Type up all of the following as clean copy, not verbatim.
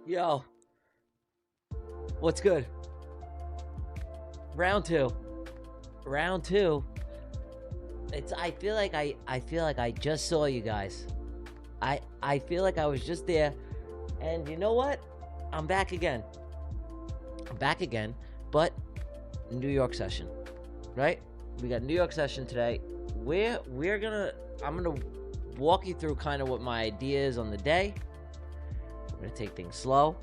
Yo, what's good? Round two. Round two. I feel like I just saw you guys. I feel like I was just there. And you know what? I'm back again. But New York session. Right? We got New York session today. I'm gonna walk you through kind of what my idea is on the day. We're gonna take things slow.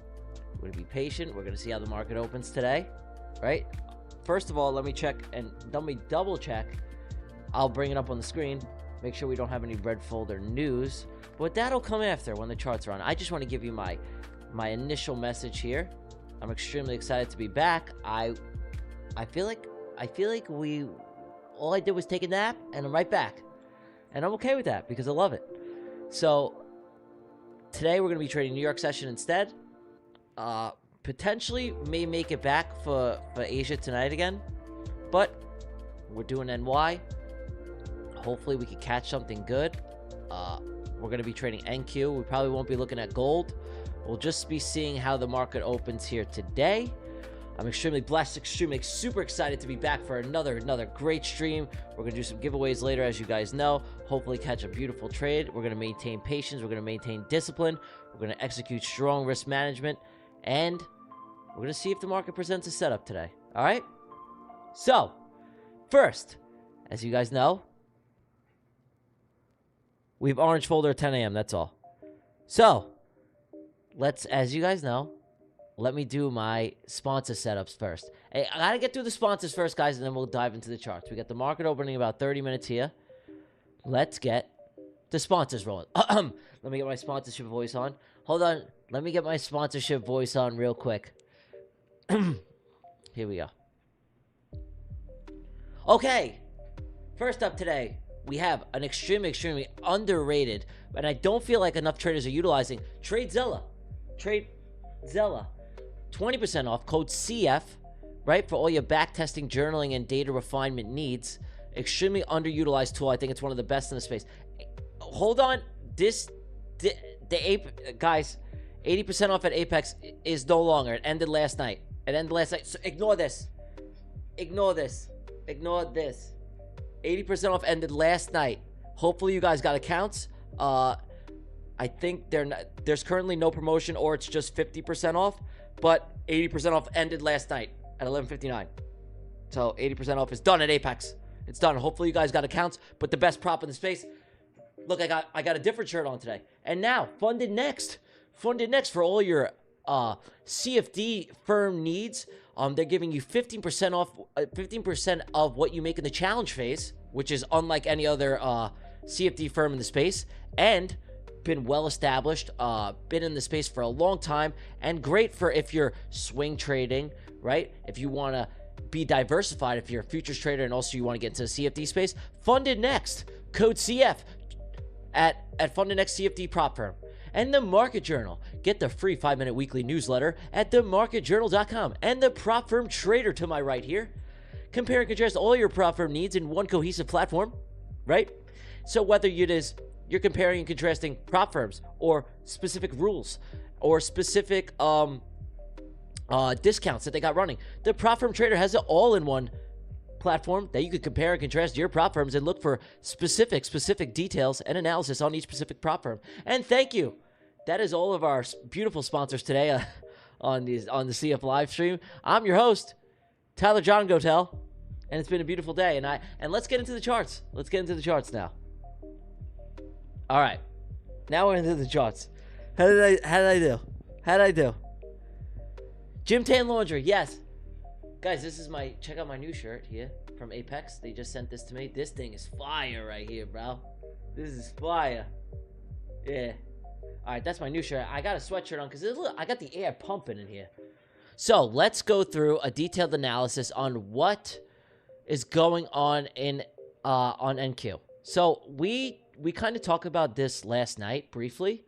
We're gonna be patient. We're gonna see how the market opens today, right? First of all, let me check and let me double check. I'll bring it up on the screen. Make sure we don't have any red folder news, but that'll come after when the charts are on. I just want to give you my initial message here. I'm extremely excited to be back. I feel like all I did was take a nap and I'm right back, and I'm okay with that because I love it. So today we're going to be trading New York session instead. Potentially may make it back for Asia tonight again, but we're doing NY. Hopefully we can catch something good. We're going to be trading NQ. We probably won't be looking at gold. We'll just be seeing how the market opens here today. I'm extremely blessed, super excited to be back for another great stream. We're going to do some giveaways later, as you guys know. Hopefully catch a beautiful trade. We're going to maintain patience. We're going to maintain discipline. We're going to execute strong risk management. And we're going to see if the market presents a setup today. All right? So, first, as you guys know, we have orange folder at 10 a.m. That's all. So, as you guys know, let me do my sponsor setups first. Hey, I got to get through the sponsors first, guys, and then we'll dive into the charts. We got the market opening in about 30 minutes here. Let's get the sponsors rolling. Let me get my sponsorship voice on. Hold on. Let me get my sponsorship voice on real quick. Here we go. Okay. First up today, we have an extremely underrated, and I don't feel like enough traders are utilizing, TradeZella. TradeZella. 20% off, code CF, right? For all your backtesting, journaling, and data refinement needs. Extremely underutilized tool. I think it's one of the best in the space. Hold on. Guys, 80% off at Apex is no longer. It ended last night. So ignore this. 80% off ended last night. Hopefully you guys got accounts. I think there's currently no promotion, or it's just 50% off. But 80% off ended last night at 11:59. So 80% off is done at Apex. It's done. Hopefully you guys got accounts. But the best prop in the space. Look, I got a different shirt on today. And now, Funded Next for all your CFD firm needs. They're giving you 15% off, 15% of what you make in the challenge phase, which is unlike any other CFD firm in the space, and been well established, been in the space for a long time, and great for if you're swing trading, right? If you want to be diversified, if you're a futures trader and also you want to get into the CFD space. Funded Next, code CF at Funded Next CFD prop firm. And the Market Journal. Get the free 5-minute weekly newsletter at themarketjournal.com. And the prop firm trader to my right here. Compare and contrast all your prop firm needs in one cohesive platform, right? So whether you're comparing and contrasting prop firms or specific rules or specific discounts that they got running, the prop firm trader has it all in one platform that you could compare and contrast your prop firms and look for specific details and analysis on each specific prop firm. And thank you. That is all of our beautiful sponsors today on the CF live stream. I'm your host, Tyler John Gotel, and it's been a beautiful day. And let's get into the charts. Let's get into the charts now. All right, now we're into the charts. How did I do? Gym Tan Laundry, yes. Guys, check out my new shirt here from Apex. They just sent this to me. This thing is fire right here, bro. This is fire. Yeah. All right, that's my new shirt. I got a sweatshirt on because I got the air pumping in here. So let's go through a detailed analysis on what is going on on NQ. So we kind of talked about this last night briefly.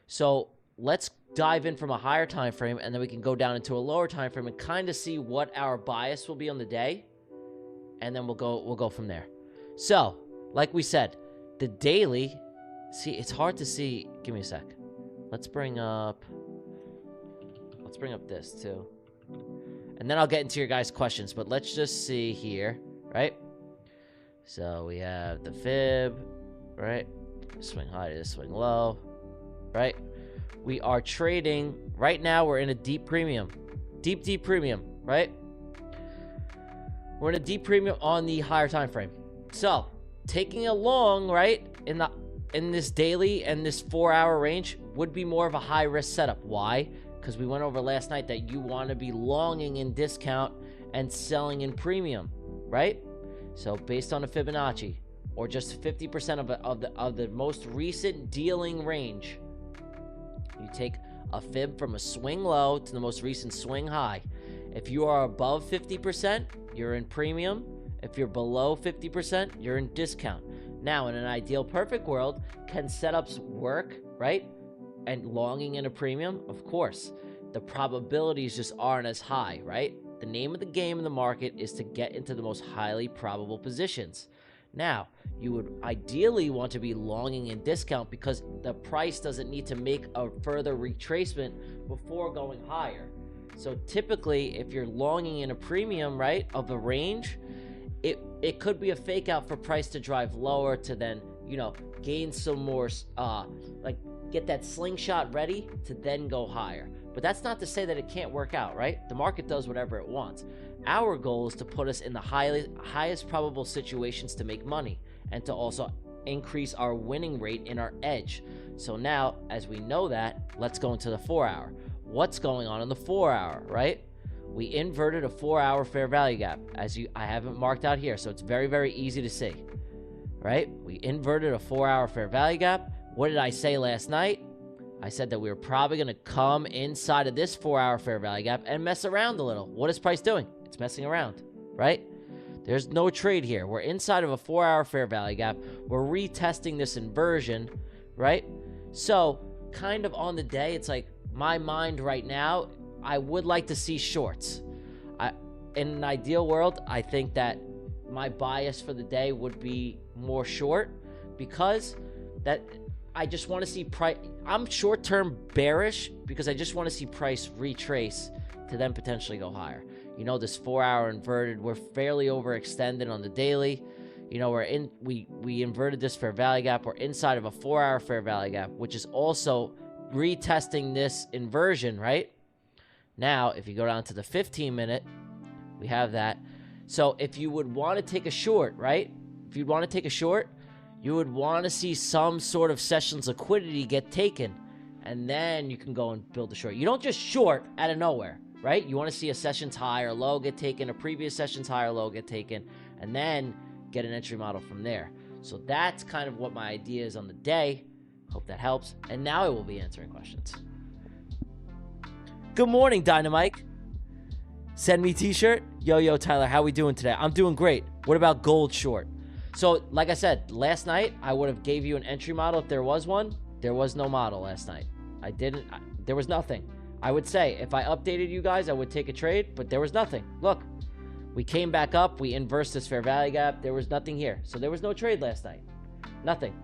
So let's dive in from a higher time frame, and then we can go down into a lower time frame and kind of see what our bias will be on the day, and then we'll go from there. So, like we said, the daily. See, it's hard to see. Give me a sec. Let's bring up let's bring up this too. And then I'll get into your guys' questions, but let's just see here, right? So we have the fib, right? Swing high to swing low, right? We are trading, right now we're in a deep premium. Deep premium, right? We're in a deep premium on the higher time frame. So, taking a long, right, in this daily and this 4-hour range would be more of a high risk setup. Why? Because we went over last night that you want to be longing in discount and selling in premium, right? So based on a Fibonacci, or just 50% of the most recent dealing range, you take a fib from a swing low to the most recent swing high. If you are above 50%, you're in premium. If you're below 50%, you're in discount. Now, in an ideal perfect world, can setups work, right? And longing in a premium? Of course. The probabilities just aren't as high, right? The name of the game in the market is to get into the most highly probable positions. Now, you would ideally want to be longing in discount because the price doesn't need to make a further retracement before going higher. So typically, if you're longing in a premium, right, of the range, it could be a fake out for price to drive lower to then, you know, gain some more, like get that slingshot ready to then go higher. But that's not to say that it can't work out, right? The market does whatever it wants. Our goal is to put us in the highest probable situations to make money and to also increase our winning rate in our edge. So now, as we know that, let's go into the 4-hour. What's going on in the 4-hour, right? We inverted a 4-hour fair value gap, I haven't marked out here, so it's very, very easy to see, right? We inverted a 4-hour fair value gap. What did I say last night? I said that we were probably going to come inside of this 4-hour fair value gap and mess around a little. What is price doing? It's messing around, right? There's no trade here. We're inside of a 4-hour fair value gap. We're retesting this inversion, right? So kind of on the day, it's like my mind right now, I would like to see shorts. In an ideal world, I think that my bias for the day would be more short because that I just want to see price. I'm short-term bearish because I just want to see price retrace to then potentially go higher. You know, this 4-hour inverted, we're fairly overextended on the daily. You know, we inverted this fair value gap. We're inside of a 4-hour fair value gap, which is also retesting this inversion, right? Now, if you go down to the 15-minute, we have that. So if you would want to take a short, right? If you'd want to take a short, you would want to see some sort of sessions liquidity get taken, and then you can go and build a short. You don't just short out of nowhere, right? You want to see a sessions high or low get taken, a previous sessions high or low get taken, and then get an entry model from there. So that's kind of what my idea is on the day. Hope that helps. And now I will be answering questions. Good morning, Dynamite. Send me t-shirt. Yo, Tyler, how we doing today? I'm doing great. What about gold short? So, like I said, last night, I would have gave you an entry model if there was one. There was no model last night. There was nothing. I would say, if I updated you guys, I would take a trade, but there was nothing. Look, we came back up. We inversed this fair value gap. There was nothing here. So, there was no trade last night. Nothing.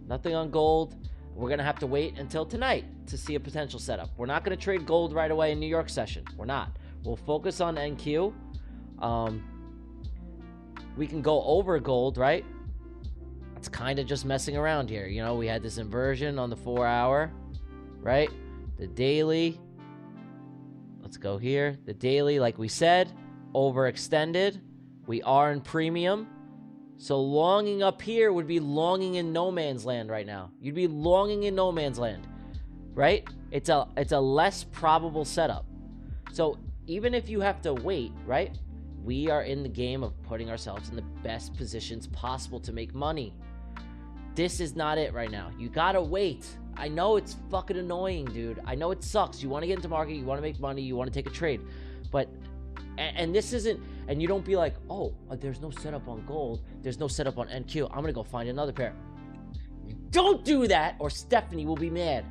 Nothing on gold. We're going to have to wait until tonight to see a potential setup. We're not going to trade gold right away in New York session. We're not. We'll focus on NQ. We can go over gold, right? It's kind of just messing around here. You know, we had this inversion on the 4-hour, right? The daily. Let's go here. The daily, like we said, overextended. We are in premium. So longing up here would be longing in no man's land right now. You'd be longing in no man's land, right? It's a less probable setup. So even if you have to wait, right? We are in the game of putting ourselves in the best positions possible to make money. This is not it right now. You gotta wait. I know it's fucking annoying, dude. I know it sucks. You want to get into market, you want to make money, you want to take a trade. But, and this isn't, and you don't be like, oh, there's no setup on gold. There's no setup on NQ. I'm going to go find another pair. Don't do that or Stephanie will be mad.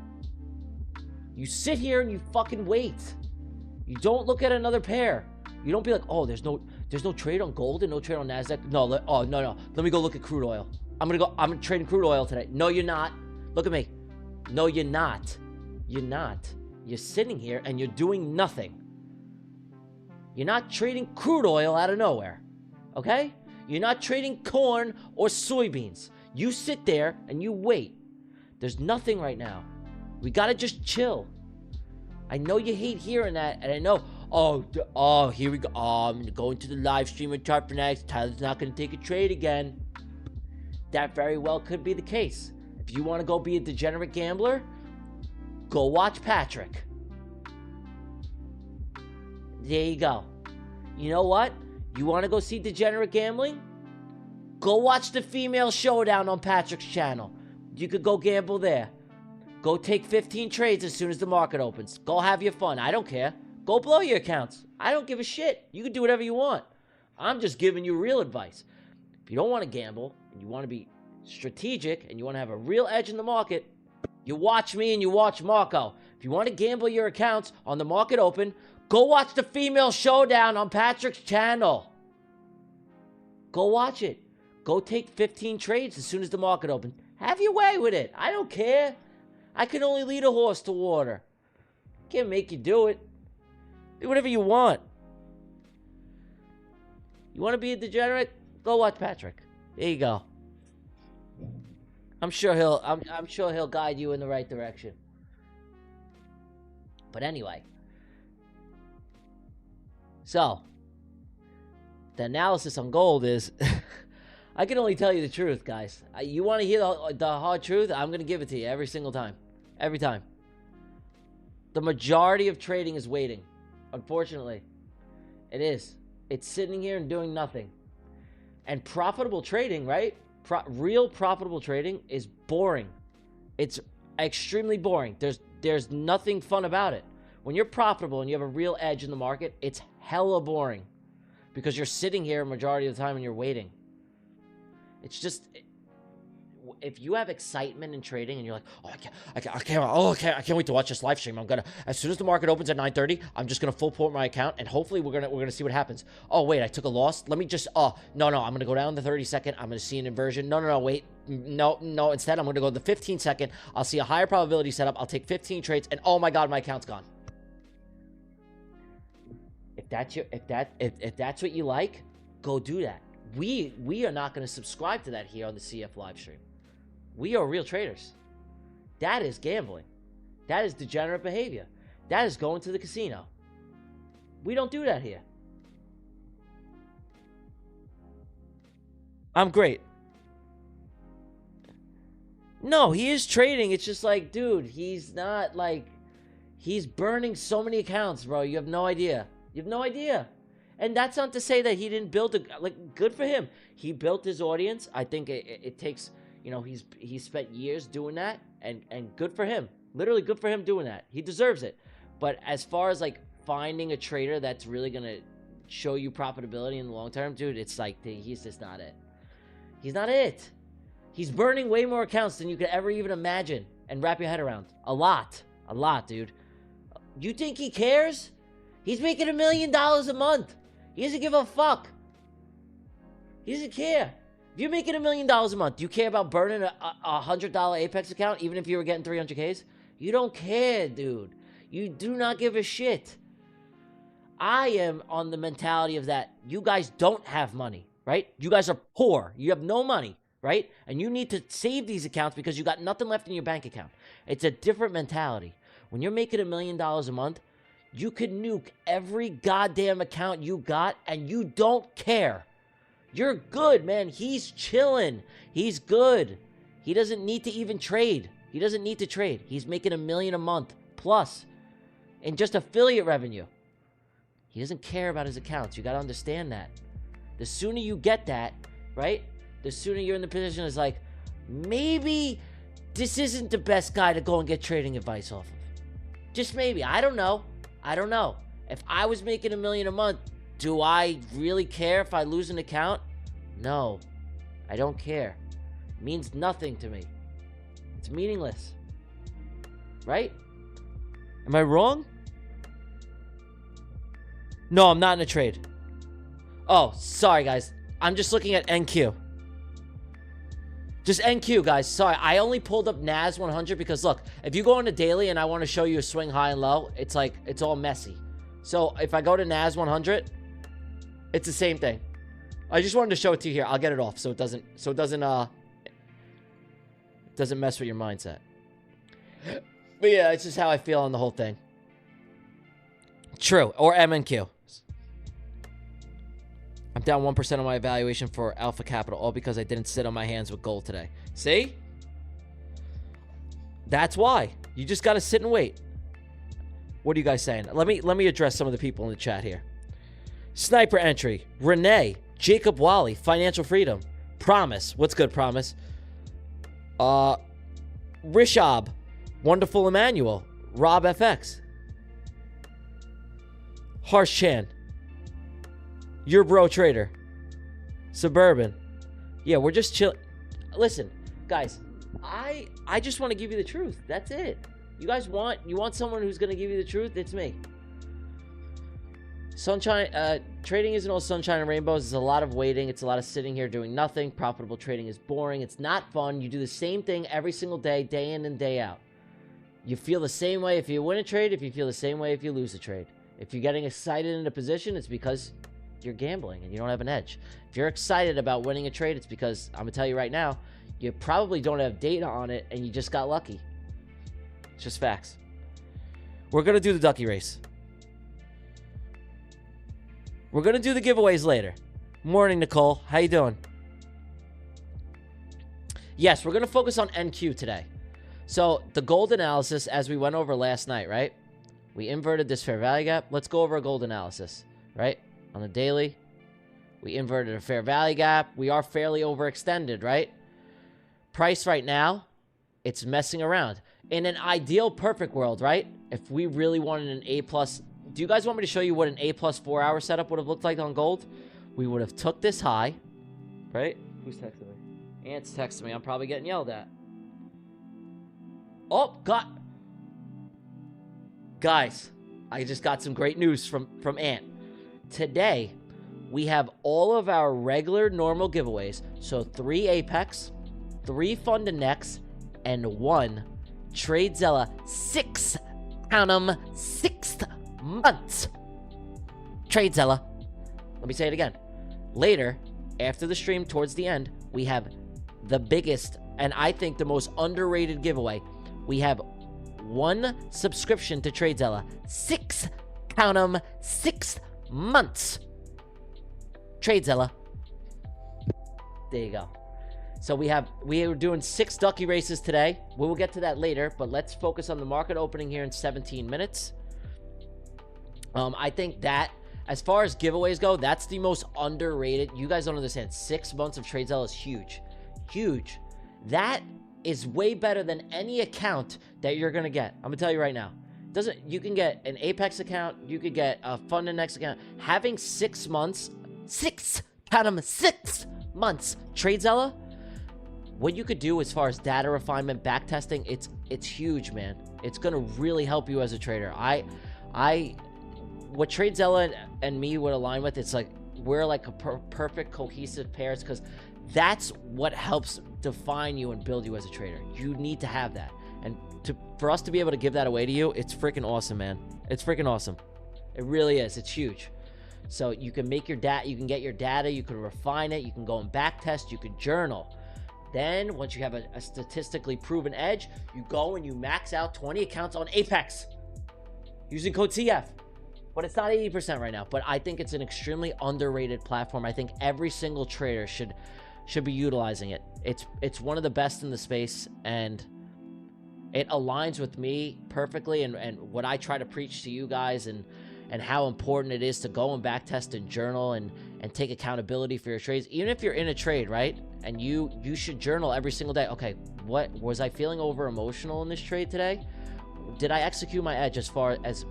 You sit here and you fucking wait. You don't look at another pair. You don't be like, oh, there's no trade on gold and no trade on NASDAQ. No, no. Let me go look at crude oil. I'm trading crude oil today. No, you're not. Look at me. No, you're not. You're not. You're sitting here and you're doing nothing. You're not trading crude oil out of nowhere, okay? You're not trading corn or soybeans. You sit there and you wait. There's nothing right now. We gotta just chill. I know you hate hearing that, and I know, here we go. I'm going to the live stream with ChartFanatics. Tyler's not gonna take a trade again. That very well could be the case. If you want to go be a degenerate gambler, go watch Patrick. There you go. You know what? You want to go see degenerate gambling? Go watch the Female Showdown on Patrick's channel. You could go gamble there. Go take 15 trades as soon as the market opens. Go have your fun. I don't care. Go blow your accounts. I don't give a shit. You can do whatever you want. I'm just giving you real advice. If you don't want to gamble and you want to be strategic and you want to have a real edge in the market, you watch me and you watch Marco. If you want to gamble your accounts on the market open, go watch the Female Showdown on Patrick's channel. Go watch it. Go take 15 trades as soon as the market opens. Have your way with it. I don't care. I can only lead a horse to water. Can't make you do it. Do whatever you want. You want to be a degenerate? Go watch Patrick. There you go. I'm sure he'll guide you in the right direction. But anyway. So, the analysis on gold is I can only tell you the truth, guys. You want to hear the hard truth? I'm going to give it to you every single time. Every time. The majority of trading is waiting. Unfortunately. It is. It's sitting here and doing nothing. And profitable trading, right? Real profitable trading is boring. It's extremely boring. There's nothing fun about it. When you're profitable and you have a real edge in the market, it's hella boring. Because you're sitting here a majority of the time and you're waiting. It's just, if you have excitement in trading and you're like, I can't wait to watch this live stream. I'm gonna, as soon as the market opens at 9:30, I'm just gonna full port my account and hopefully we're gonna see what happens. Oh wait, I took a loss. Let me just, no, I'm gonna go down the 30-second. I'm gonna see an inversion. No, wait, no. Instead, I'm gonna go to the 15-second. I'll see a higher probability setup. I'll take 15 trades, and oh my god, my account's gone. If that's what you like, go do that. We are not going to subscribe to that here on the CF live stream. We are real traders. That is gambling. That is degenerate behavior. That is going to the casino. We don't do that here. I'm great. No, he is trading. It's just like, dude, he's not like, he's burning so many accounts, bro. You have no idea. You have no idea. And that's not to say that he didn't build good for him. He built his audience. I think it takes, he's spent years doing that, and good for him. Literally good for him doing that. He deserves it. But as far as like finding a trader that's really going to show you profitability in the long term, dude, it's like he's just not it. He's not it. He's burning way more accounts than you could ever even imagine and wrap your head around. A lot, dude. You think he cares? He's making $1 million a month. He doesn't give a fuck. He doesn't care. If you're making $1 million a month, do you care about burning a $100 Apex account, even if you were getting 300Ks? You don't care, dude. You do not give a shit. I am on the mentality of that. You guys don't have money, right? You guys are poor. You have no money, right? And you need to save these accounts because you got nothing left in your bank account. It's a different mentality. When you're making $1 million a month, you could nuke every goddamn account you got and you don't care. You're good, man. He's chilling. He's good. He doesn't need to even trade. He doesn't need to trade. He's making $1 million a month plus in just affiliate revenue. He doesn't care about his accounts. You got to understand that. The sooner you get that, right? The sooner you're in the position is like, maybe this isn't the best guy to go and get trading advice off of. Just maybe. I don't know. If I was making $1 million a month, do I really care if I lose an account? No, I don't care. It means nothing to me. It's meaningless. Right? Am I wrong? No, I'm not in a trade. Oh, sorry guys. I'm just looking at NQ. Just NQ, guys. Sorry, I only pulled up NAS 100 because, look, if you go into daily and I want to show you a swing high and low, it's like, it's all messy. So if I go to NAS 100, it's the same thing. I just wanted to show it to you here. I'll get it off so it doesn't mess with your mindset. But yeah, it's just how I feel on the whole thing. True. Or MNQ. I'm down 1% on my evaluation for Alpha Capital, all because I didn't sit on my hands with gold today. See? That's why. You just got to sit and wait. What are you guys saying? Let me address some of the people in the chat here. Sniper Entry, Renee, Jacob Wally, Financial Freedom, Promise. What's good, Promise? Rishab, Wonderful Emmanuel, Rob FX, Harsh Chan, Your Bro Trader, Suburban. Yeah, we're just chill. Listen, guys, I just want to give you the truth. That's it. You guys want someone who's going to give you the truth? It's me. Sunshine, trading isn't all sunshine and rainbows. It's a lot of waiting. It's a lot of sitting here doing nothing. Profitable trading is boring. It's not fun. You do the same thing every single day, day in and day out. You feel the same way if you win a trade, if you feel the same way if you lose a trade. If you're getting excited in a position, it's because you're gambling and you don't have an edge. If you're excited about winning a trade, it's because, I'm going to tell you right now, you probably don't have data on it and you just got lucky. It's just facts. We're going to do the ducky race. We're going to do the giveaways later. Morning, Nicole. How you doing? Yes, we're going to focus on NQ today. So, the gold analysis, as we went over last night, right? We inverted this fair value gap. Let's go over a gold analysis, right? On the daily, we inverted a fair value gap. We are fairly overextended, right? Price right now, it's messing around. In an ideal, perfect world, right? If we really wanted an A+, do you guys want me to show you what an A+ 4-hour setup would have looked like on gold? We would have took this high, right? Who's texting me? Ant's texting me. I'm probably getting yelled at. Oh, God. Guys, I just got some great news from Ant. Today, we have all of our regular normal giveaways. So 3 Apex, 3 Fund and Next, and 1 TradeZilla 6, count 'em, 6th month. TradeZilla. Let me say it again. Later, after the stream, towards the end, we have the biggest and I think the most underrated giveaway. We have 1 subscription to TradeZilla. 6, count 'em, 6 months. TradeZilla. There you go. So we are doing 6 ducky races today. We will get to that later, but let's focus on the market opening here in 17 minutes. I think that as far as giveaways go, that's the most underrated. You guys don't understand. 6 months of TradeZilla is huge. Huge. That is way better than any account that you're going to get. I'm going to tell you right now. You can get an Apex account. You could get a Fund and Next account. Having 6 months, 6, count 'em, 6 months. TradeZilla, what you could do as far as data refinement, back testing, it's huge, man. It's going to really help you as a trader. What TradeZilla and me would align with, it's like we're like a perfect cohesive pairs, because that's what helps define you and build you as a trader. You need to have that. And for us to be able to give that away to you, it's freaking awesome, man. It's freaking awesome. It really is. It's huge. So you can make your data, you can get your data, you can refine it, you can go and back test, you can journal. Then once you have a statistically proven edge, you go and you max out 20 accounts on Apex using code CF. But it's not 80% right now. But I think it's an extremely underrated platform. I think every single trader should be utilizing it. It's one of the best in the space, and it aligns with me perfectly and what I try to preach to you guys, and how important it is to go and back test and journal and take accountability for your trades. Even if you're in a trade, right? And you should journal every single day. Okay, what was I feeling over emotional in this trade today? Did I execute my edge as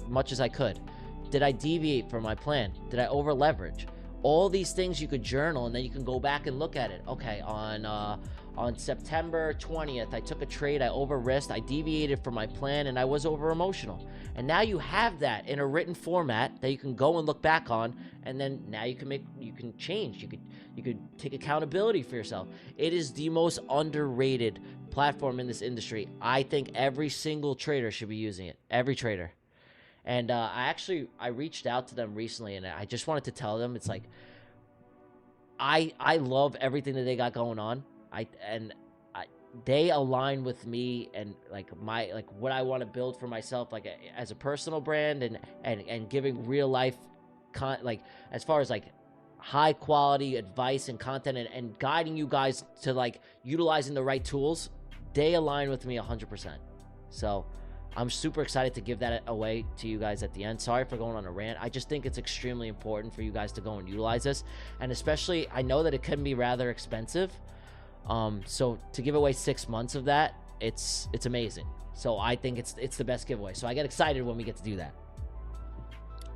much as I could? Did I deviate from my plan? Did I over leverage? All these things you could journal, and then you can go back and look at it. Okay, on on September 20th, I took a trade, I over-risked, I deviated from my plan, and I was over-emotional. And now you have that in a written format that you can go and look back on, and then now you can change. You could take accountability for yourself. It is the most underrated platform in this industry. I think every single trader should be using it. Every trader. And I reached out to them recently, and I just wanted to tell them, it's like, I love everything that they got going on. They align with me and what I want to build for myself, as a personal brand, and giving real life as far as high quality advice and content, and guiding you guys to utilizing the right tools. They align with me 100%. So I'm super excited to give that away to you guys at the end. Sorry for going on a rant. I just think it's extremely important for you guys to go and utilize this. And especially, I know that it can be rather expensive. So to give away 6 months of that, it's amazing. So I think it's the best giveaway. So I get excited when we get to do that.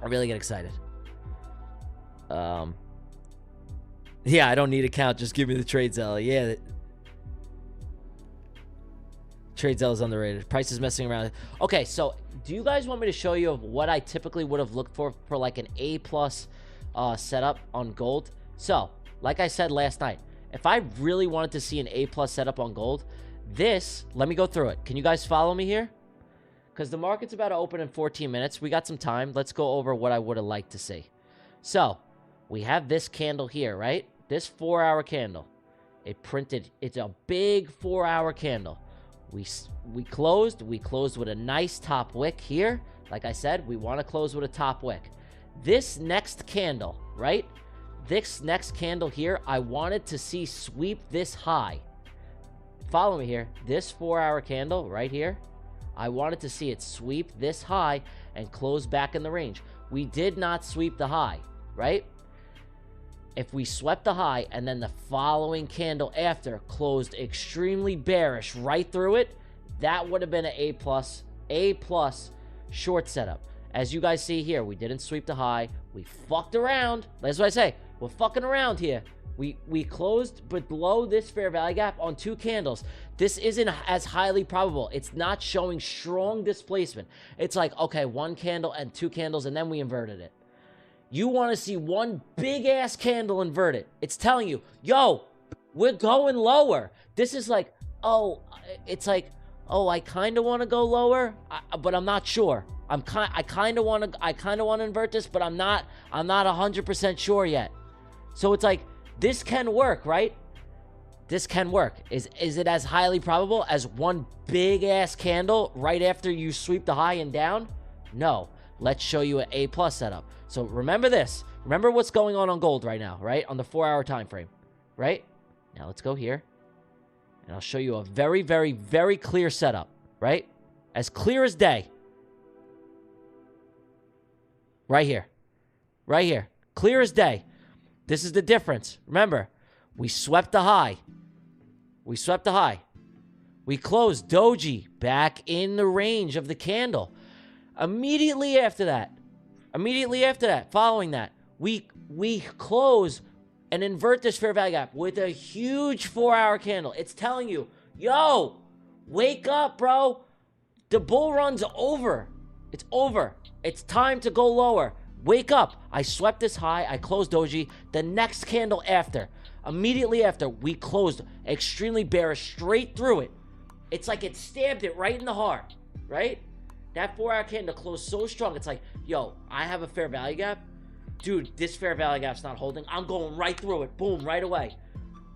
I really get excited. Yeah, I don't need a count. Just give me the trade Zella. Yeah. Trade Zella is underrated. Price is messing around. Okay, so do you guys want me to show you what I typically would have looked for an A+ setup on gold? So, like I said last night, if I really wanted to see an A+ setup on gold, let me go through it. Can you guys follow me here? Because the market's about to open in 14 minutes. We got some time. Let's go over what I would have liked to see. So, we have this candle here, right? This 4-hour candle. It's a big 4-hour candle. We closed with a nice top wick here. Like I said, we want to close with a top wick. This next candle, right? This next candle here, I wanted to see sweep this high. Follow me here. This 4-hour candle right here, I wanted to see it sweep this high and close back in the range. We did not sweep the high, right? If we swept the high and then the following candle after closed extremely bearish right through it, that would have been an A+ short setup. As you guys see here, we didn't sweep the high. We fucked around. That's what I say. We're fucking around here. We closed below this fair value gap on 2 candles. This isn't as highly probable. It's not showing strong displacement. It's like, okay, 1 candle and 2 candles, and then we inverted it. You want to see one big-ass candle inverted. It's telling you, yo, we're going lower. This is like, I kind of want to go lower, but I'm not sure. I kind of want to invert this, but I'm not 100% sure yet. So it's like, this can work, right? This can work. Is it as highly probable as one big-ass candle right after you sweep the high and down? No. Let's show you an A+ setup. So remember this. Remember what's going on gold right now, right? On the 4-hour time frame, right? Now let's go here. And I'll show you a very, very, very clear setup, right? As clear as day. Right here. Right here. Clear as day. This is the difference. Remember, we swept the high. We swept the high. We closed doji back in the range of the candle. Immediately after that, following that, we close and invert this fair value gap with a huge 4-hour candle. It's telling you, yo, wake up, bro. The bull run's over. It's over. It's time to go lower. Wake up. I swept this high. I closed doji. The next candle after, immediately after, we closed extremely bearish straight through it. It's like it stabbed it right in the heart, right? That 4-hour candle closed so strong. It's like, yo, I have a fair value gap. Dude, this fair value gap's not holding. I'm going right through it. Boom, right away.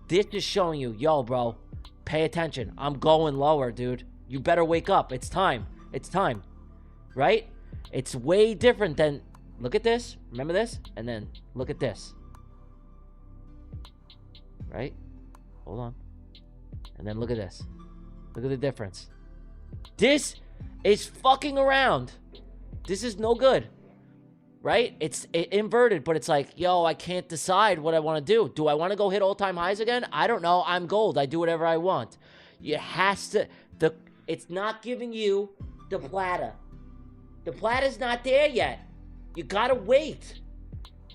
This is showing you, yo, bro, pay attention. I'm going lower, dude. You better wake up. It's time. It's time. Right? It's way different than, look at this. Remember this? And then look at this. Right? Hold on. And then look at this. Look at the difference. This is fucking around. This is no good, right? It's inverted, but it's like, yo, I can't decide what I want to do. Do I want to go hit all-time highs again? I don't know. I'm gold. I do whatever I want. It's not giving you the plata. The plata's not there yet. You gotta wait.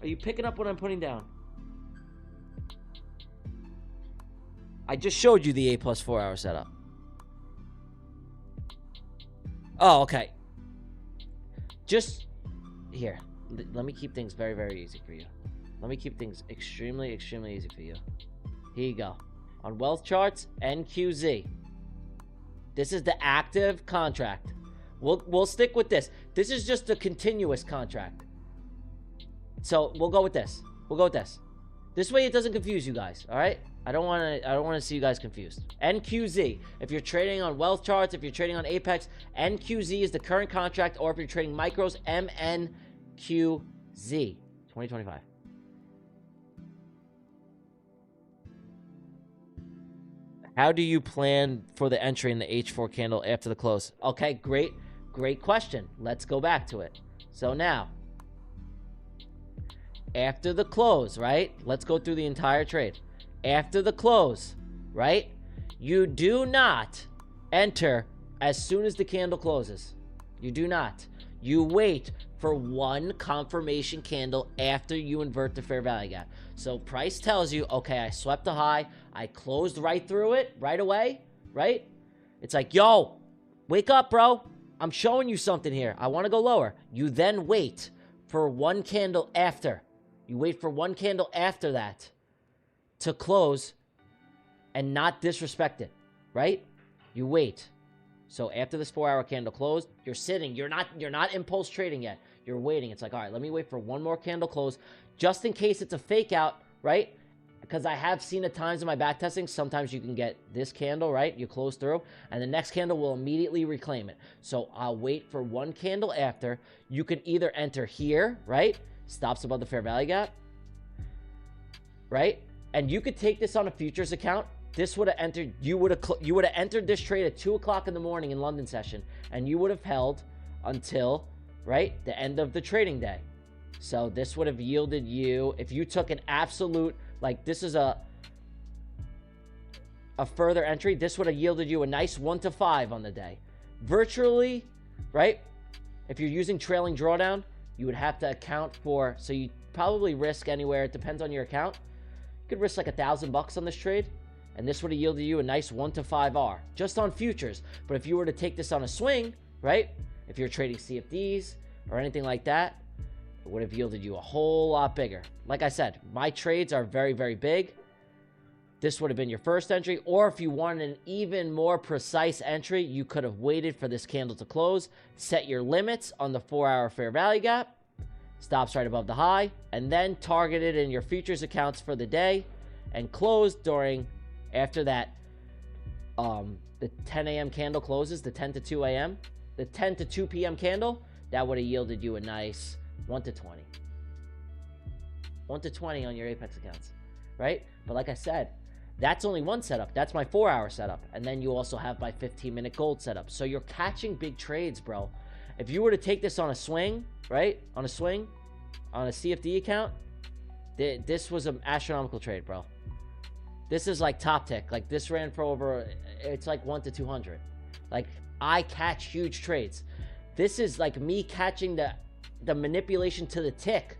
Are you picking up what I'm putting down? I just showed you the A plus 4 hour setup. Oh, okay. Just here. Let me keep things very, very easy for you. Let me keep things extremely, extremely easy for you. Here you go. On wealth charts, NQZ. This is the active contract. We'll stick with this. This is just a continuous contract. So we'll go with this. We'll go with this. This way it doesn't confuse you guys, all right? I don't want to see you guys confused. NQZ. If you're trading on wealth charts, if you're trading on Apex, NQZ is the current contract, or if you're trading micros, MNQZ 2025. How do you plan for the entry in the H4 candle after the close? Okay, great question. Let's go back to it. So now, after the close, right? Let's go through the entire trade. After the close, right? You do not enter as soon as the candle closes. You do not. You wait for one confirmation candle after you invert the fair value gap. So price tells you, okay, I swept the high. I closed right through it right away, right? It's like, yo, wake up, bro. I'm showing you something here. I want to go lower. You then wait for one candle after. You wait for one candle after that to close and not disrespect it, right? You wait. So after this 4 hour candle closed, you're sitting. You're not impulse trading yet. You're waiting. It's like, all right, let me wait for one more candle close just in case it's a fake out, right? Because I have seen at times in my back testing, sometimes you can get this candle, right? You close through, and the next candle will immediately reclaim it. So I'll wait for one candle after. You can either enter here, right? Stops above the fair value gap, right? And you could take this on a futures account. This would have entered, you would have entered this trade at 2 o'clock in the morning in London session, and you would have held until, right, the end of the trading day. So this would have yielded you, if you took an absolute, like this is a further entry, this would have yielded you a nice 1 to 5 on the day. Virtually, right? If you're using trailing drawdown, you would have to account for, so you probably risk anywhere, it depends on your account. You could risk like $1,000 on this trade, and this would have yielded you a nice 1 to 5R, just on futures. But if you were to take this on a swing, right? If you're trading CFDs or anything like that, it would have yielded you a whole lot bigger. Like I said, my trades are very, very big. This would have been your first entry, or if you wanted an even more precise entry, you could have waited for this candle to close, set your limits on the 4 hour fair value gap, stops right above the high, and then target it in your futures accounts for the day and close during, after that, the 10 a.m. candle closes, the 10 to 2 a.m., the 10 to 2 p.m. candle, that would have yielded you a nice 1 to 20. 1 to 20 on your Apex accounts, right? But like I said, that's only one setup. That's my 4 hour setup. And then you also have my 15-minute gold setup. So you're catching big trades, bro. If you were to take this on a swing, right? On a swing, on a CFD account, this was an astronomical trade, bro. This is like top tick. Like this ran for over, it's like 1 to 200. Like I catch huge trades. This is like me catching the manipulation to the tick,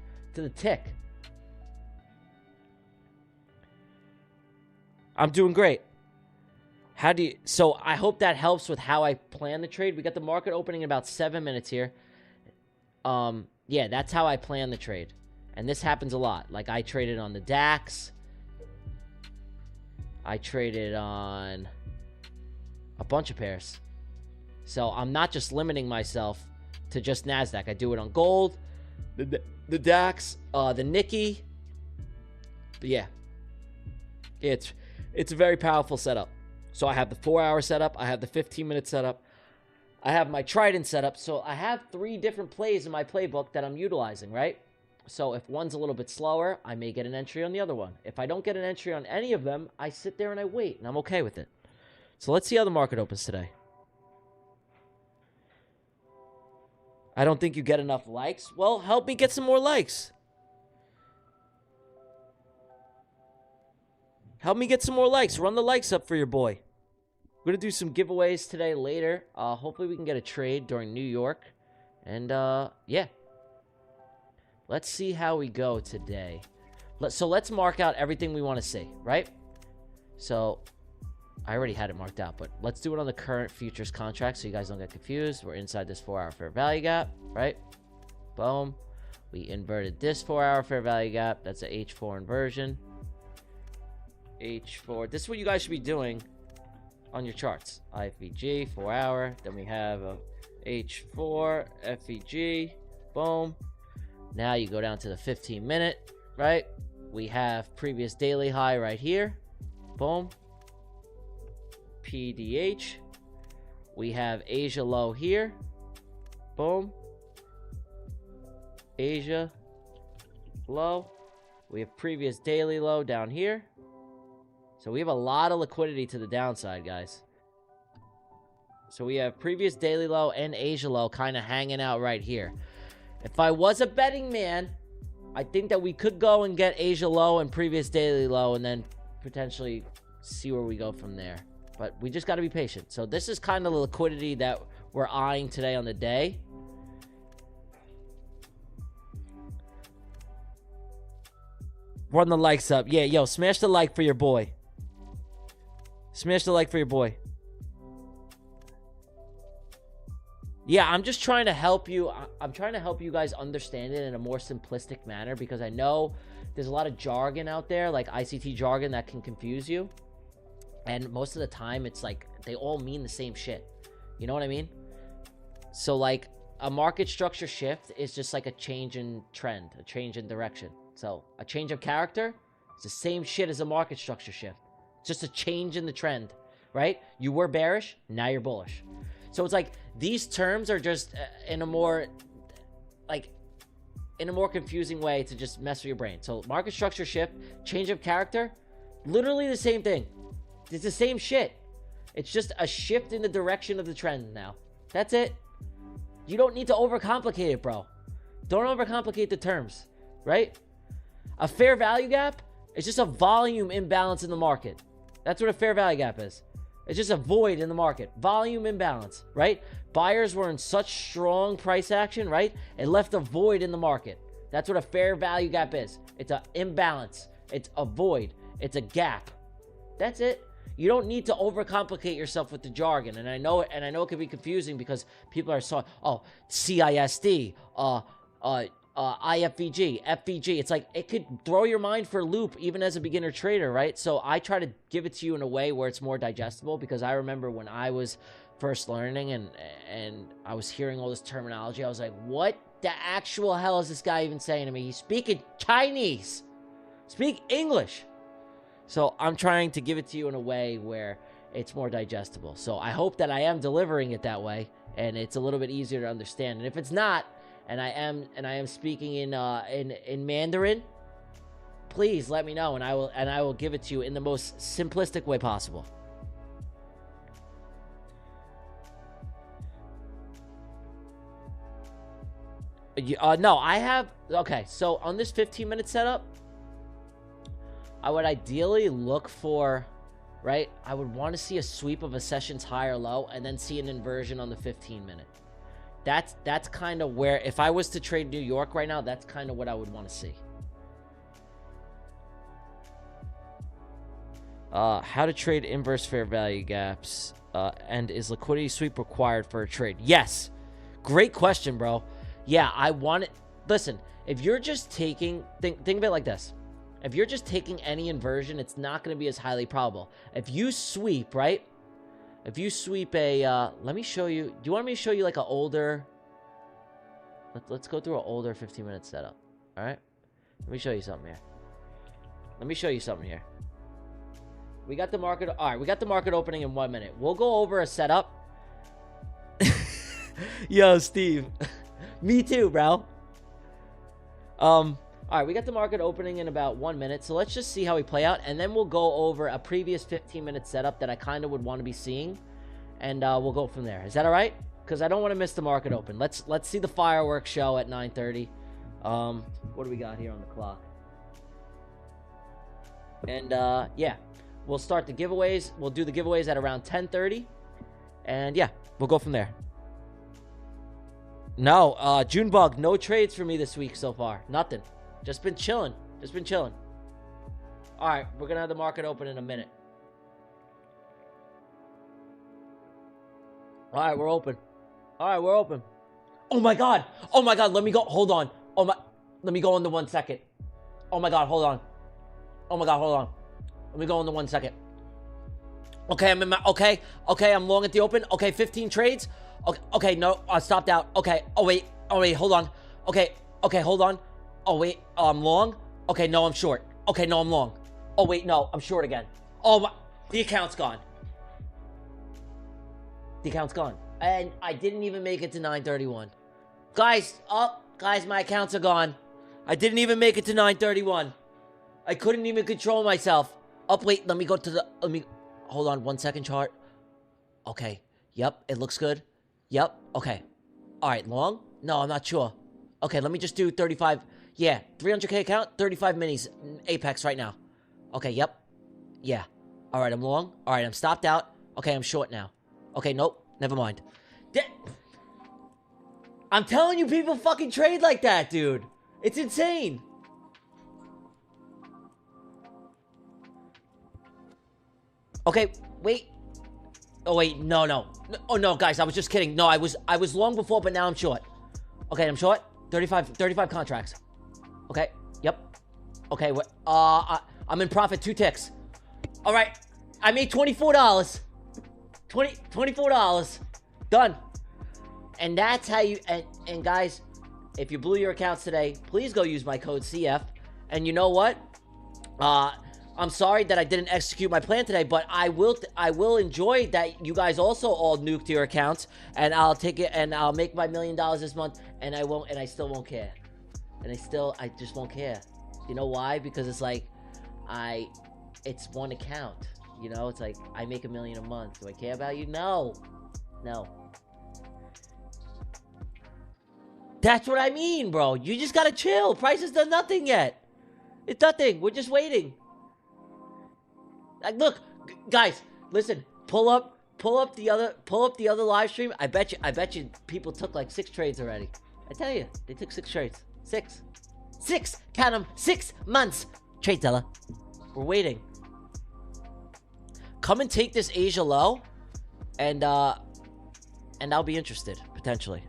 I'm doing great. So I hope that helps with how I plan the trade. We got the market opening in about 7 minutes here. Yeah, that's how I plan the trade. And this happens a lot. Like I traded on the DAX. I traded on a bunch of pairs. So I'm not just limiting myself to just NASDAQ. I do it on gold, the DAX, the Nikkei. But yeah, it's a very powerful setup. So I have the 4 hour setup. I have the 15-minute setup. I have my Trident setup. So I have 3 different plays in my playbook that I'm utilizing, right? So if one's a little bit slower, I may get an entry on the other one. If I don't get an entry on any of them, I sit there and I wait, and I'm okay with it. So let's see how the market opens today. I don't think you get enough likes. Well, help me get some more likes. Help me get some more likes. Run the likes up for your boy. We're going to do some giveaways today later. Hopefully we can get a trade during New York. And, yeah. Let's see how we go today. So let's mark out everything we want to see, right? So I already had it marked out, but let's do it on the current futures contract so you guys don't get confused. We're inside this 4-hour fair value gap, right? Boom. We inverted this 4-hour fair value gap. That's a H4 inversion. H4. This is what you guys should be doing on your charts. IFVG, 4-hour. Then we have a H4, FVG. Boom. Now you go down to the 15-minute, right? We have previous daily high right here. Boom. PDH. We have Asia low here. Boom. Asia low. We have previous daily low down here. So we have a lot of liquidity to the downside, guys. So we have previous daily low and Asia low kind of hanging out right here. If I was a betting man, I think that we could go and get Asia low and previous daily low and then potentially see where we go from there. But we just got to be patient. So this is kind of the liquidity that we're eyeing today on the day. Run the likes up. Yeah, yo, smash the like for your boy. Smash the like for your boy. Yeah, I'm just trying to help you. I'm trying to help you guys understand it in a more simplistic manner because I know there's a lot of jargon out there, like ICT jargon, that can confuse you. And most of the time, it's like they all mean the same shit. You know what I mean? So, like, a market structure shift is just like a change in trend, a change in direction. So, a change of character is the same shit as a market structure shift. It's just a change in the trend, right? You were bearish, now you're bullish. So, it's like these terms are just in a more, like, in a more confusing way to just mess with your brain. So, market structure shift, change of character, literally the same thing. It's the same shit. It's just a shift in the direction of the trend now. That's it. You don't need to overcomplicate it, bro. Don't overcomplicate the terms, right? A fair value gap is just a volume imbalance in the market. That's what a fair value gap is. It's just a void in the market. Volume imbalance, right? Buyers were in such strong price action, right? It left a void in the market. That's what a fair value gap is. It's an imbalance. It's a void. It's a gap. That's it. You don't need to overcomplicate yourself with the jargon. And I know it can be confusing because people are so, oh, CISD, IFVG, FVG. It's like, it could throw your mind for a loop even as a beginner trader, right? So I try to give it to you in a way where it's more digestible because I remember when I was first learning and I was hearing all this terminology, I was like, what the actual hell is this guy even saying to me? He's speaking Chinese. Speak English. So I'm trying to give it to you in a way where it's more digestible. So I hope that I am delivering it that way and it's a little bit easier to understand. And if it's not, and I am speaking in Mandarin, please let me know and I will give it to you in the most simplistic way possible. No, I have, okay, so on this 15-minute setup, I would ideally look for, right? I would want to see a sweep of a session's high or low and then see an inversion on the 15-minute. That's kind of where, if I was to trade New York right now, that's kind of what I would want to see. How to trade inverse fair value gaps, and is liquidity sweep required for a trade? Yes. Great question, bro. Yeah, I want it. Listen, if you're just taking, think of it like this. If you're just taking any inversion, it's not going to be as highly probable. If you sweep, right? If you sweep a, let me show you. Do you want me to show you like an older, let's go through an older 15-minute setup. All right? Let me show you something here. We got the market. All right, we got the market opening in 1 minute. We'll go over a setup. Yo, Steve. Me too, bro. All right, we got the market opening in about 1 minute, so let's just see how we play out, and then we'll go over a previous 15-minute setup that I kind of would want to be seeing, and we'll go from there. Is that all right? Because I don't want to miss the market open. Let's see the fireworks show at 9:30. What do we got here on the clock? And yeah, we'll start the giveaways. We'll do the giveaways at around 10:30, and yeah, we'll go from there. No, Junebug, no trades for me this week so far. Nothing. Just been chilling. All right, we're going to have the market open in a minute. All right, we're open. All right, we're open. Oh my god. Oh my god. Let me go. Hold on. Let me go into 1 second. Oh my god. Hold on. Oh my god. Hold on. Let me go into 1 second. Okay, I'm in my. Okay. I'm long at the open. Okay, 15 trades. Okay. No, I stopped out. Okay. Oh wait. Hold on. Okay. Hold on. Oh wait. Oh, I'm long. Okay. No, I'm short. Okay. No, I'm long. Oh wait. No, I'm short again. Oh my. The account's gone. The account's gone. And I didn't even make it to 931. Guys, my accounts are gone. I didn't even make it to 931. I couldn't even control myself. Wait, let me go to the, hold on 1 second, chart. Okay, yep, it looks good. Yep, okay. All right, long? No, I'm not sure. Okay, let me just do 35. Yeah, 300K account, 35 minis, Apex right now. Okay, yep. Yeah. All right, I'm long. All right, I'm stopped out. Okay, I'm short now. Okay, nope, never mind. I'm telling you, people fucking trade like that, dude. It's insane. Okay, wait. Oh, wait, no. Oh, no, guys, I was just kidding. No, I was long before, but now I'm short. Okay, I'm short. 35 contracts. Okay, yep. Okay, I'm in profit 2 ticks. All right, I made $24. $24. Done. And that's how you, and guys, if you blew your accounts today, please go use my code CF. And you know what? I'm sorry that I didn't execute my plan today, but I will enjoy that you guys also all nuked your accounts, and I'll take it, and I'll make my $1 million this month, and I still won't care. I just won't care. You know why? Because it's like, it's one account. You know, it's like, I make $1 million a month. Do I care about you? No. That's what I mean, bro. You just gotta chill. Price has done nothing yet. It's nothing. We're just waiting. Like, look, guys, listen. Pull up the other live stream. I bet you people took like 6 trades already. I tell you, they took 6 trades. 6. Count them. 6 months. Trade Della. We're waiting. Come and take this Asia low, and I'll be interested potentially.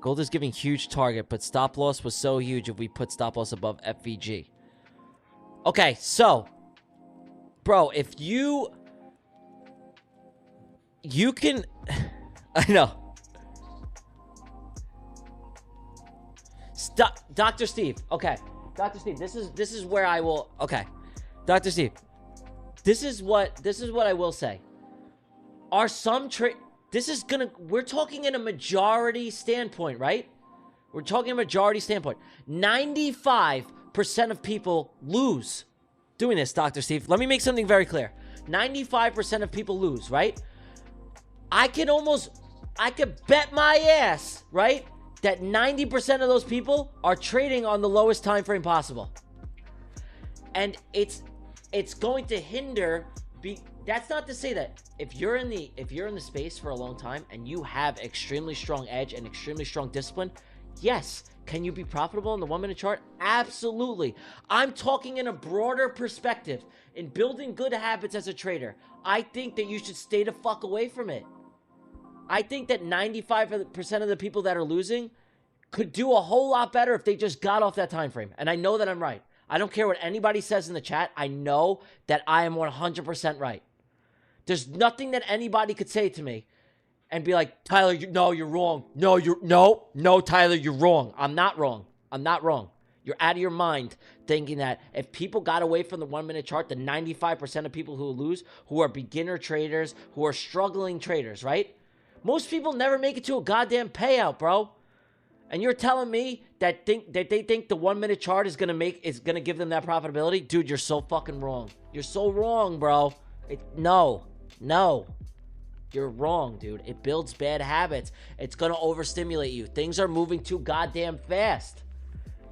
Gold is giving huge target, but stop loss was so huge if we put stop loss above FVG. Okay, so, bro, if you can, I know. Dr. Steve, okay. Dr. Steve, this is where I will, okay. Dr. Steve, this is what I will say. Are some we're talking in a majority standpoint, right? We're talking a majority standpoint. 95% of people lose doing this, Dr. Steve. Let me make something very clear. 95% of people lose, right? I could bet my ass, right, that 90% of those people are trading on the lowest time frame possible. And it's going to hinder. That's not to say that if you're in the space for a long time and you have extremely strong edge and extremely strong discipline, yes, can you be profitable in the 1 minute chart? Absolutely. I'm talking in a broader perspective. In building good habits as a trader, I think that you should stay the fuck away from it. I think that 95% of the people that are losing could do a whole lot better if they just got off that time frame. And I know that I'm right. I don't care what anybody says in the chat. I know that I am 100% right. There's nothing that anybody could say to me and be like, Tyler, you're wrong. No, Tyler, you're wrong. I'm not wrong. You're out of your mind thinking that if people got away from the 1 minute chart, the 95% of people who lose, who are beginner traders, who are struggling traders, right? Most people never make it to a goddamn payout, bro. And you're telling me that they think the 1 minute chart is gonna give them that profitability? Dude, you're so fucking wrong. You're so wrong, bro. No. You're wrong, dude. It builds bad habits. It's gonna overstimulate you. Things are moving too goddamn fast.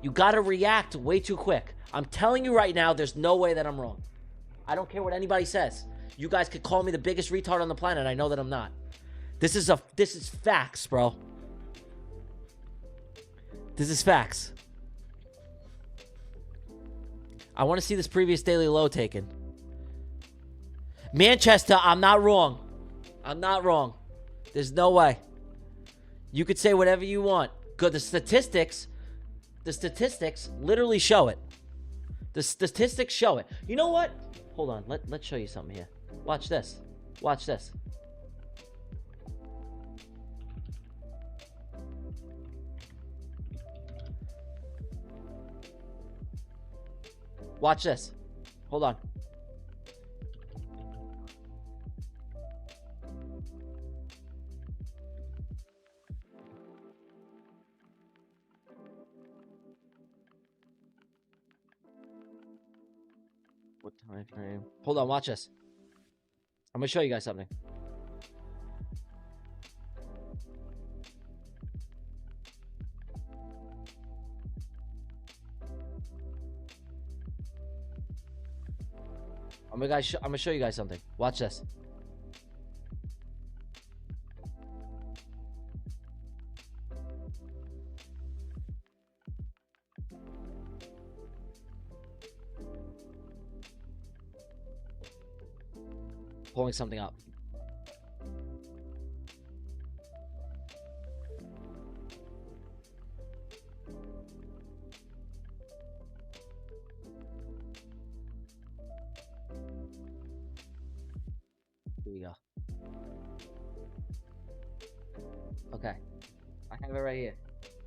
You gotta react way too quick. I'm telling you right now, there's no way that I'm wrong. I don't care what anybody says. You guys could call me the biggest retard on the planet. I know that I'm not. This is facts, bro. This is facts. I want to see this previous daily low taken. Manchester, I'm not wrong. I'm not wrong. There's no way. You could say whatever you want. Good. The statistics literally show it. The statistics show it. You know what? Hold on. Let's show you something here. Watch this. Watch this. Watch this. Hold on. What time frame? Hold on, watch this. I'm gonna show you guys something. I'm gonna show you guys something. Watch this. Pulling something up. Here we go. Okay. I have it right here.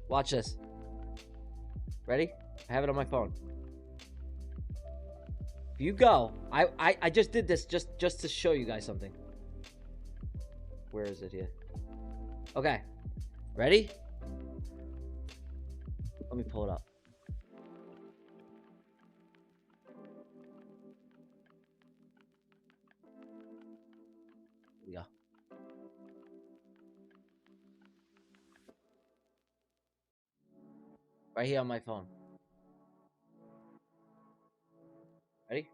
Watch this. Ready? I have it on my phone. If you go, I just did this just to show you guys something. Where is it here? Okay. Ready? Let me pull it up. Here we go. Right here on my phone. Ready?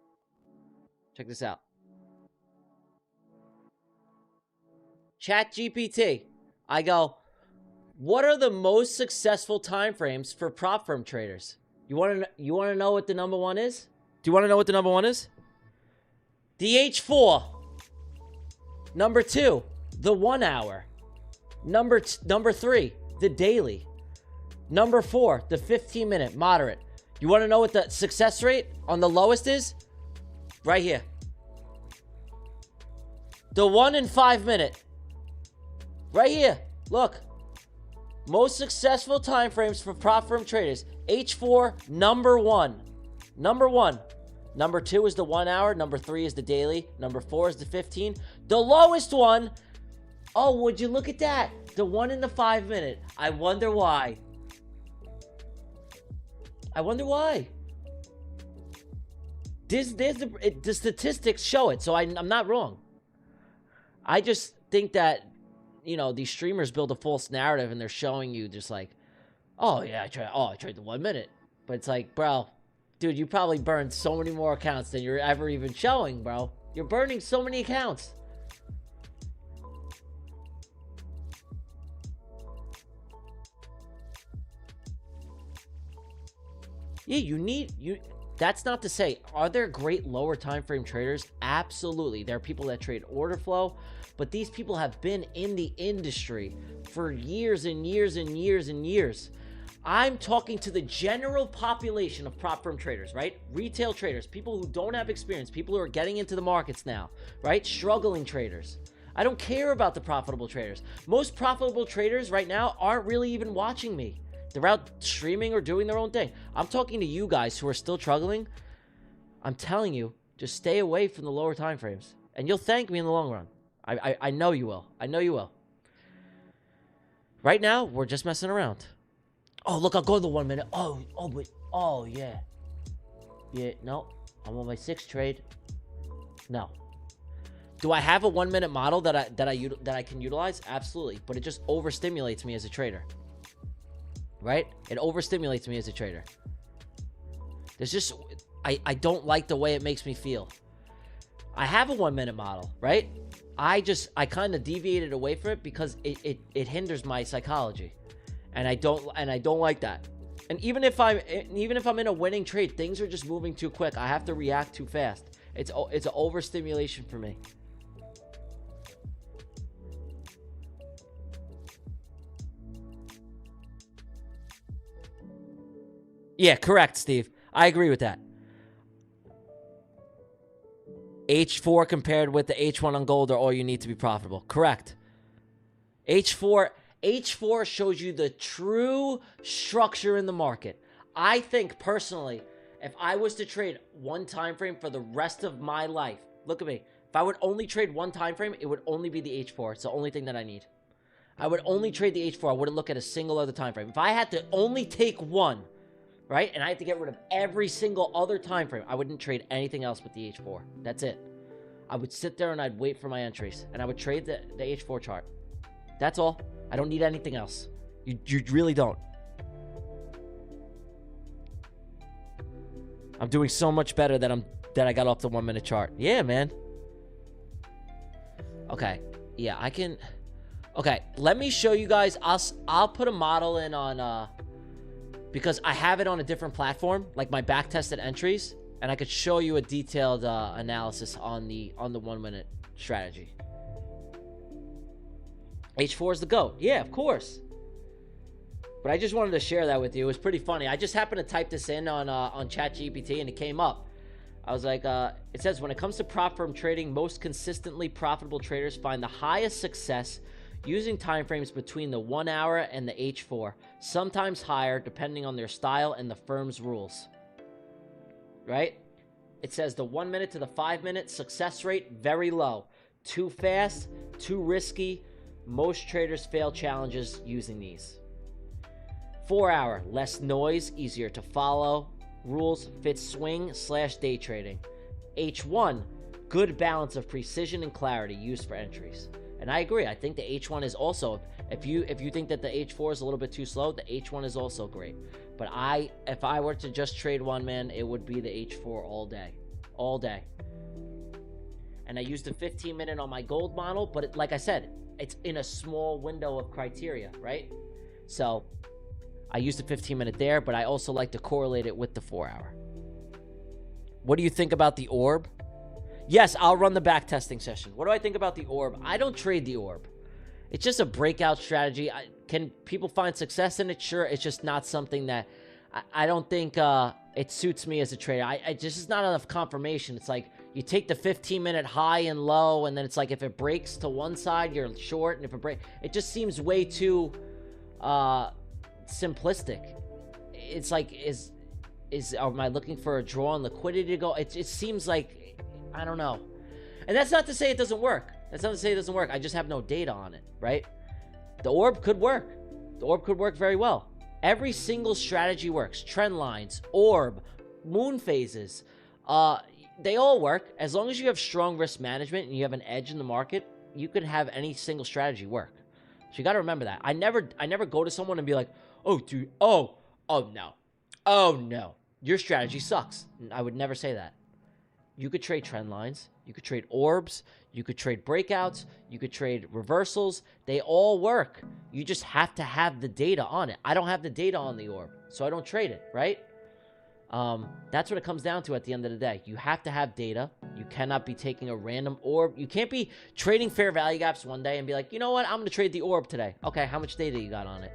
Check this out. ChatGPT. I go, what are the most successful time frames for prop firm traders? You want to know what the number one is? Do you want to know what the number one is? The H4. Number 2, the 1 hour. Number 3, the daily. Number 4, the 15-minute moderate. You want to know what the success rate on the lowest is? Right here. The 1 and 5 minute. Right here. Look. Most successful time frames for prop firm traders. H4, number 1. Number 1. Number 2 is the 1 hour. Number 3 is the daily. Number 4 is the 15. The lowest one. Oh, would you look at that? The 1 and the 5 minute. I wonder why. I wonder why. The statistics show it, so I'm not wrong. I just think that, you know, these streamers build a false narrative and they're showing you just like, oh yeah, I tried the 1 minute. But it's like, bro, dude, you probably burned so many more accounts than you're ever even showing, bro. You're burning so many accounts. Yeah, that's not to say, are there great lower time frame traders? Absolutely. There are people that trade order flow, but these people have been in the industry for years and years and years and years. I'm talking to the general population of prop firm traders, right? Retail traders, people who don't have experience, people who are getting into the markets now, right? Struggling traders. I don't care about the profitable traders. Most profitable traders right now aren't really even watching me. They're out streaming or doing their own thing. I'm talking to you guys who are still struggling. I'm telling you, just stay away from the lower time frames, and you'll thank me in the long run. I know you will. I know you will. Right now, we're just messing around. Oh, look, I'll go to the 1 minute. Oh, yeah. Yeah, no. I'm on my 6th trade. No. Do I have a 1 minute model that I can utilize? Absolutely, but it just overstimulates me as a trader. Right? It overstimulates me as a trader. There's just, I don't like the way it makes me feel. I have a 1 minute model, right? I kind of deviated away from it because it hinders my psychology. And I don't like that. And even if I'm in a winning trade, things are just moving too quick. I have to react too fast. It's an overstimulation for me. Yeah, correct, Steve. I agree with that. H4 compared with the H1 on gold are all you need to be profitable. Correct. H4 shows you the true structure in the market. I think personally, if I was to trade one time frame for the rest of my life, look at me. If I would only trade one time frame, it would only be the H4. It's the only thing that I need. I would only trade the H4. I wouldn't look at a single other time frame. If I had to only take one, right, and I had to get rid of every single other time frame, I wouldn't trade anything else but the H4. That's it. I would sit there and I'd wait for my entries, and I would trade the H4 chart. That's all. I don't need anything else. You really don't. I'm doing so much better that I got off the 1 minute chart. Yeah, man. Okay. Yeah, I can. Okay, let me show you guys. I'll put a model in on because I have it on a different platform, like my back tested entries, and I could show you a detailed analysis on the 1 minute strategy. H4 is the GOAT. Yeah, of course. But I just wanted to share that with you. It was pretty funny. I just happened to type this in on ChatGPT, and it came up. I was like, it says, when it comes to prop firm trading, most consistently profitable traders find the highest success using timeframes between the 1 hour and the H4, sometimes higher depending on their style and the firm's rules. Right? It says the 1 minute to the 5 minute success rate, very low. Too fast, too risky. Most traders fail challenges using these. 4 hour, less noise, easier to follow. Rules fit swing/day trading. H1, good balance of precision and clarity used for entries. And I agree. I think the H1 is also, if you think that the H4 is a little bit too slow, the H1 is also great. But if I were to just trade one, man, it would be the H4 all day. All day. And I used a 15 minute on my gold model, but like I said, it's in a small window of criteria, right? So I used a 15 minute there, but I also like to correlate it with the 4 hour. What do you think about the orb? Yes, I'll run the back testing session. What do I think about the orb? I don't trade the orb. It's just a breakout strategy. Can people find success in it? Sure. It's just not something that I don't think it suits me as a trader. I just is not enough confirmation. It's like you take the 15 minute high and low, and then it's like if it breaks to one side, you're short, and if it just seems way too simplistic. It's like am I looking for a draw on liquidity to go? It seems like, I don't know. And that's not to say it doesn't work. That's not to say it doesn't work. I just have no data on it, right? The orb could work. The orb could work very well. Every single strategy works. Trend lines, orb, moon phases, they all work. As long as you have strong risk management and you have an edge in the market, you can have any single strategy work. So you got to remember that. I never go to someone and be like, oh, dude, oh no, your strategy sucks. I would never say that. You could trade trend lines. You could trade orbs. You could trade breakouts. You could trade reversals. They all work. You just have to have the data on it. I don't have the data on the orb, so I don't trade it, right? That's what it comes down to at the end of the day. You have to have data. You cannot be taking a random orb. You can't be trading fair value gaps one day and be like, you know what? I'm going to trade the orb today. Okay, how much data you got on it?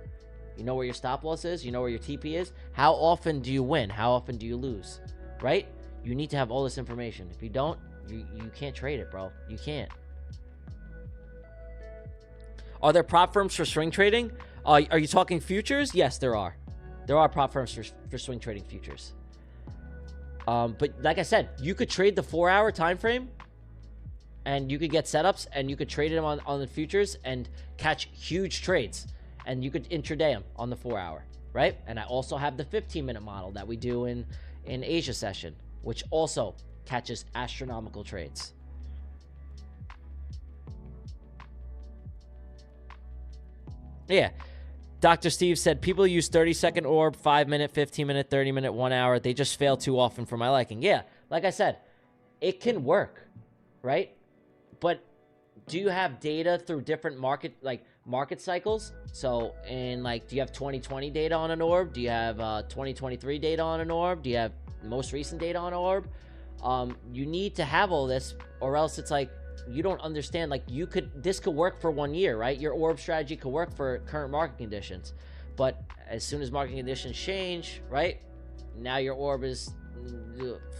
You know where your stop loss is? You know where your TP is? How often do you win? How often do you lose? Right? You need to have all this information. If you don't, you can't trade it, bro. You can't. Are there prop firms for swing trading? Are you talking futures? Yes, there are. There are prop firms for swing trading futures. But like I said, you could trade the 4 hour time frame, and you could get setups, and you could trade them on the futures and catch huge trades, and you could intraday them on the 4 hour, right? And I also have the 15 minute model that we do in Asia session, which also catches astronomical trades. Yeah. Dr. Steve said, people use 30-second orb, 5 minute, 15 minute, 30 minute, 1 hour. They just fail too often for my liking. Yeah, like I said, it can work, right? But do you have data through different market market cycles. So in like, do you have 2020 data on an orb? Do you have 2023 data on an orb? Do you have most recent data on an orb? You need to have all this, or else it's like you don't understand. Like, this could work for 1 year, right? Your orb strategy could work for current market conditions, but as soon as market conditions change, right, now your orb is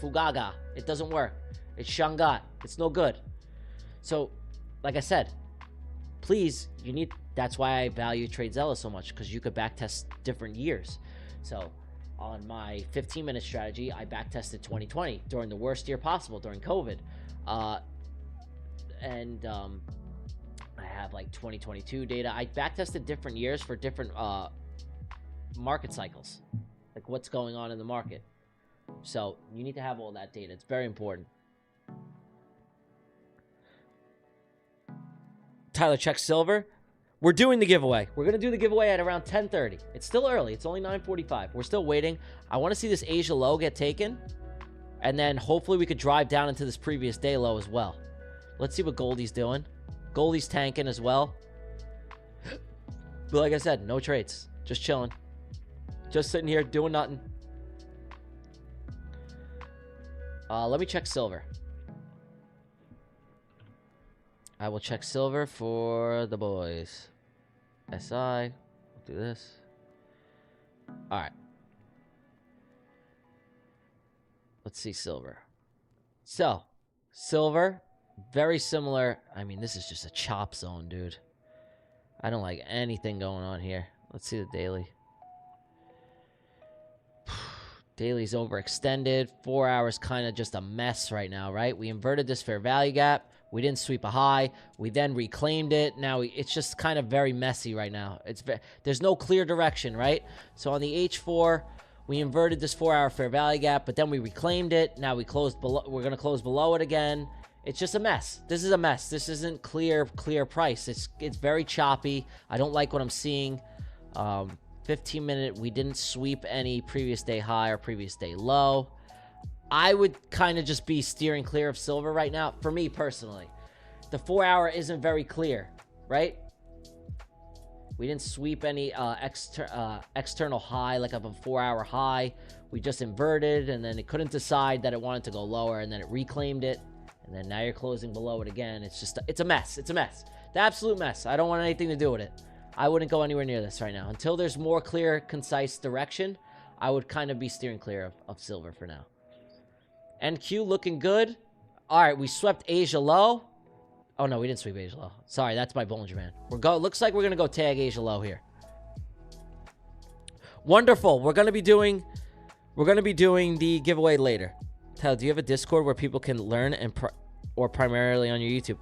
fugaga. It doesn't work. It's shangat. It's no good. So like I said, please, that's why I value TradeZella so much, because you could backtest different years. So on my 15-minute strategy, I backtested 2020 during the worst year possible, during COVID. And I have like 2022 data. I backtested different years for different market cycles, like what's going on in the market. So you need to have all that data. It's very important. Tyler, check silver. We're doing the giveaway. We're going to do the giveaway at around 10:30. It's still early. It's only 9:45. We're still waiting. I want to see this Asia low get taken, and then hopefully we could drive down into this previous day low as well. Let's see what Goldie's doing. Goldie's tanking as well. But like I said, no trades. Just chilling. Just sitting here doing nothing. Let me check silver. I will check silver for the boys. SI. We'll do this. All right. Let's see silver. So, silver, very similar. I mean, this is just a chop zone, dude. I don't like anything going on here. Let's see the daily. Daily's overextended. 4 hours kind of just a mess right now, right? We inverted this fair value gap. We didn't sweep a high. We then reclaimed it. Now it's just kind of very messy right now. There's no clear direction, right? So on the H4, we inverted this 4-hour fair value gap, but then we reclaimed it. Now we closed below. We're going to close below it again. It's just a mess. This is a mess. This isn't clear price. It's very choppy. I don't like what I'm seeing. 15-minute, we didn't sweep any previous day high or previous day low. I would kind of just be steering clear of silver right now, for me personally. The 4-hour isn't very clear, right? We didn't sweep any external high, like of a 4-hour high. We just inverted, and then it couldn't decide that it wanted to go lower, and then it reclaimed it, and then now you're closing below it again. It's a mess. It's a mess. The absolute mess. I don't want anything to do with it. I wouldn't go anywhere near this right now. Until there's more clear, concise direction, I would kind of be steering clear of silver for now. NQ looking good. All right, we swept Asia low. Oh, no, we didn't sweep Asia low. Sorry, that's my Bollinger Band. Looks like we're going to go tag Asia low here. Wonderful. We're going to be doing the giveaway later. Tal, do you have a Discord where people can learn or primarily on your YouTube?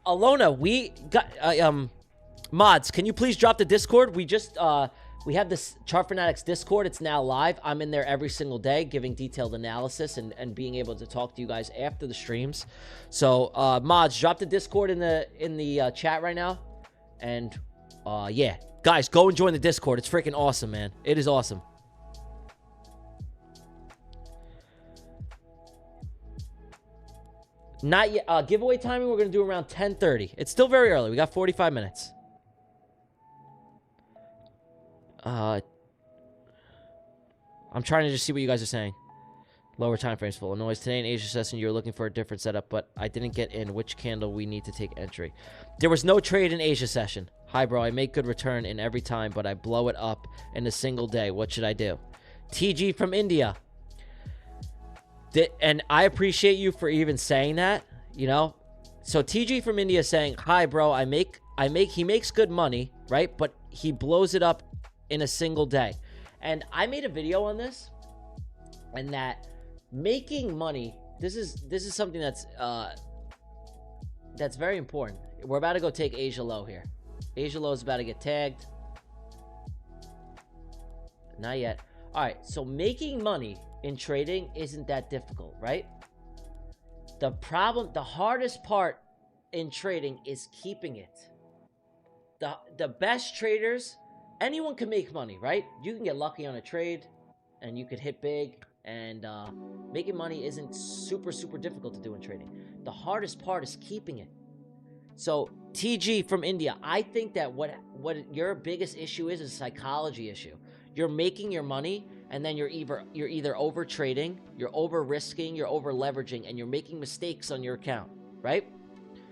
Alona, we got mods, can you please drop the Discord? We have this ChartFanatics Discord. It's now live. I'm in there every single day giving detailed analysis and being able to talk to you guys after the streams. So, mods, drop the Discord in the chat right now. And, yeah. Guys, go and join the Discord. It's freaking awesome, man. It is awesome. Not yet. Giveaway timing, we're going to do around 10:30. It's still very early. We got 45 minutes. I'm trying to just see what you guys are saying. Lower time frames for Illinois. Today in Asia session, you were looking for a different setup, but I didn't get in which candle we need to take entry. There was no trade in Asia session. Hi, bro. I make good return in every time, but I blow it up in a single day. What should I do? TG from India. And I appreciate you for even saying that, you know? So TG from India saying, hi, bro. He makes good money, right? But he blows it up in a single day. And I made a video on this, and that making money, this is something that's very important. We're about to go take Asia low here. Asia low is about to get tagged. Not yet. All right, so making money in trading isn't that difficult, right? The hardest part in trading is keeping it. The best traders, anyone can make money, right? You can get lucky on a trade, and you could hit big, and making money isn't super difficult to do in trading. The hardest part is keeping it. So TG from India, I think that what your biggest issue is a psychology issue. You're making your money, and then you're either over trading, you're over risking, you're over leveraging, and you're making mistakes on your account, right?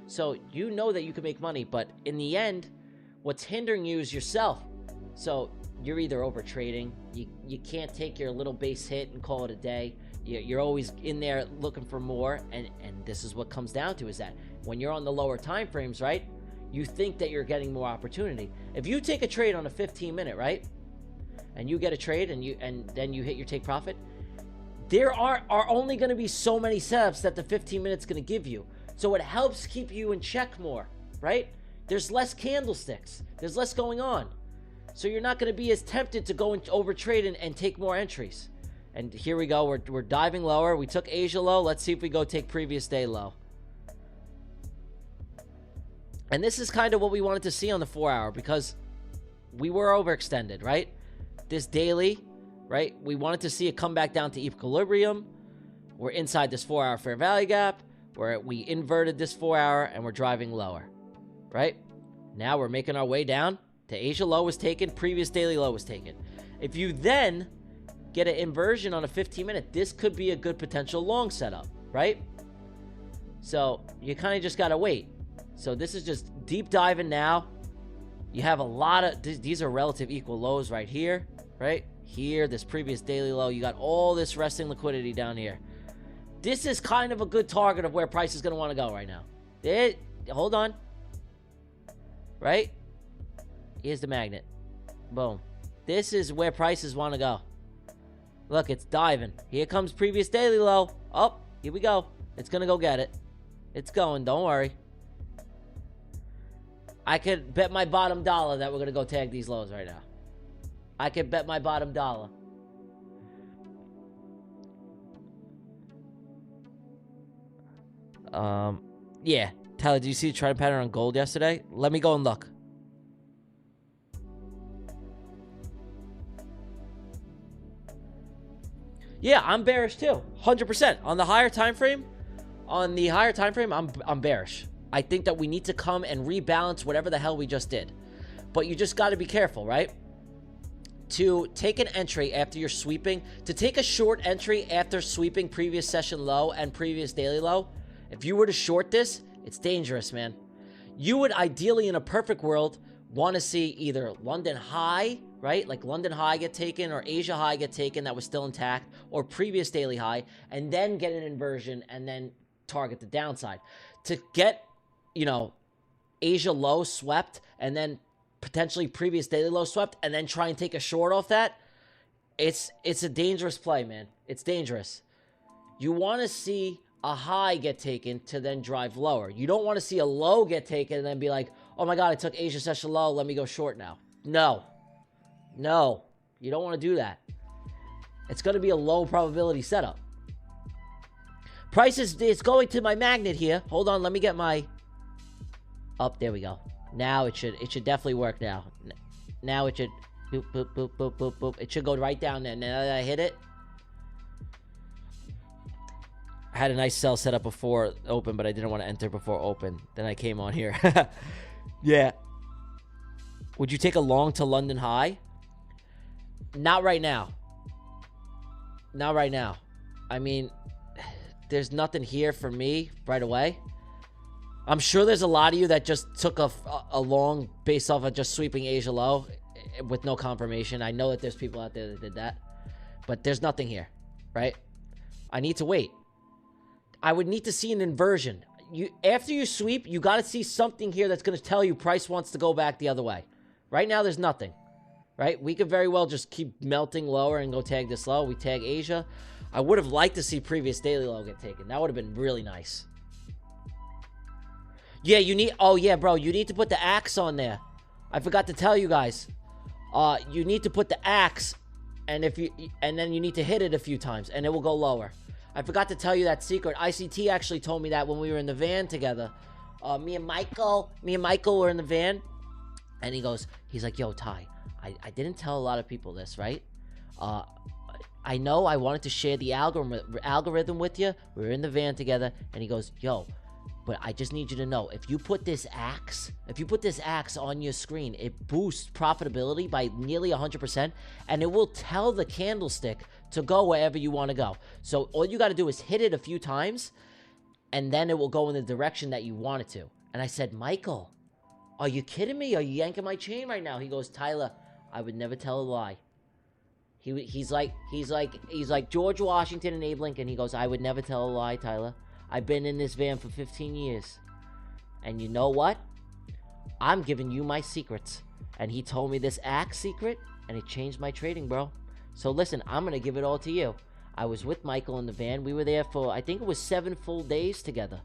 So you know that you can make money, but in the end, what's hindering you is yourself. So you're either over trading, you can't take your little base hit and call it a day. You're always in there looking for more, and this is what comes down to, is that when you're on the lower time frames, right, you think that you're getting more opportunity. If you take a trade on a 15-minute, right, and you get a trade and then you hit your take profit, there are only going to be so many setups that the 15 minutes going to give you. So it helps keep you in check more, right? There's less candlesticks. There's less going on. So you're not going to be as tempted to go and overtrade and take more entries. And here we go. We're diving lower. We took Asia low. Let's see if we go take previous day low. And this is kind of what we wanted to see on the 4-hour, because we were overextended, right? This daily, right? We wanted to see it come back down to equilibrium. We're inside this 4-hour fair value gap, where we inverted this 4-hour and we're driving lower, right? Now we're making our way down to Asia low was taken, previous daily low was taken. If you then get an inversion on a 15-minute, this could be a good potential long setup, right? So you kind of just got to wait. So this is just deep diving now. You have a lot of, these are relative equal lows right here, right? Here, this previous daily low, you got all this resting liquidity down here. This is kind of a good target of where price is going to want to go right now. Hold on. Right? Here's the magnet. Boom. This is where prices want to go. Look, it's diving. Here comes previous daily low. Oh, here we go. It's going to go get it. It's going. Don't worry. I could bet my bottom dollar that we're going to go tag these lows right now. I could bet my bottom dollar. Yeah. Tyler, did you see the trend pattern on gold yesterday? Let me go and look. Yeah, I'm bearish too. 100%. On the higher time frame, I'm bearish. I think that we need to come and rebalance whatever the hell we just did. But you just got to be careful, right? To take an entry after you're sweeping, to take a short entry after sweeping previous session low and previous daily low, if you were to short this, it's dangerous, man. You would ideally, in a perfect world, want to see either London high, right? Like London high get taken, or Asia high get taken that was still intact, or previous daily high, and then get an inversion and then target the downside. To get, you know, Asia low swept and then potentially previous daily low swept and then try and take a short off that, it's a dangerous play, man. It's dangerous. You want to see a high get taken to then drive lower. You don't want to see a low get taken and then be like, oh my God, I took Asia session low, let me go short now. No. No. You don't want to do that. It's going to be a low probability setup. Price is going to my magnet here. Hold on, let me get my... Up, there we go. Now it should definitely work now. Now it should... Boop, boop, boop, boop, boop, boop. It should go right down there. Now that I hit it... I had a nice sell set up before open, but I didn't want to enter before open. Then I came on here. Yeah. Would you take a long to London high? Not right now. Not right now. I mean, there's nothing here for me right away. I'm sure there's a lot of you that just took a long based off of just sweeping Asia low with no confirmation. I know that there's people out there that did that. But there's nothing here, right? I need to wait. I would need to see an inversion. After you sweep, you got to see something here that's going to tell you price wants to go back the other way. Right now, there's nothing. Right? We could very well just keep melting lower and go tag this low. We tag Asia. I would have liked to see previous daily low get taken. That would have been really nice. Yeah, you need... Oh, yeah, bro. You need to put the axe on there. I forgot to tell you guys. You need to put the axe, and then you need to hit it a few times, and it will go lower. I forgot to tell you that secret. ICT actually told me that when we were in the van together. Me and Michael were in the van, and he's like, yo, Ty, I didn't tell a lot of people this, right? I know I wanted to share the algorithm with you. We were in the van together, and he goes, yo, But I just need you to know, if you put this axe on your screen, it boosts profitability by nearly 100%, and it will tell the candlestick to go wherever you want to go. So all you got to do is hit it a few times, and then it will go in the direction that you want it to. And I said, Michael, are you kidding me? Are you yanking my chain right now? He goes, Tyler, I would never tell a lie. He's like George Washington and Abe Lincoln. He goes, I would never tell a lie, Tyler. I've been in this van for 15 years. And you know what? I'm giving you my secrets. And he told me this axe secret, and it changed my trading, bro. So listen, I'm going to give it all to you. I was with Michael in the van. We were there for, I think it was 7 full days together.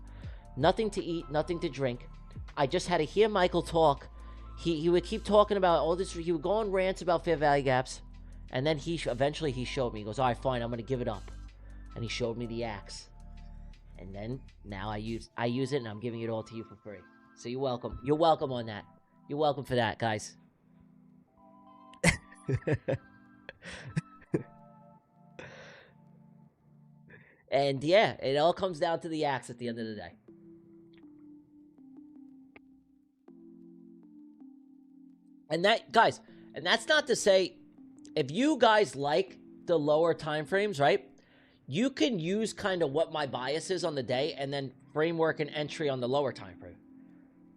Nothing to eat, nothing to drink. I just had to hear Michael talk. He would keep talking about all this. He would go on rants about fair value gaps. And then eventually he showed me. He goes, all right, fine, I'm going to give it up. And he showed me the axe. And then now I use it, and I'm giving it all to you for free. So you're welcome. You're welcome on that. You're welcome for that, guys. And yeah, it all comes down to the axe at the end of the day. And that, guys, and that's not to say, if you guys like the lower time frames, right? You can use kind of what my bias is on the day, and then framework and entry on the lower time frame.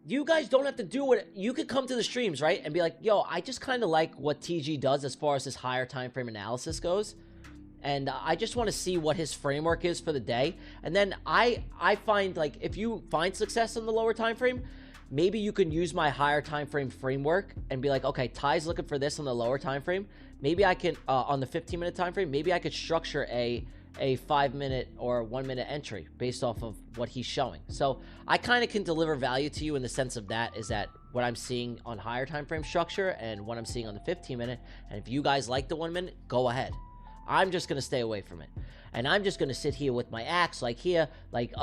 You guys don't have to do it. You could come to the streams, right, and be like, yo, I just kind of like what TG does as far as his higher time frame analysis goes. And I just want to see what his framework is for the day. And then I find, like, if you find success in the lower time frame, maybe you can use my higher time frame framework and be like, okay, Ty's looking for this on the lower time frame. Maybe I can, on the 15-minute time frame, maybe I could structure a 5-minute or 1-minute entry based off of what he's showing. So I kind of can deliver value to you in the sense of that, is that what I'm seeing on higher time frame structure and what I'm seeing on the 15-minute. And if you guys like the 1 minute, go ahead. I'm just going to stay away from it. And I'm just going to sit here with my axe, like here, like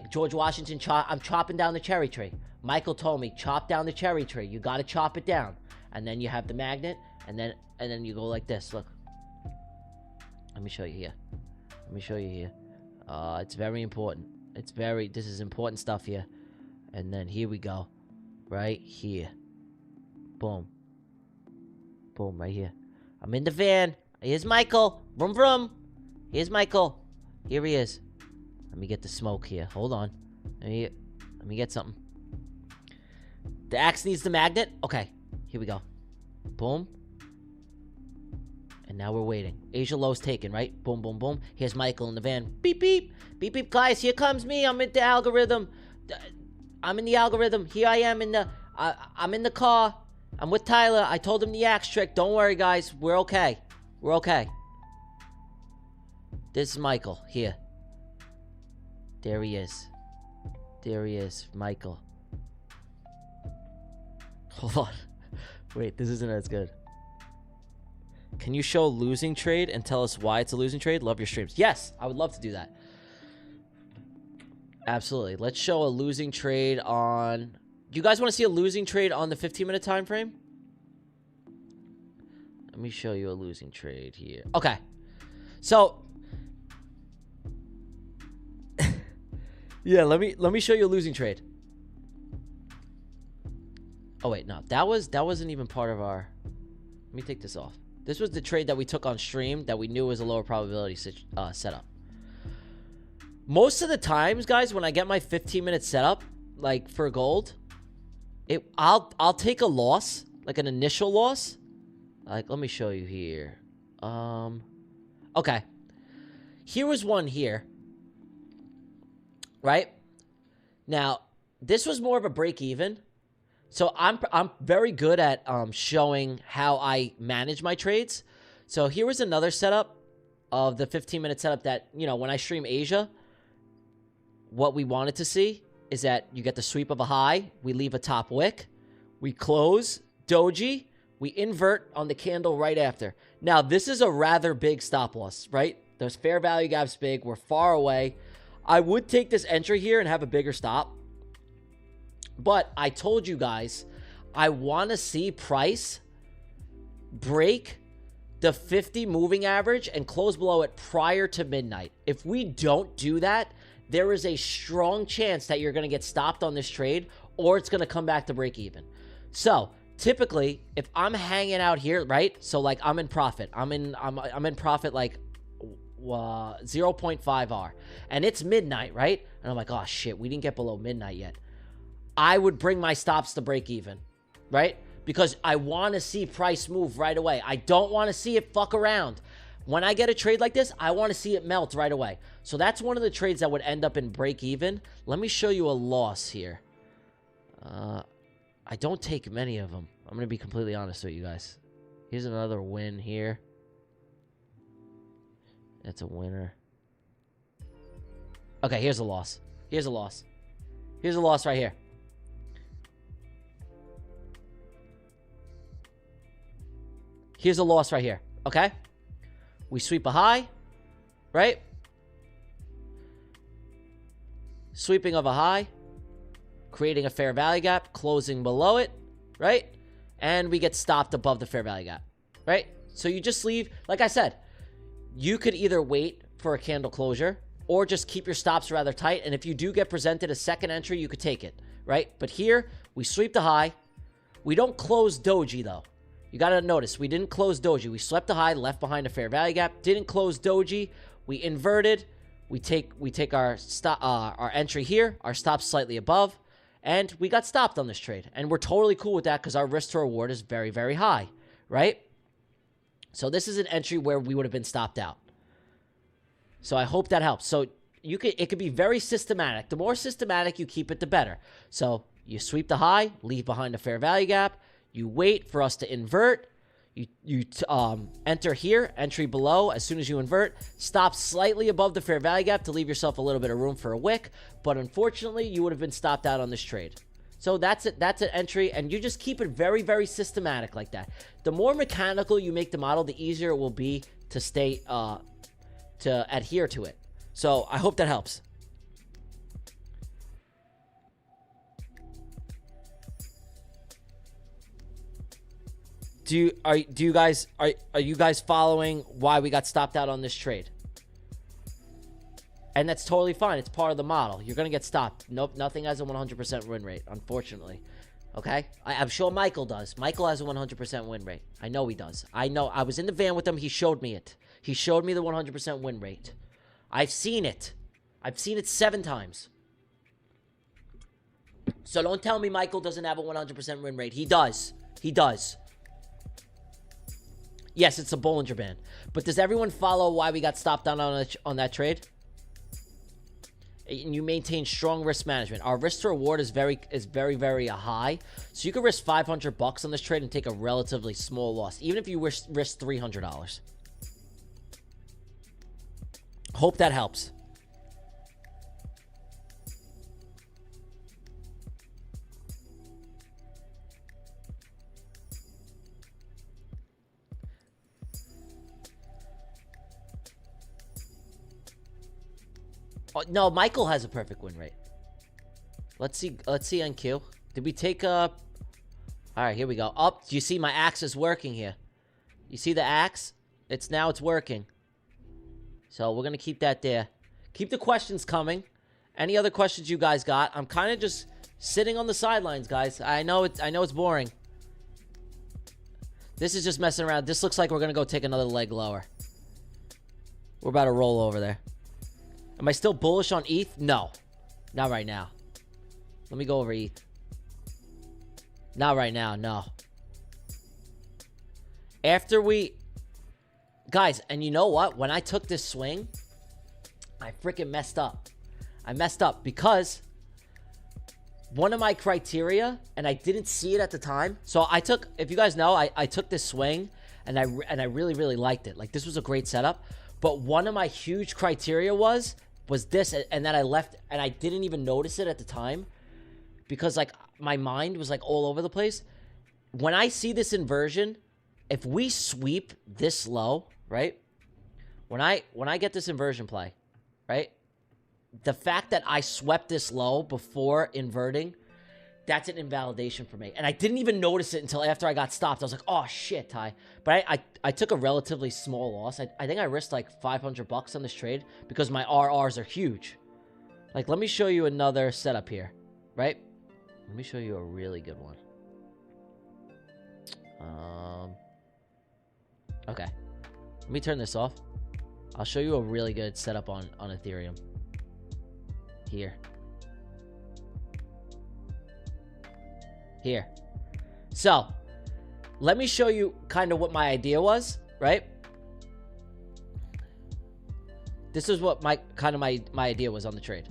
George Washington, I'm chopping down the cherry tree. Michael told me, chop down the cherry tree. You got to chop it down. And then you have the magnet, and then you go like this. Look. Let me show you here. Let me show you here. It's very important. This is important stuff here. And then here we go. Right here. Boom. Boom, right here. I'm in the van. Here's Michael. Vroom, vroom. Here's Michael. Here he is. Let me get the smoke here. Hold on. Let me get something. The axe needs the magnet. Okay. Here we go. Boom. And now we're waiting. Asia low's taken, right? Boom, boom, boom. Here's Michael in the van. Beep, beep. Beep, beep. Guys, here comes me. I'm in the algorithm. I'm in the algorithm. Here I am I'm in the car. I'm with Tyler. I told him the axe trick. Don't worry, guys. We're okay. We're okay. This is Michael. Here. There he is. There he is. Michael. Hold on. Wait, this isn't as good. Can you show losing trade and tell us why it's a losing trade? Love your streams. Yes, I would love to do that. Absolutely. Let's show a losing trade on... Do you guys want to see a losing trade on the 15-minute time frame? Let me show you a losing trade here. Okay. So... yeah, let me show you a losing trade. Oh, wait, no. That wasn't even part of our... Let me take this off. This was the trade that we took on stream that we knew was a lower probability setup. Most of the times, guys, when I get my 15-minute setup, like for gold, I'll take a loss, like an initial loss. Like, let me show you here. Okay. Here was one here. Right? Now, this was more of a break even. So I'm very good at showing how I manage my trades. So here was another setup of the 15-minute setup that, you know, when I stream Asia, what we wanted to see is that you get the sweep of a high, we leave a top wick, we close, doji, we invert on the candle right after. Now, this is a rather big stop loss, right? Those fair value gaps big, we're far away. I would take this entry here and have a bigger stop. But I told you guys, I want to see price break the 50 moving average and close below it prior to midnight. If we don't do that, there is a strong chance that you're going to get stopped on this trade, or it's going to come back to break even. So typically, if I'm hanging out here, right? So like I'm in profit. I'm in profit like 0.5 R, and it's midnight, right? And I'm like, oh shit, we didn't get below midnight yet. I would bring my stops to break even, right? Because I want to see price move right away. I don't want to see it fuck around. When I get a trade like this, I want to see it melt right away. So that's one of the trades that would end up in break even. Let me show you a loss here. I don't take many of them. I'm going to be completely honest with you guys. Here's another win here. That's a winner. Okay, here's a loss. Here's a loss. Here's a loss right here. Here's a loss right here, okay? We sweep a high, right? Sweeping of a high, creating a fair value gap, closing below it, right? And we get stopped above the fair value gap, right? So you just leave, like I said, you could either wait for a candle closure or just keep your stops rather tight. And if you do get presented a second entry, you could take it, right? But here, we sweep the high. We don't close doji, though. You got to notice, we didn't close doji. We swept the high, left behind a fair value gap. Didn't close doji. We inverted. We take our entry here. Our stop slightly above. And we got stopped on this trade. And we're totally cool with that because our risk to reward is very, very high, right? So this is an entry where we would have been stopped out. So I hope that helps. So it could be very systematic. The more systematic you keep it, the better. So you sweep the high, leave behind a fair value gap. You wait for us to invert. You enter here, entry below. As soon as you invert, stop slightly above the fair value gap to leave yourself a little bit of room for a wick. But unfortunately, you would have been stopped out on this trade. So that's it. That's an entry, and you just keep it very, very systematic like that. The more mechanical you make the model, the easier it will be to stay to adhere to it. So I hope that helps. Are you guys following why we got stopped out on this trade? And that's totally fine. It's part of the model. You're gonna get stopped. Nope, nothing has a 100% win rate, unfortunately. Okay, I'm sure Michael does. Michael has a 100% win rate. I know he does. I know. I was in the van with him. He showed me it. He showed me the 100% win rate. I've seen it. I've seen it 7 times. So don't tell me Michael doesn't have a 100% win rate. He does. He does. Yes, it's a Bollinger Band. But does everyone follow why we got stopped on that trade? And you maintain strong risk management. Our risk to reward is very, very high. So you could risk $500 on this trade and take a relatively small loss, even if you risk $300. Hope that helps. No, Michael has a perfect win rate. Let's see NQ. Did we take a... Alright, here we go. Oh, do you see my axe is working here? You see the axe? It's working. So we're gonna keep that there. Keep the questions coming. Any other questions you guys got? I'm kind of just sitting on the sidelines, guys. I know it's boring. This is just messing around. This looks like we're gonna go take another leg lower. We're about to roll over there. Am I still bullish on ETH? No. Not right now. Let me go over ETH. Not right now, no. After we... Guys, and you know what? When I took this swing, I freaking messed up. I messed up because one of my criteria, and I didn't see it at the time. So I took... If you guys know, I took this swing, and I really, really liked it. Like, this was a great setup. But one of my huge criteria was this, and that I left, and I didn't even notice it at the time because, like, my mind was, like, all over the place. When I see this inversion, if we sweep this low, right, when I get this inversion play, right, the fact that I swept this low before inverting, that's an invalidation for me. And I didn't even notice it until after I got stopped. I was like, oh, shit, Ty. But I took a relatively small loss. I think I risked like $500 on this trade because my RRs are huge. Like, let me show you another setup here, right? Let me show you a really good one. Okay. Let me turn this off. I'll show you a really good setup on Ethereum. Here. Here. So, let me show you kind of what my idea was, right? This is what my idea was on the trade.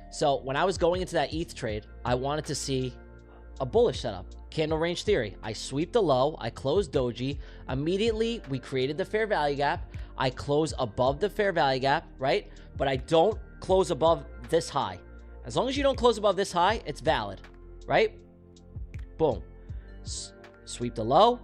So, when I was going into that ETH trade, I wanted to see a bullish setup. Candle range theory. I sweep the low. I close doji. Immediately, we created the fair value gap. I close above the fair value gap, right? But I don't close above this high. As long as you don't close above this high, it's valid, right? Boom. Sweep the low.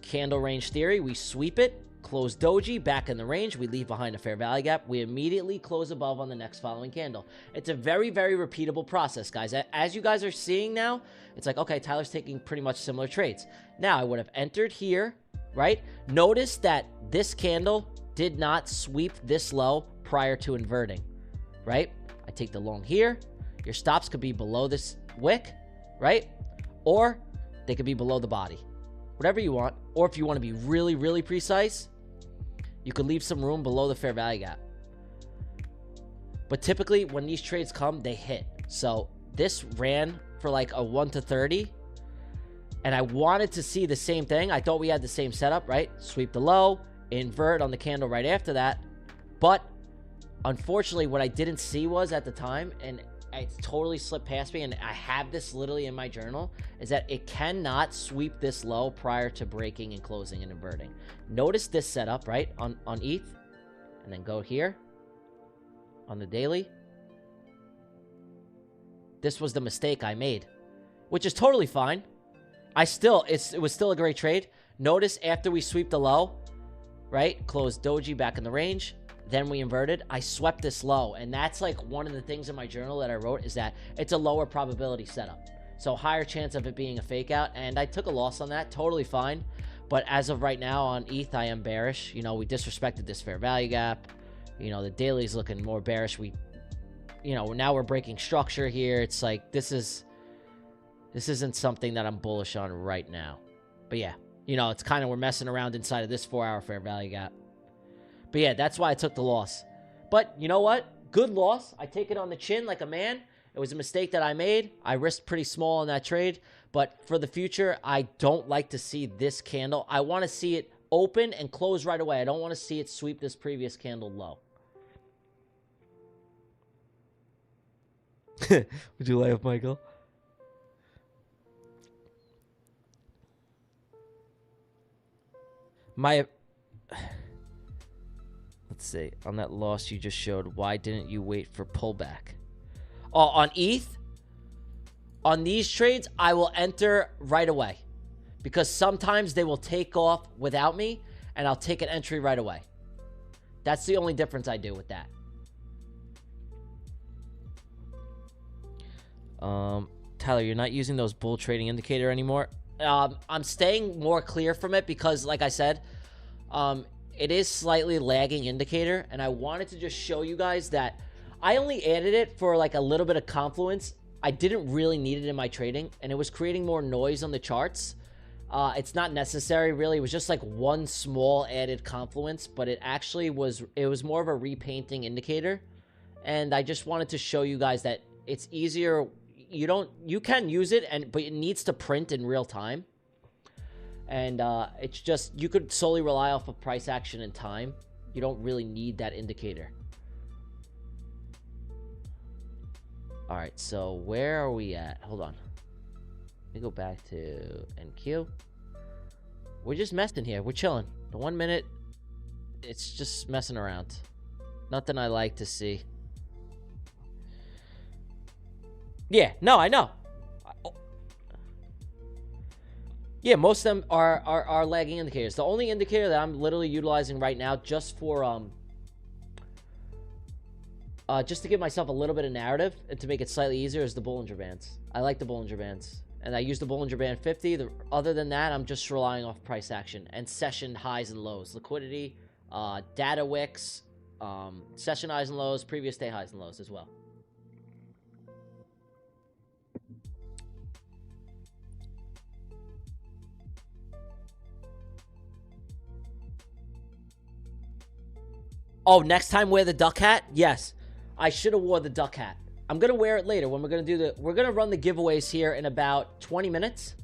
Candle range theory. We sweep it. Close doji, back in the range. We leave behind a fair value gap. We immediately close above on the next following candle. It's a very, very repeatable process, guys. As you guys are seeing now, it's like, okay, Tyler's taking pretty much similar trades. Now, I would have entered here, right? Notice that this candle did not sweep this low prior to inverting, right? I take the long here. Your stops could be below this wick, right? Or they could be below the body. Whatever you want. Or if you want to be really, really precise, you could leave some room below the fair value gap. But typically, when these trades come, they hit. So this ran for like a 1 to 30. And I wanted to see the same thing. I thought we had the same setup, right? Sweep the low, invert on the candle right after that. But unfortunately, what I didn't see was at the time, and it totally slipped past me, and I have this literally in my journal, is that it cannot sweep this low prior to breaking and closing and inverting. Notice this setup, right, on ETH, and then go here on the daily. This was the mistake I made, which is totally fine. It was still a great trade. Notice after we sweep the low, right, close doji back in the range, then we inverted, I swept this low. And that's like one of the things in my journal that I wrote is that it's a lower probability setup. So higher chance of it being a fake out. And I took a loss on that. Totally fine. But as of right now on ETH, I am bearish. You know, we disrespected this fair value gap. You know, the daily's looking more bearish. Now we're breaking structure here. It's like, this isn't something that I'm bullish on right now. But yeah, you know, it's kind of, we're messing around inside of this 4-hour fair value gap. But yeah, that's why I took the loss. But you know what? Good loss. I take it on the chin like a man. It was a mistake that I made. I risked pretty small on that trade. But for the future, I don't like to see this candle. I want to see it open and close right away. I don't want to see it sweep this previous candle low. Would you laugh, Michael? Let's see. On that loss you just showed, why didn't you wait for pullback? Oh, on ETH? On these trades, I will enter right away. Because sometimes they will take off without me, and I'll take an entry right away. That's the only difference I do with that. Tyler, you're not using those bull trading indicator anymore? I'm staying more clear from it because, like I said, it is slightly lagging indicator, and I wanted to just show you guys that I only added it for like a little bit of confluence. I didn't really need it in my trading, and it was creating more noise on the charts. It's not necessary, really. It was just like one small added confluence, but it was more of a repainting indicator, and I just wanted to show you guys that it's easier. You can use it, but it needs to print in real time. And it's just, you could solely rely off of price action and time. You don't really need that indicator. All right, so where are we at? Hold on. Let me go back to NQ. We're just messing here. We're chilling. The 1 minute, it's just messing around. Nothing I like to see. Yeah, no, I know. Yeah, most of them are lagging indicators. The only indicator that I'm literally utilizing right now just for just to give myself a little bit of narrative and to make it slightly easier is the Bollinger Bands. I like the Bollinger Bands. And I use the Bollinger Band 50. Other than that, I'm just relying off price action and session highs and lows. Liquidity, data wicks, session highs and lows, previous day highs and lows as well. Oh, next time wear the duck hat? Yes. I should have wore the duck hat. I'm going to wear it later when we're going to do we're going to run the giveaways here in about 20 minutes.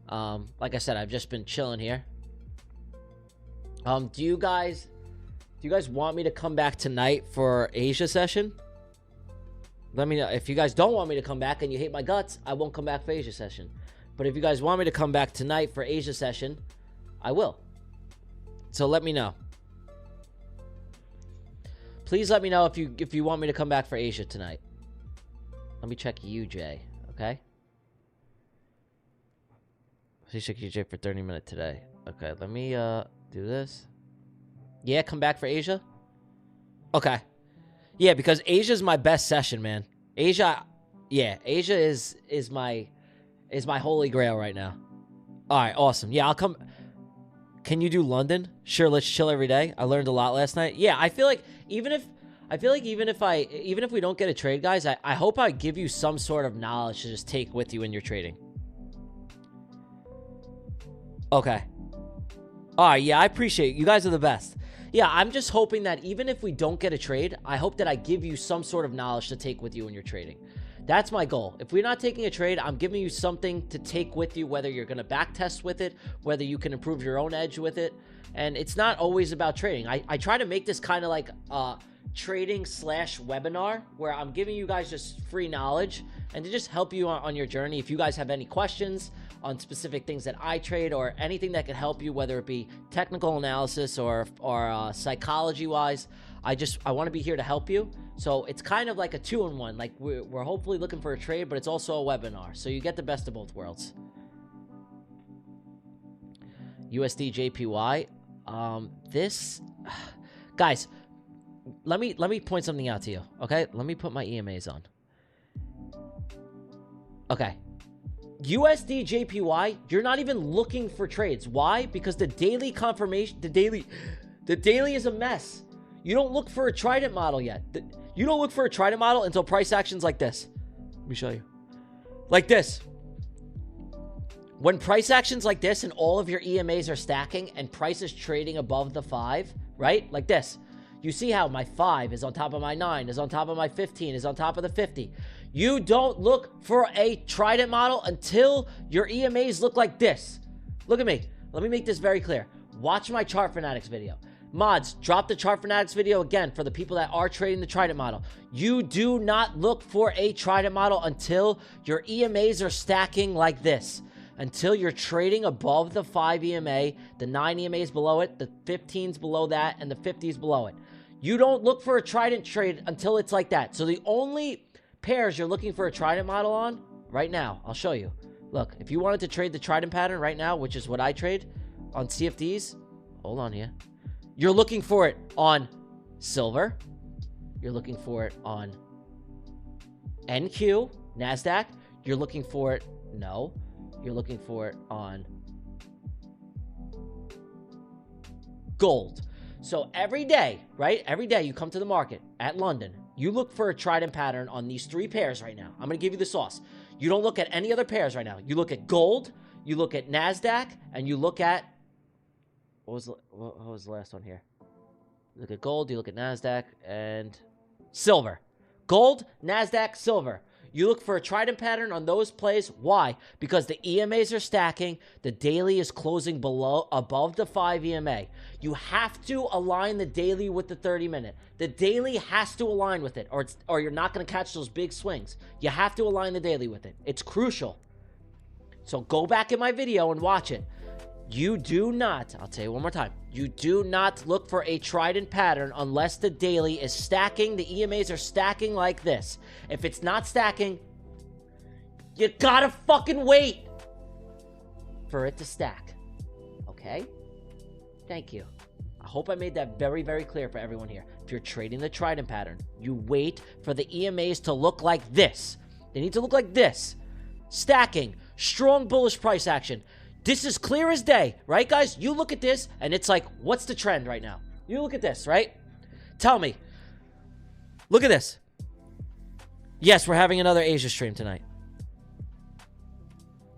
Like I said, I've just been chilling here. Do you guys want me to come back tonight for Asia session? Let me know. If you guys don't want me to come back and you hate my guts, I won't come back for Asia session. But if you guys want me to come back tonight for Asia session, I will. So let me know. Please let me know if you want me to come back for Asia tonight. Let me check UJ, okay? Please check UJ for 30 minutes today. Okay, let me do this. Yeah, come back for Asia? Okay. Yeah, because Asia's my best session, man. Asia is my holy grail right now. All right, awesome. Yeah, I'll come. Can you do London? Sure, let's chill every day. I learned a lot last night. Yeah, I feel like even if we don't get a trade, guys, I hope I give you some sort of knowledge to just take with you in your trading. Okay. All right, yeah, I appreciate it. You guys are the best. Yeah, I'm just hoping that even if we don't get a trade, I hope that I give you some sort of knowledge to take with you in your trading. That's my goal. If we're not taking a trade, I'm giving you something to take with you, whether you're going to back test with it, whether you can improve your own edge with it. And it's not always about trading. I try to make this kind of like trading / webinar where I'm giving you guys just free knowledge and to just help you on your journey. If you guys have any questions on specific things that I trade or anything that can help you, whether it be technical analysis or psychology wise, I want to be here to help you. So it's kind of like a 2-in-1. Like we're hopefully looking for a trade, but it's also a webinar. So you get the best of both worlds. USD JPY. This guys, let me point something out to you. Okay, let me put my EMAs on. Okay. USD JPY, you're not even looking for trades. Why? Because the daily confirmation, the daily is a mess. You don't look for a trident model yet. You don't look for a trident model until price actions like this. Let me show you. Like this. When price actions like this and all of your EMAs are stacking and price is trading above the 5, right? Like this. You see how my 5 is on top of my 9, is on top of my 15, is on top of the 50. You don't look for a trident model until your EMAs look like this. Look at me. Let me make this very clear. Watch my ChartFanatics video. Mods, drop the ChartFanatics video again for the people that are trading the trident model. You do not look for a trident model until your EMAs are stacking like this. Until you're trading above the 5 EMA, the 9 EMAs below it, the 15s below that, and the 50s below it. You don't look for a trident trade until it's like that. So the only pairs you're looking for a trident model on right now, I'll show you. Look, if you wanted to trade the trident pattern right now, which is what I trade on CFDs, hold on here. You're looking for it on silver. You're looking for it on NQ, NASDAQ. You're looking for it, no. You're looking for it on gold. So every day, right? Every day you come to the market at London, you look for a trident pattern on these 3 pairs right now. I'm going to give you the sauce. You don't look at any other pairs right now. You look at gold, you look at NASDAQ, and you look at, what was the last one here? You look at gold, you look at NASDAQ, and silver. Gold, NASDAQ, silver. You look for a trident pattern on those plays. Why? Because the EMAs are stacking. The daily is closing above the 5 EMA. You have to align the daily with the 30-minute. The daily has to align with it, or you're not going to catch those big swings. You have to align the daily with it. It's crucial. So go back in my video and watch it. You do not, I'll tell you one more time, you do not look for a trident pattern unless the daily is stacking, the EMAs are stacking like this. If it's not stacking, you gotta fucking wait for it to stack. Okay? Thank you. I hope I made that very, very clear for everyone here. If you're trading the trident pattern, you wait for the EMAs to look like this. They need to look like this. Stacking, strong bullish price action. This is clear as day, right, guys? You look at this, and it's like, what's the trend right now? You look at this, right? Tell me. Look at this. Yes, we're having another Asia stream tonight.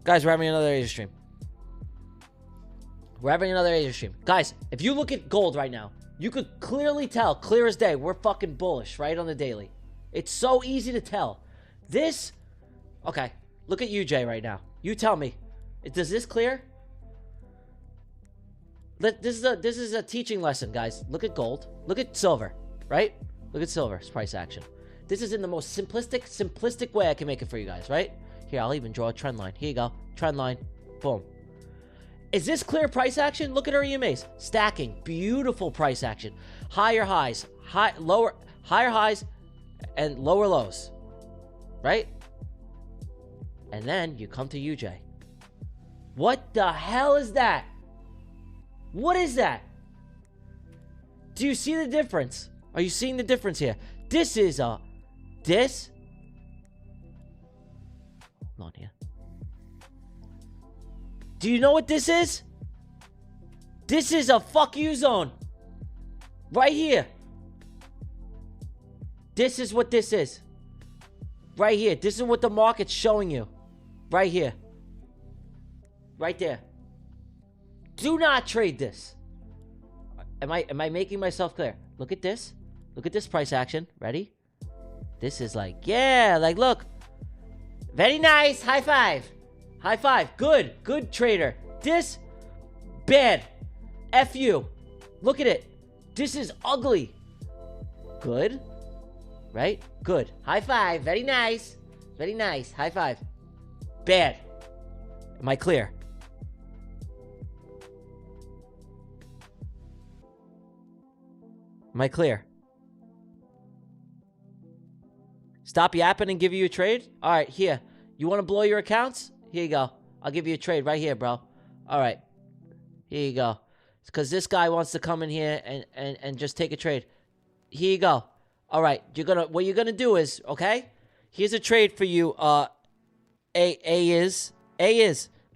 Guys, we're having another Asia stream. We're having another Asia stream. Guys, if you look at gold right now, you could clearly tell, clear as day, we're fucking bullish, right, on the daily. It's so easy to tell. This, okay, look at UJ right now. You tell me, does this clear? This is a teaching lesson, guys. Look at gold. Look at silver, right? Look at silver's price action. This is in the most simplistic way I can make it for you guys, right? Here, I'll even draw a trend line. Here you go. Trend line. Boom. Is this clear price action? Look at our EMAs. Stacking. Beautiful price action. Higher highs. Higher highs and lower lows. Right? And then you come to UJ. What the hell is that? What is that? Do you see the difference? Are you seeing the difference here? This is a... This... Hold on here. Do you know what this is? This is a fuck you zone. Right here. This is what this is. Right here. This is what the market's showing you. Right here. Right there. Do not trade this. Am I making myself clear? Look at this. Look at this price action. Ready? This is like, yeah, like look. Very nice. High five. High five. Good. Good trader. This, bad. F you. Look at it. This is ugly. Good. Right? Good. High five. Very nice. Very nice. High five. Bad. Am I clear? Am I clear? Stop yapping and give you a trade? All right, here. You want to blow your accounts? Here you go. I'll give you a trade right here, bro. All right. Here you go. It's because this guy wants to come in here and just take a trade. Here you go. All right. What you're gonna do is, okay? Here's a trade for you. A is.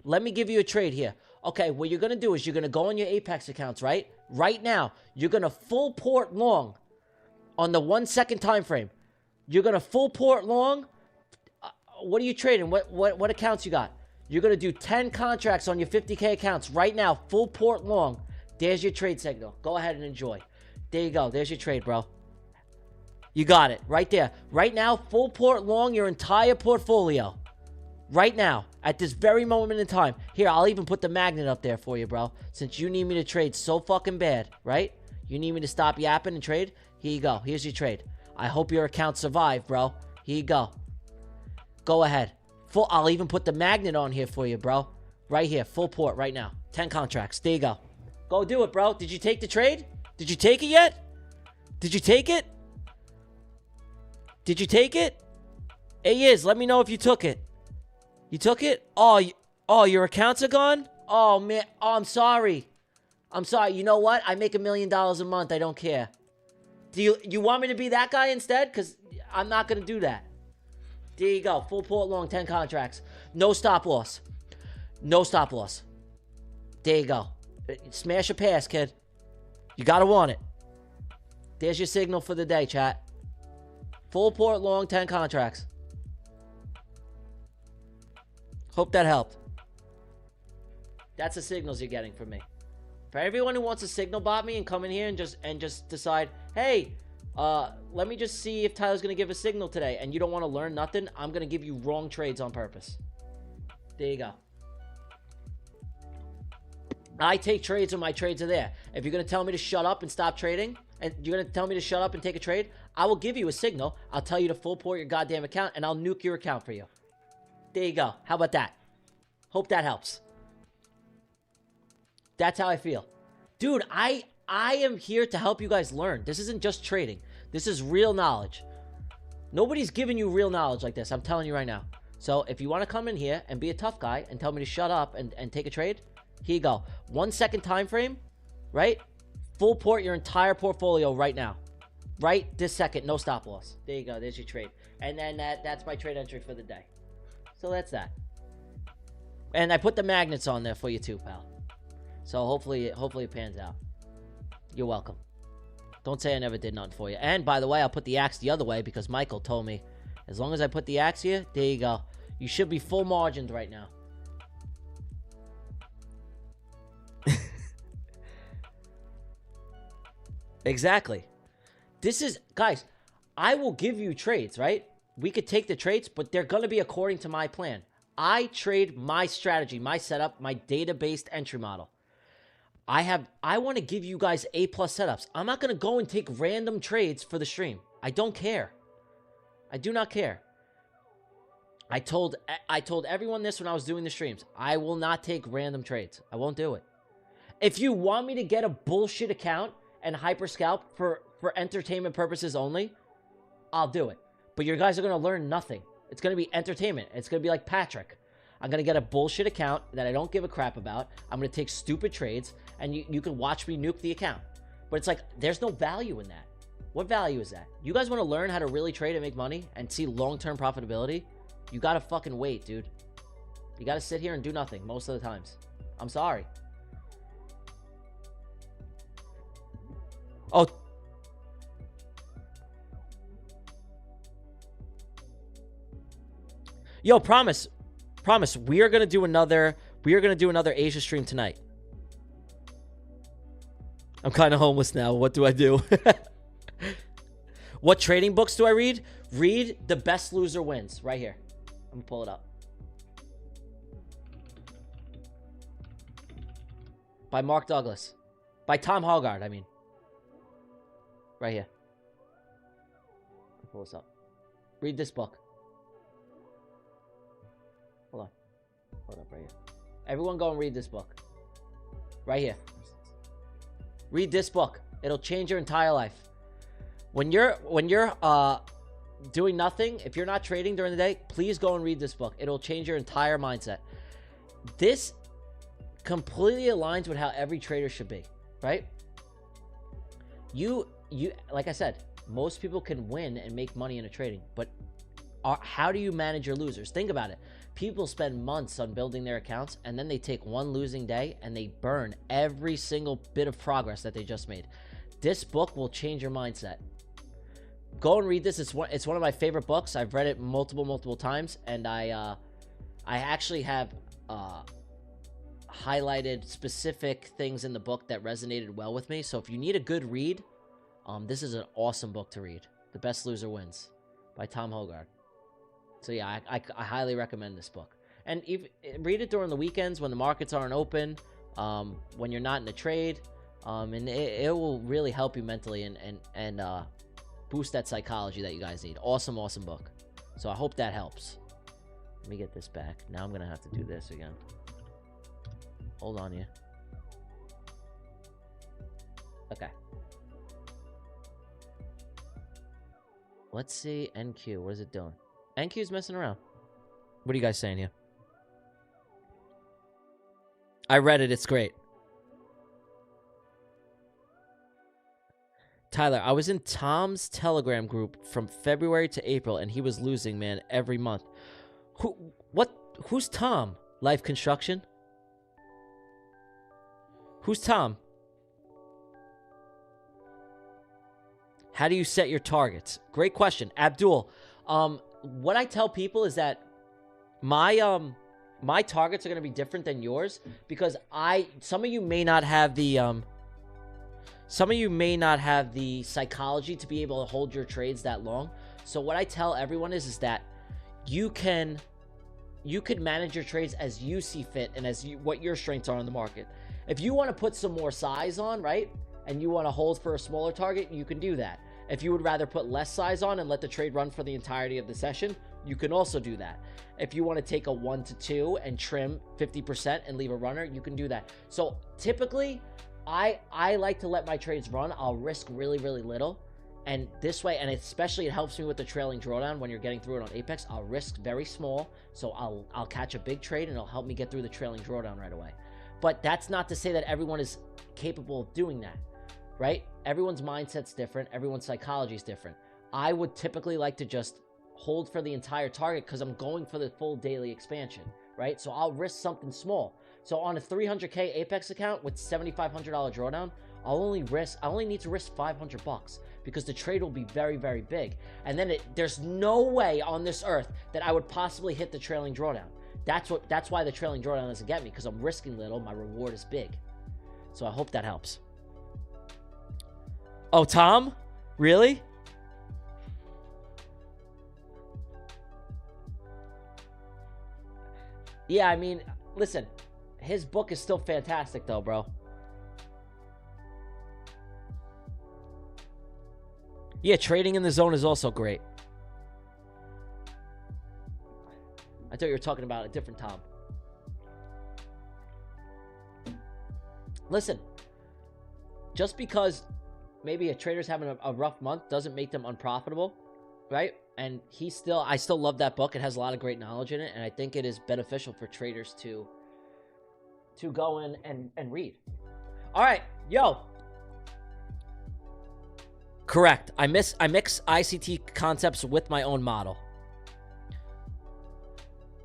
Let me give you a trade here. Okay, what you're gonna do is you're gonna go on your Apex accounts, right? Right now, you're gonna full port long on the 1 second time frame. You're gonna full port long. What are you trading? What accounts you got? You're gonna do 10 contracts on your 50K accounts right now, full port long. There's your trade signal. Go ahead and enjoy. There you go. There's your trade, bro. You got it right there. Right now, full port long your entire portfolio. Right now, at this very moment in time. Here, I'll even put the magnet up there for you, bro. Since you need me to trade so fucking bad, right? You need me to stop yapping and trade? Here you go. Here's your trade. I hope your account survived, bro. Here you go. Go ahead. I'll even put the magnet on here for you, bro. Right here. Full port right now. 10 contracts. There you go. Go do it, bro. Did you take the trade? Did you take it yet? Did you take it? Did you take it? Let me know if you took it. You took it? Oh, your accounts are gone? Oh, man. Oh, I'm sorry. I'm sorry. You know what? I make $1 million a month. I don't care. Do you want me to be that guy instead? Because I'm not going to do that. There you go. Full port long, 10 contracts. No stop loss. No stop loss. There you go. Smash a pass, kid. You got to want it. There's your signal for the day, chat. Full port long, 10 contracts. Hope that helped. That's the signals you're getting from me. For everyone who wants to signal bot me and come in here and just decide, hey, let me just see if Tyler's going to give a signal today, and you don't want to learn nothing, I'm going to give you wrong trades on purpose. There you go. I take trades when my trades are there. If you're going to tell me to shut up and stop trading, and you're going to tell me to shut up and take a trade, I will give you a signal. I'll tell you to full port your goddamn account, and I'll nuke your account for you. There you go. How about that? Hope that helps. That's how I feel. Dude, I am here to help you guys learn. This isn't just trading. This is real knowledge. Nobody's giving you real knowledge like this. I'm telling you right now. So if you want to come in here and be a tough guy and tell me to shut up and take a trade, here you go. 1 second time frame, right? Full port your entire portfolio right now. Right this second, no stop loss. There you go. There's your trade. And then that's my trade entry for the day. So that's that. And I put the magnets on there for you too, pal. So hopefully it pans out. You're welcome. Don't say I never did nothing for you. And by the way, I'll put the axe the other way because Michael told me as long as I put the axe here, there you go. You should be full margined right now. Exactly. This is, guys, I will give you trades, right? We could take the trades, but they're going to be according to my plan. I trade my strategy, my setup, my data-based entry model. I want to give you guys A+ setups. I'm not going to go and take random trades for the stream. I don't care. I do not care. I told everyone this when I was doing the streams. I will not take random trades. I won't do it. If you want me to get a bullshit account and hyper scalp for entertainment purposes only, I'll do it. But you guys are going to learn nothing. It's going to be entertainment. It's going to be like Patrick. I'm going to get a bullshit account that I don't give a crap about. I'm going to take stupid trades, and you can watch me nuke the account. But it's like, there's no value in that. What value is that? You guys want to learn how to really trade and make money and see long-term profitability? You got to fucking wait, dude. You got to sit here and do nothing most of the times. I'm sorry. Oh. Yo, promise, we are gonna do another Asia stream tonight. I'm kind of homeless now. What do I do? What trading books do I read? Read The Best Loser Wins right here. I'm gonna pull it up. By Mark Douglas. By Tom Hoggard, I mean. Right here. I'll pull this up. Read this book. Hold up right here. Everyone go and read this book. Right here. Read this book. It'll change your entire life. When you're doing nothing, if you're not trading during the day, please go and read this book. It'll change your entire mindset. This completely aligns with how every trader should be, right? You like I said, most people can win and make money in a trading, but how do you manage your losers? Think about it. People spend months on building their accounts, and then they take one losing day and they burn every single bit of progress that they just made. This book will change your mindset. Go and read this. It's one of my favorite books. I've read it multiple times, and I actually have highlighted specific things in the book that resonated well with me. So if you need a good read, this is an awesome book to read. The Best Loser Wins by Tom Hoggard. So yeah, I highly recommend this book. And read it during the weekends when the markets aren't open, when you're not in a trade, and it will really help you mentally and boost that psychology that you guys need. Awesome book. So I hope that helps. Let me get this back. Now I'm gonna have to do this again. Hold on here. Okay. Let's see NQ. What is it doing? NQ's messing around. What are you guys saying here? I read it. It's great. Tyler, I was in Tom's Telegram group from February to April, and he was losing, man, every month. Who's Tom? Life Construction? Who's Tom? How do you set your targets? Great question. Abdul, what I tell people is that my targets are going to be different than yours because some of you may not have the psychology to be able to hold your trades that long. So what I tell everyone is that you could manage your trades as you see fit and what your strengths are in the market. If you want to put some more size on, right, and you want to hold for a smaller target, you can do that. If you would rather put less size on and let the trade run for the entirety of the session, you can also do that. If you want to take a 1 to 2 and trim 50% and leave a runner, you can do that. So typically, I like to let my trades run. I'll risk really little. And this way, and especially it helps me with the trailing drawdown when you're getting through it on Apex. I'll risk very small, so I'll catch a big trade and it'll help me get through the trailing drawdown right away. But that's not to say that everyone is capable of doing that, right? Everyone's mindset's different. Everyone's psychology is different. I would typically like to just hold for the entire target because I'm going for the full daily expansion, right? So I'll risk something small. So on a 300K Apex account with $7,500 drawdown, I only need to risk 500 bucks because the trade will be very, very big. And then there's no way on this earth that I would possibly hit the trailing drawdown. That's why the trailing drawdown doesn't get me, because I'm risking little, my reward is big. So I hope that helps. Oh, Tom? Really? Yeah, I mean, listen, his book is still fantastic though, bro. Yeah, trading in the zone is also great. I thought you were talking about a different Tom. Listen, just because maybe a trader's having a rough month doesn't make them unprofitable, right? And I still love that book. It has a lot of great knowledge in it, and I think it is beneficial for traders to go in and read. All right, yo. Correct. I mix ICT concepts with my own model.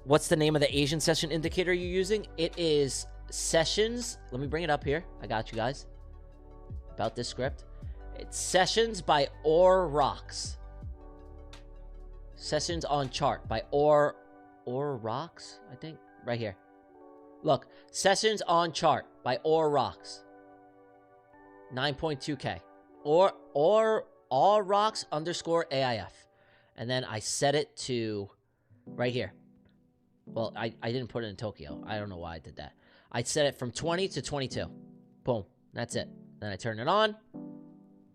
What's the name of the Asian session indicator you're using? It is Sessions. Let me bring it up here. I got you guys. About this script. It's Sessions by Rocks. Sessions on chart by Rocks, I think. Right here. Look. Sessions on chart by Rocks. 9.2K. All rocks _ AIF. And then I set it to right here. Well, I didn't put it in Tokyo. I don't know why I did that. I set it from 20 to 22. Boom. That's it. Then I turn it on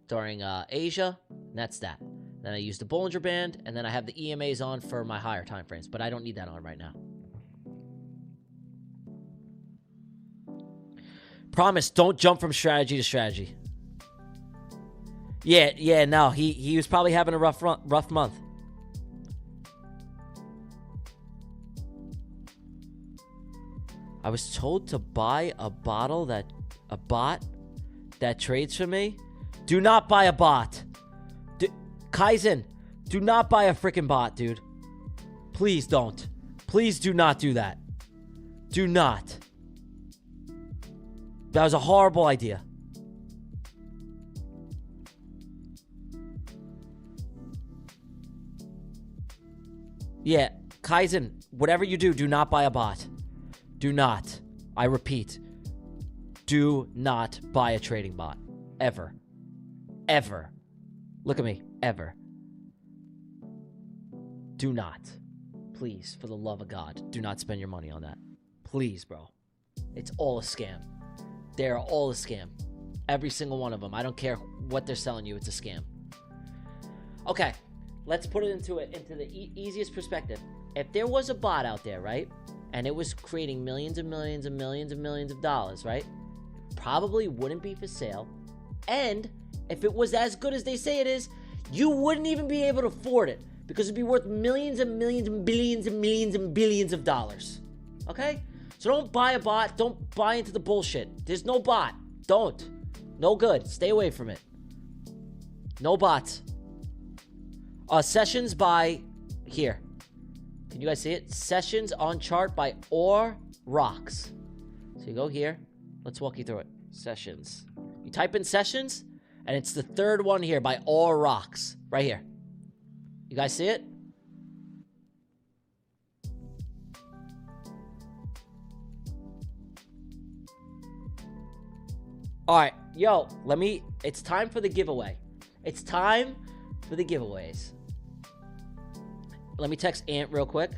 during Asia. And that's that. Then I use the Bollinger Band. And then I have the EMAs on for my higher time frames. But I don't need that on right now. Promise, don't jump from strategy to strategy. Yeah, no, he was probably having a rough month. I was told to buy a bot that trades for me. Do not buy a bot. Kaizen, do not buy a freaking bot, dude. Please don't. Please do not do that. Do not. That was a horrible idea. Yeah, Kaizen, whatever you do, do not buy a bot. Do not. I repeat. Do not buy a trading bot. Ever. Ever. Look at me. Ever. Do not. Please, for the love of God, do not spend your money on that. Please, bro. It's all a scam. They're all a scam. Every single one of them. I don't care what they're selling you. It's a scam. Okay. Let's put it into the easiest perspective. If there was a bot out there, right? And it was creating millions and millions and millions and millions of dollars, right? It probably wouldn't be for sale. And if it was as good as they say it is, you wouldn't even be able to afford it because it'd be worth millions and millions and billions and millions and billions of dollars. Okay? So don't buy a bot. Don't buy into the bullshit. There's no bot. Don't. No good. Stay away from it. No bots. Sessions by here. Can you guys see it? Sessions on chart by Rocks. So you go here. Let's walk you through it. Sessions. You type in sessions, and it's the third one here by Rocks. Right here. You guys see it? All right. Yo, it's time for the giveaway. It's time for the giveaways. Let me text Ant real quick.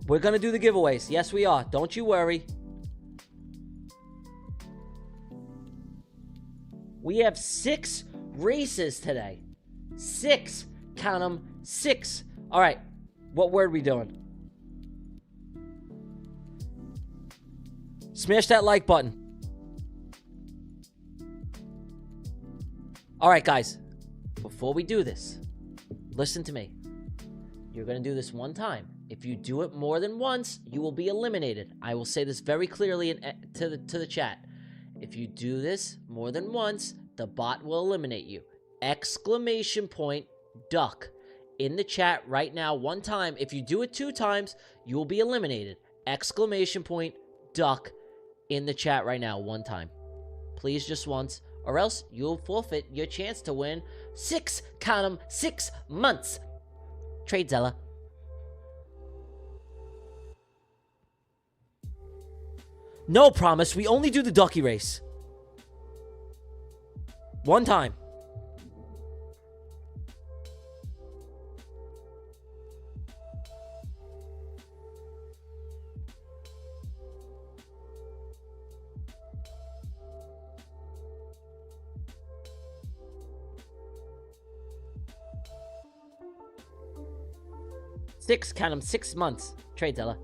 We're going to do the giveaways. Yes, we are. Don't you worry. We have 6 races today. 6. Count them. 6. All right. What word are we doing? Smash that like button. All right, guys. Before we do this, listen to me. You're going to do this one time. If you do it more than once, you will be eliminated. I will say this very clearly to the chat. If you do this more than once, the bot will eliminate you. Exclamation point, duck. In the chat right now, one time. If you do it 2 times, you will be eliminated. Exclamation point, duck in the chat right now one time. Please, just once, or else you'll forfeit your chance to win 6, count 'em, 6 months. Trade Zella. No promise, we only do the ducky race. One time. Count them, 6 months. Trade Zella.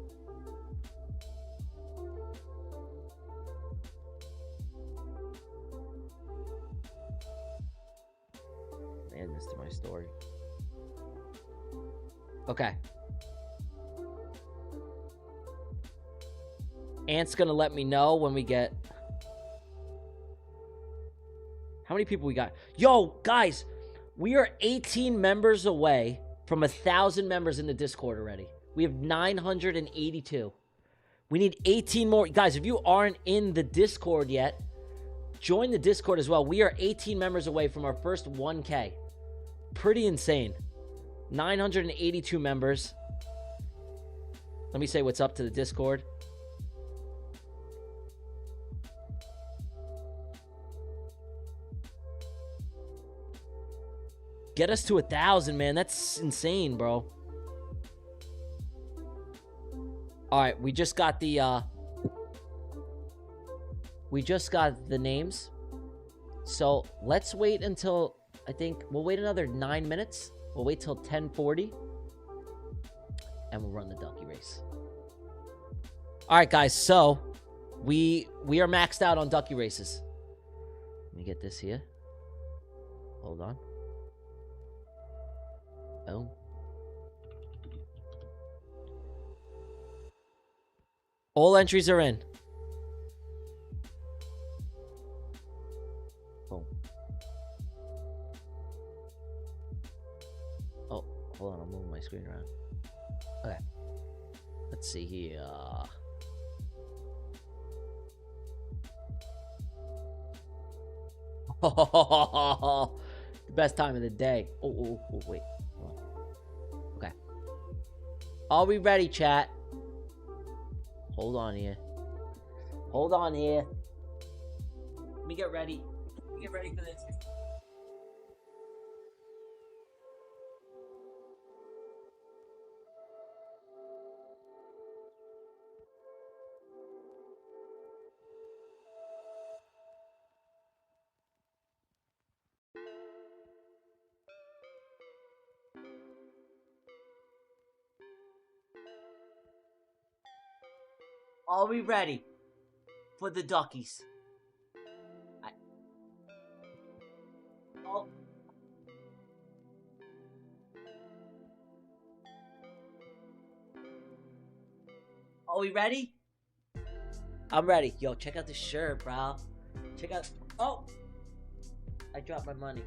Add this to my story. Okay. Ant's gonna let me know when we get... How many people we got? Yo, guys, we are 18 members away from 1,000 members in the Discord already. We have 982. We need 18 more. Guys, if you aren't in the Discord yet, join the Discord as well. We are 18 members away from our first 1K. Pretty insane. 982 members. Let me say what's up to the Discord. Get us to 1,000, man. That's insane, bro. All right, we just got the names. So let's wait until, I think we'll wait another 9 minutes. We'll wait till 10:40, and we'll run the donkey race. All right, guys. So we are maxed out on ducky races. Let me get this here. Hold on. Oh. All entries are in. Boom. Oh, hold on. I'm moving my screen around. Okay. Let's see here. The best time of the day. Oh, wait. Okay. Are we ready, chat? Hold on here. Hold on here. Let me get ready. Let me get ready for this. Are we ready for the duckies? Oh. Are we ready? I'm ready. Yo, check out this shirt, bro. Check out. Oh, I dropped my money.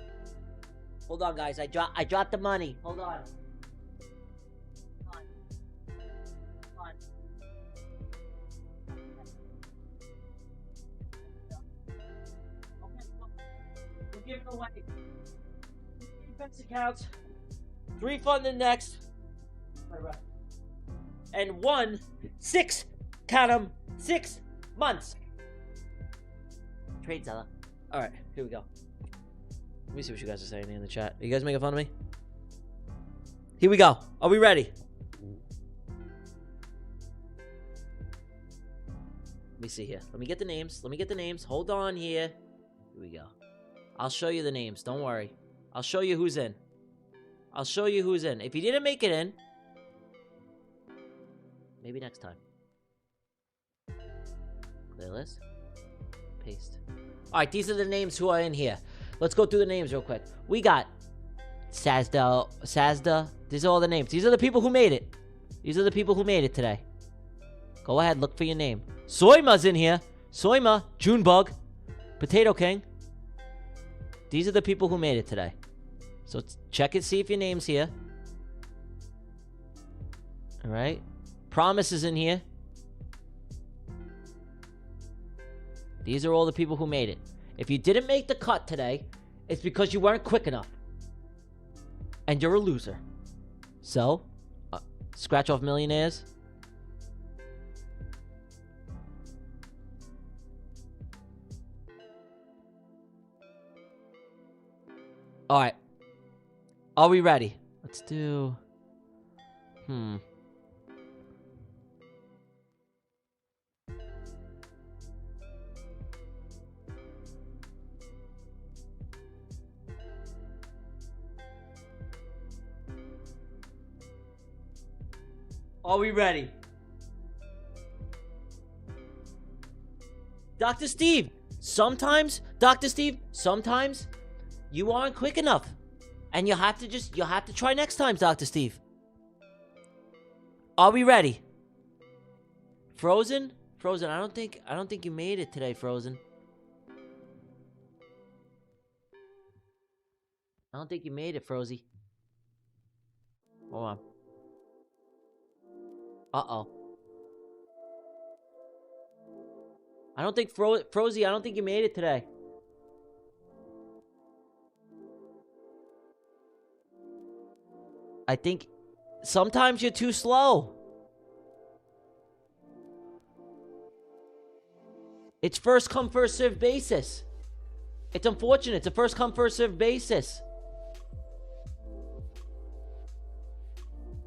Hold on, guys. I dropped the money. Hold on. Give it away. Defense accounts. 3 funded next. And 6, count 'em, 6 months. Trade Zella. Alright, here we go. Let me see what you guys are saying in the chat. Are you guys making fun of me? Here we go. Are we ready? Let me see here. Let me get the names. Hold on here. Here we go. I'll show you the names. Don't worry. I'll show you who's in. If you didn't make it in, maybe next time. Clear list. Paste. All right, these are the names who are in here. Let's go through the names real quick. We got Sazda. These are all the names. These are the people who made it. Today. Go ahead, look for your name. Soima's in here. Soima, Junebug, Potato King. These are the people who made it today. So check it, see if your name's here. All right. Promise is in here. These are all the people who made it. If you didn't make the cut today, it's because you weren't quick enough. And you're a loser. So, scratch off millionaires. Alright. Are we ready? Let's do... Are we ready? Dr. Steve, sometimes you aren't quick enough. And you have to try next time, Dr. Steve. Are we ready? Frozen? Frozen, I don't think you made it today, Frozen. I don't think you made it, Frozy. Hold on. Uh-oh. I don't think Frozy, I don't think you made it today. I think sometimes you're too slow. It's first come, first served basis. It's unfortunate. It's a first come, first served basis.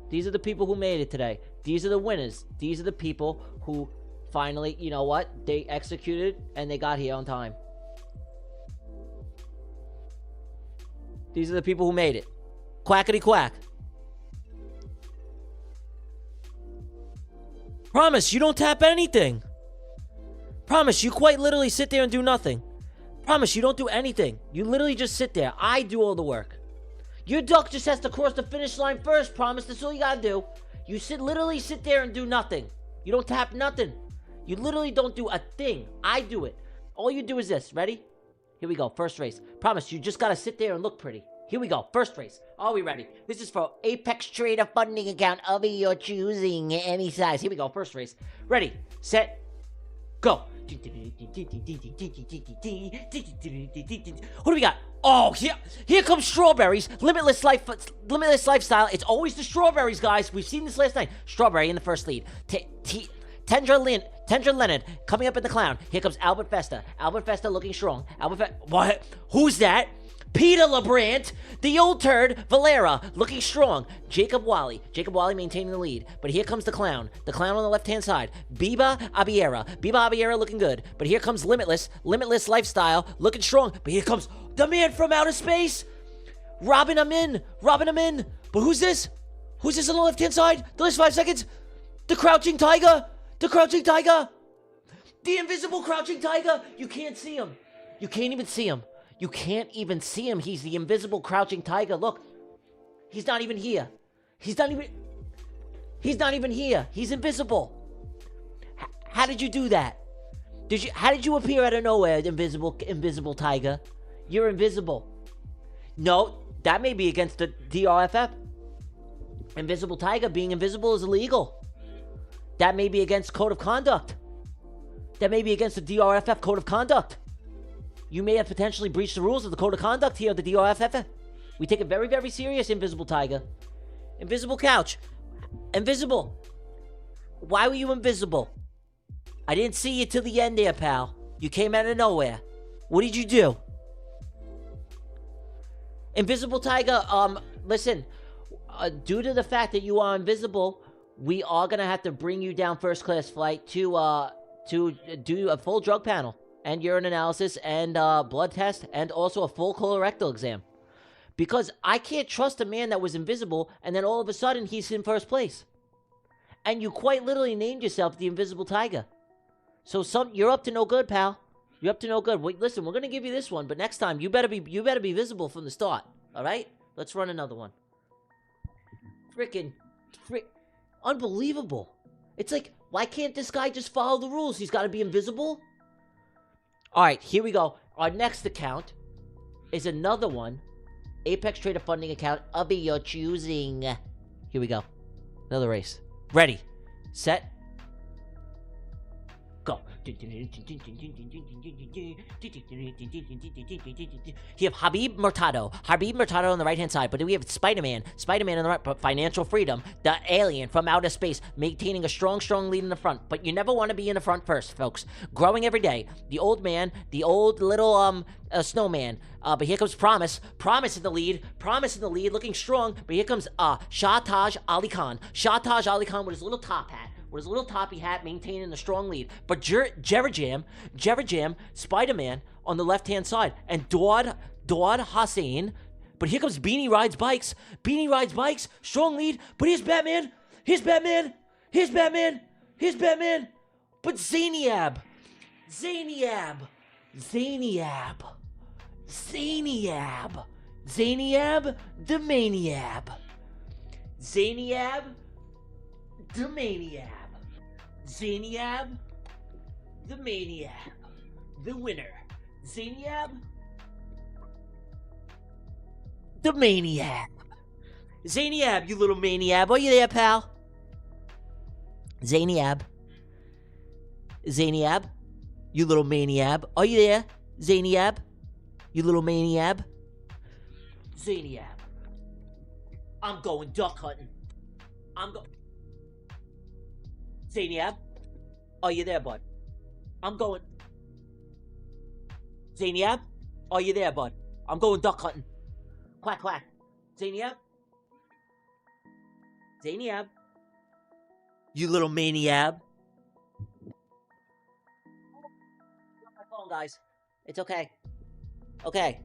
These are the people who made it today. These are the winners. These are the people who finally, you know what? They executed and they got here on time. These are the people who made it. Quackity quack. Promise, you don't tap anything. Promise, you quite literally sit there and do nothing. Promise, you don't do anything. You literally just sit there. I do all the work. Your duck just has to cross the finish line first, Promise. That's all you gotta do. You literally sit there and do nothing. You don't tap nothing. You literally don't do a thing. I do it. All you do is this. Ready? Here we go. First race. Promise, you just gotta sit there and look pretty. Here we go. First race. Are we ready? This is for Apex Trader funding account of your choosing, any size. Here we go. First race. Ready, set, go. Who do we got? Oh, here comes strawberries. Limitless lifestyle. It's always the strawberries, guys. We've seen this last night. Strawberry in the first lead. Tendra Leonard coming up in the clown. Here comes Albert Festa. Albert Festa looking strong. What? Who's that? Peter LeBrant, the old turd, Valera, looking strong. Jacob Wally maintaining the lead. But here comes the clown on the left-hand side. Biba Abiera looking good. But here comes Limitless Lifestyle, looking strong. But here comes the man from outer space, Robin Amin. But who's this? Who's this on the left-hand side? The last 5 seconds. The Crouching Tiger. The invisible Crouching Tiger. You can't see him. You can't even see him. You can't even see him. He's the invisible Crouching Tiger. Look. He's not even here. He's not even here. He's invisible. How did you do that? How did you appear out of nowhere, invisible Tiger? You're invisible. No, that may be against the DRFF. Invisible Tiger being invisible is illegal. That may be against code of conduct. That may be against the DRFF code of conduct. You may have potentially breached the rules of the code of conduct here at the DRFF. We take it very, very serious, Invisible Tiger. Invisible Couch. Invisible. Why were you invisible? I didn't see you till the end there, pal. You came out of nowhere. What did you do? Invisible Tiger, listen. Due to the fact that you are invisible, we are going to have to bring you down first-class flight to do a full drug panel. And urine analysis, and blood test, and also a full colorectal exam. Because I can't trust a man that was invisible, and then all of a sudden, he's in first place. And you quite literally named yourself the Invisible Tiger. So you're up to no good, pal. You're up to no good. Wait, listen, we're going to give you this one, but next time, you better be visible from the start. All right? Let's run another one. Unbelievable. It's like, why can't this guy just follow the rules? He's got to be invisible? All right, here we go. Our next account is another one. Apex Trader funding account of your choosing. Here we go. Another race. Ready. Set. Go. You have Habib Murtado. Habib Murtado on the right-hand side. But then we have Spider-Man. Spider-Man on the right. But Financial Freedom, the alien from outer space, maintaining a strong lead in the front. But you never want to be in the front first, folks. Growing every day. The old man, the old little snowman. But here comes Promise. Promise in the lead. Promise in the lead, looking strong. But here comes Shahtaj Ali Khan. Shahtaj Ali Khan with his little top hat. With his little toppy hat, maintaining a strong lead. But Jerajam, Spider-Man on the left-hand side. And Dawad Hussein. But here comes Beanie Rides Bikes. Beanie Rides Bikes, strong lead. But here's Batman. Here's Batman. Here's Batman. Here's Batman. But Zainiab. Zainiab, the Maniab. Zainiab, the Maniab. Zainiab, the Maniab. The winner. Zainiab, the Maniab. Zainiab, you little Maniab. Are you there, pal? Zainiab, you little Maniab. Are you there? Zainiab, you little Maniab. Zainiab, I'm going duck hunting. Zainiab, are you there, bud? I'm going. Zainiab, are you there, bud? I'm going duck hunting. Quack, quack. Zainiab, you little Maniab. My phone, guys. It's okay. Okay.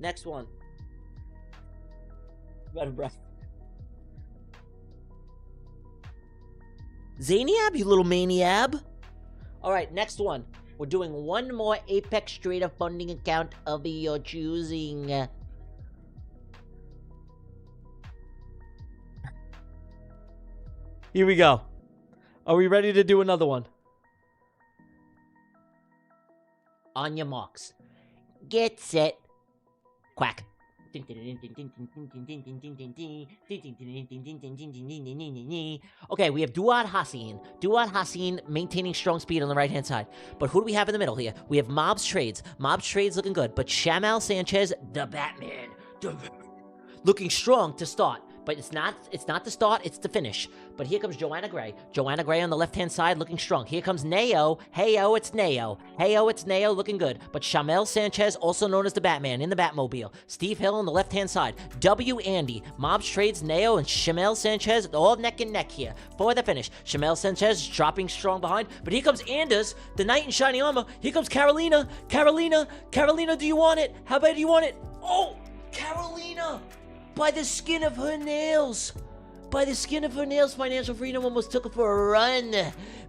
Next one. Out of breath. Zainiab, you little Maniab. Alright, next one. We're doing one more Apex Trader funding account of your choosing. Here we go. Are we ready to do another one? On your marks. Get set. Quack. Okay, we have Duad Hassin. Duad Hassin maintaining strong speed on the right-hand side. But who do we have in the middle here? We have Mobs Trades. Mobs Trades looking good. But Shamal Sanchez, the Batman. Looking strong to start. But it's not the start, it's the finish. But here comes Joanna Gray. Joanna Gray on the left-hand side looking strong. Here comes Neo. Heyo, it's Neo. Heyo, it's Neo looking good. But Shamel Sanchez, also known as the Batman, in the Batmobile. Steve Hill on the left-hand side. W. Andy. Mobs Trades, Neo, and Shamel Sanchez all neck and neck here for the finish. Shamel Sanchez dropping strong behind. But here comes Anders, the Knight in Shining Armor. Here comes Carolina. Carolina, do you want it? How bad do you want it? Oh, Carolina! By the skin of her nails. By the skin of her nails, Financial Freedom almost took her for a run.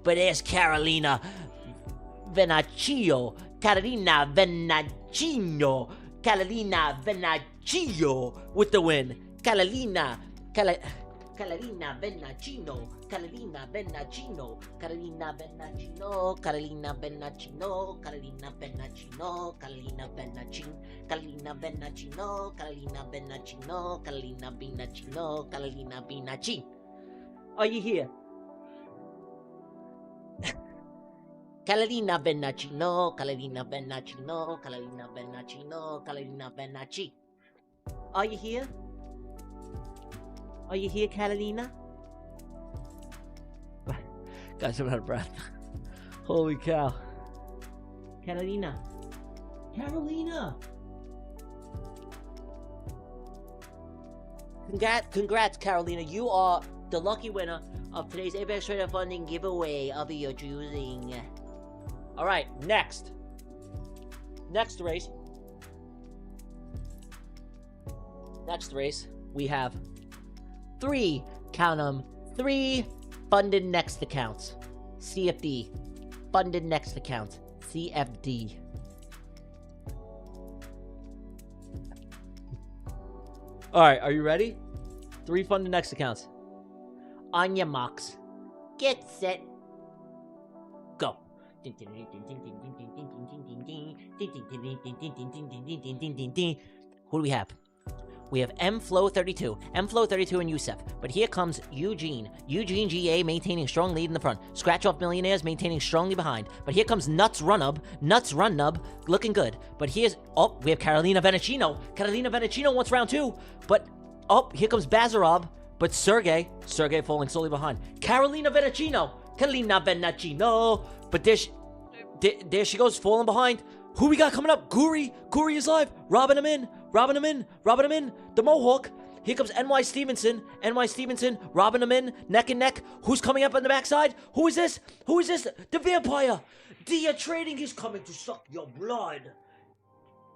But there's Carolina Venaccio. Carolina Venaccio with the win. Carolina Venacino. Are you here? Carolina Venacino. Are you here? Are you here, Carolina? Guys, I'm out of breath. Holy cow. Carolina. Congrats, Carolina. You are the lucky winner of today's Apex Trader Funding giveaway of your choosing. Alright, next race. We have 3, count them, 3 funded next accounts. CFD. Funded next accounts. CFD. Alright, are you ready? 3 funded next accounts. On your marks. Get set. Go. Who do we have? We have MFlow32, MFlow32 and Yusef. But here comes Eugene GA maintaining strong lead in the front. Scratch Off Millionaires maintaining strongly behind. But here comes Nuts Run Nub, looking good. But here's, oh, we have Carolina Venacino. Carolina Venacino wants round 2. But, oh, here comes Bazarov. But Sergey falling slowly behind. Carolina Venacino. But there she goes, falling behind. Who we got coming up? Guri is live. Robbing him in. The Mohawk. Here comes NY Stevenson, robbing him in, neck and neck. Who's coming up on the backside? Who is this? The vampire. Dia Trading is coming to suck your blood.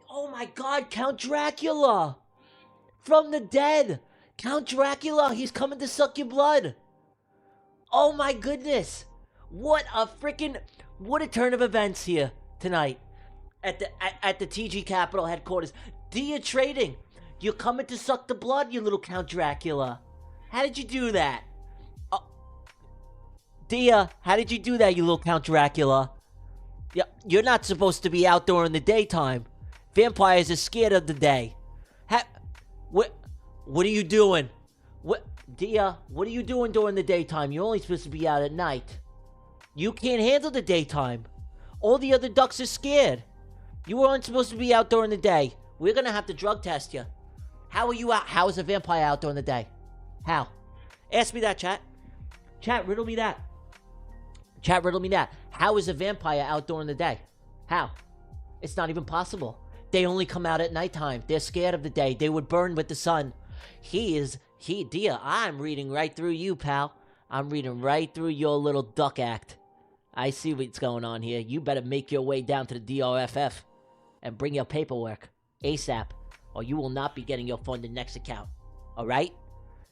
Oh my God, Count Dracula. From the dead. Count Dracula, he's coming to suck your blood. Oh my goodness. What a turn of events here tonight. At the TG Capital headquarters. Dia Trading, you're coming to suck the blood, you little Count Dracula. How did you do that? Dia, how did you do that, you little Count Dracula? Yeah, you're not supposed to be out during the daytime. Vampires are scared of the day. What are you doing? Dia, what are you doing during the daytime? You're only supposed to be out at night. You can't handle the daytime. All the other ducks are scared. You weren't supposed to be out during the day. We're gonna have to drug test you. How are you out? How is a vampire out during the day? How? Ask me that, chat. Chat, riddle me that. How is a vampire out during the day? How? It's not even possible. They only come out at nighttime. They're scared of the day. They would burn with the sun. Dia, I'm reading right through you, pal. I'm reading right through your little duck act. I see what's going on here. You better make your way down to the DRFF and bring your paperwork ASAP, or you will not be getting your funded next account. All right?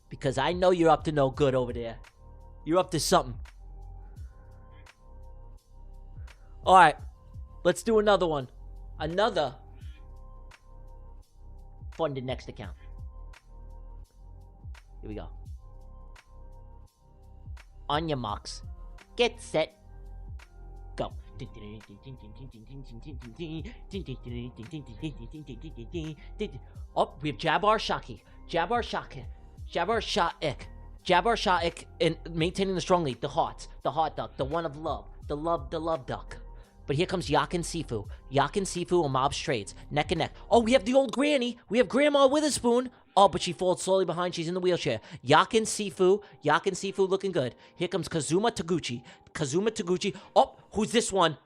Because I know you're up to no good over there. You're up to something. All right. Let's do another one. Another funded next account. Here we go. On your marks. Get set. Go. Oh, we have Jabbar Sha'ik in maintaining the strong lead. The hot duck, the one of love, the love duck. But here comes Yakin Sifu and Mob's Trades, neck and neck. Oh, we have the old granny. We have Grandma Witherspoon. Oh, but she falls slowly behind. She's in the wheelchair. Yakin Sifu looking good. Here comes Kazuma Taguchi. Oh, who's this one?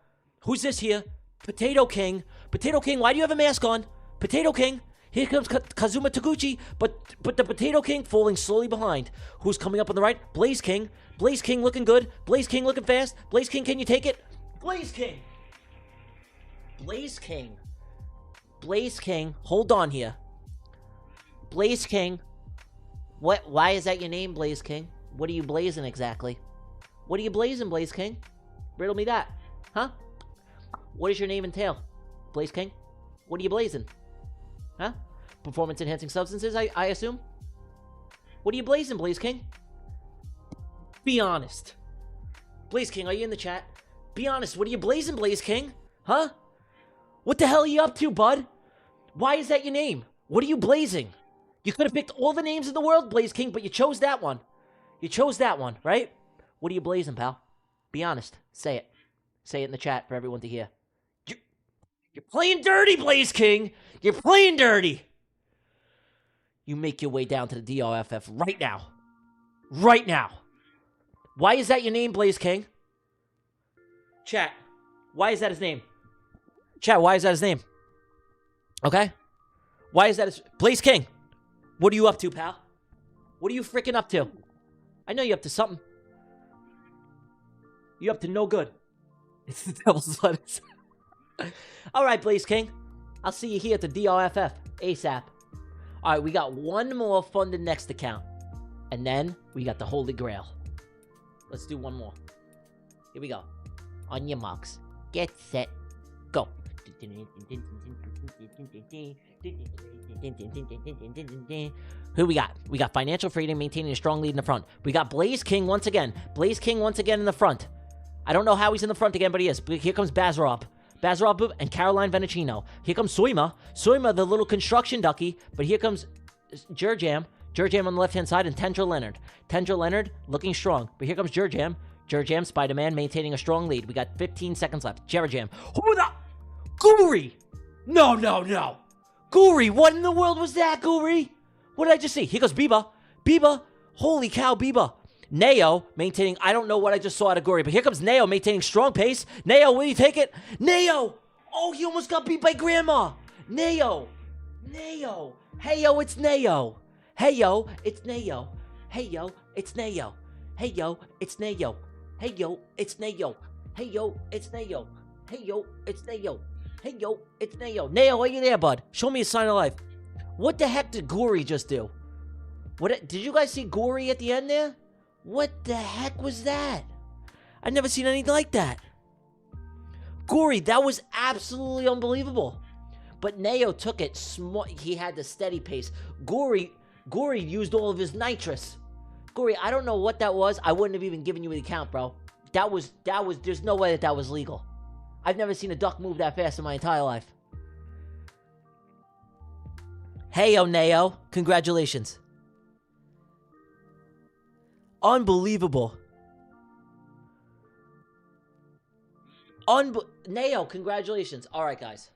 Who's this here? Potato King, why do you have a mask on? Potato King. Here comes Kazuma Taguchi, but the Potato King falling slowly behind. Who's coming up on the right? Blaze King looking good. Blaze King looking fast. Blaze King, can you take it? Blaze King, hold on here. Blaze King, why is that your name, Blaze King? What are you blazing exactly? What are you blazing, Blaze King? Riddle me that. Huh? What does your name entail, Blaze King? What are you blazing? Huh? Performance enhancing substances, I assume? What are you blazing, Blaze King? Be honest. Blaze King, are you in the chat? Be honest, what are you blazing, Blaze King? Huh? What the hell are you up to, bud? Why is that your name? What are you blazing? You could have picked all the names in the world, Blaze King, but you chose that one. Right? What are you blazing, pal? Be honest. Say it. Say it in the chat for everyone to hear. You're playing dirty, Blaze King. You're playing dirty. You make your way down to the DRFF right now. Right now. Why is that your name, Blaze King? Chat. Why is that his name? Chat, why is that his name? Okay? Why is that his... Blaze King. What are you up to, pal? What are you freaking up to? I know you're up to something. You're up to no good. It's the Devil's Lettuce. Alright, Blaze King. I'll see you here at the DRFF ASAP. Alright, we got one more funded next account. And then we got the Holy Grail. Let's do one more. Here we go. On your marks. Get set. Go. Who we got? We got Financial Freedom maintaining a strong lead in the front. We got Blaze King once again. Blaze King once again in the front. I don't know how he's in the front again, but he is. Here comes Bazarov and Caroline Venacino. Here comes Soima, the little construction ducky. But here comes Jurjam. Jurjam on the left-hand side, and Tendra Leonard. Tendra Leonard looking strong. But here comes Jurjam. Jurjam, Spider-Man, maintaining a strong lead. We got 15 seconds left. Jurjam. Who the? Guri! No. Guri, what in the world was that, Guri? What did I just see? Here goes Biba. Biba. Holy cow, Biba. Neo maintaining, I don't know what I just saw out of Guri, but here comes Neo maintaining strong pace. Neo, will you take it? Neo! Oh, he almost got beat by Grandma. Neo. Hey, yo, it's Neo. Hey, yo, it's Neo. Hey, yo, it's Neo. Hey, yo, it's Neo. Hey, yo, it's Neo. Hey, yo, it's Neo. Hey, yo, it's Neo. Hey, yo, it's Neo. Neo, are you there, bud? Show me a sign of life. What the heck did Guri just do? What did you guys see Guri at the end there? What the heck was that? I've never seen anything like that. Guri, that was absolutely unbelievable. But Neo took it smart. He had the steady pace. Guri used all of his nitrous. Guri, I don't know what that was. I wouldn't have even given you the count, bro. That was, there's no way that was legal. I've never seen a duck move that fast in my entire life. Hey, Neo. Congratulations. Unbelievable. Neo, congratulations. All right, guys.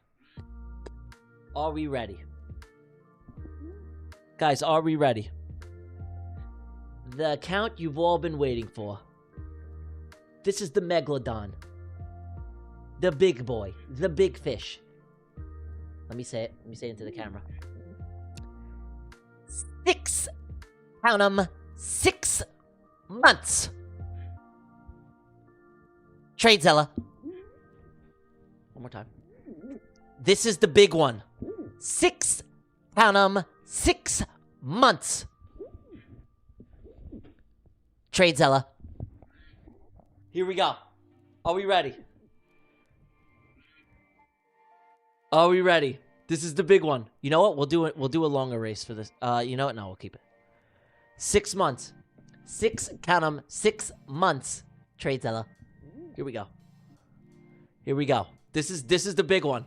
Are we ready? Guys, are we ready? The account you've all been waiting for. This is the Megalodon. The big boy. The big fish. Let me say it. Let me say it into the camera. 6. Count 'em. 6 months. Trade Zella. One more time. This is the big one. 6. Count 'em. 6 months. Trade Zella. Here we go. Are we ready? Are we ready? This is the big one. You know what? We'll do it. We'll do a longer race for this. You know what? No, we'll keep it. 6 months. 6. Count 'em. 6 months. Trade Zella. Here we go. Here we go. This is the big one.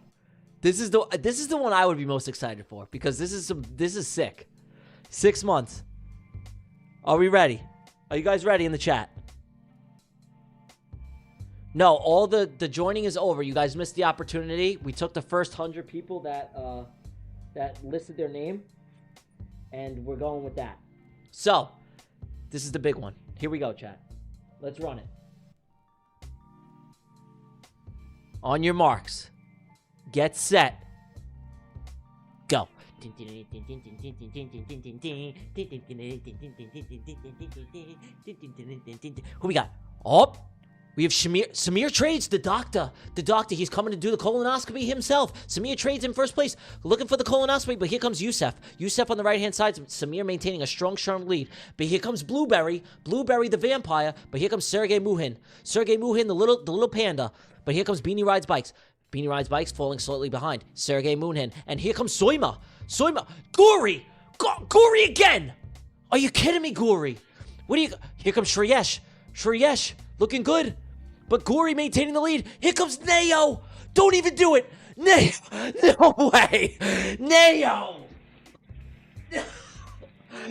This is the one I would be most excited for because this is sick. 6 months. Are we ready? Are you guys ready in the chat? No, all the joining is over. You guys missed the opportunity. We took the first 100 people that listed their name, and we're going with that. So, this is the big one. Here we go, chat. Let's run it. On your marks. Get set. Go. Who we got? Oh, we have Samir trades the doctor. The doctor, he's coming to do the colonoscopy himself. Samir trades in first place, looking for the colonoscopy, but here comes Youssef. Youssef on the right-hand side, Samir maintaining a strong lead. But here comes Blueberry the vampire, but here comes Sergey Muhin. Sergey Muhin, the little panda. But here comes Beanie Rides Bikes. Beanie Rides Bikes falling slightly behind. Sergey Muhin. And here comes Soima. Guri! Guri again! Are you kidding me, Guri? Here comes Shreyesh, looking good. But Guri maintaining the lead. Here comes Neo. Don't even do it. Neo. No way. Neo.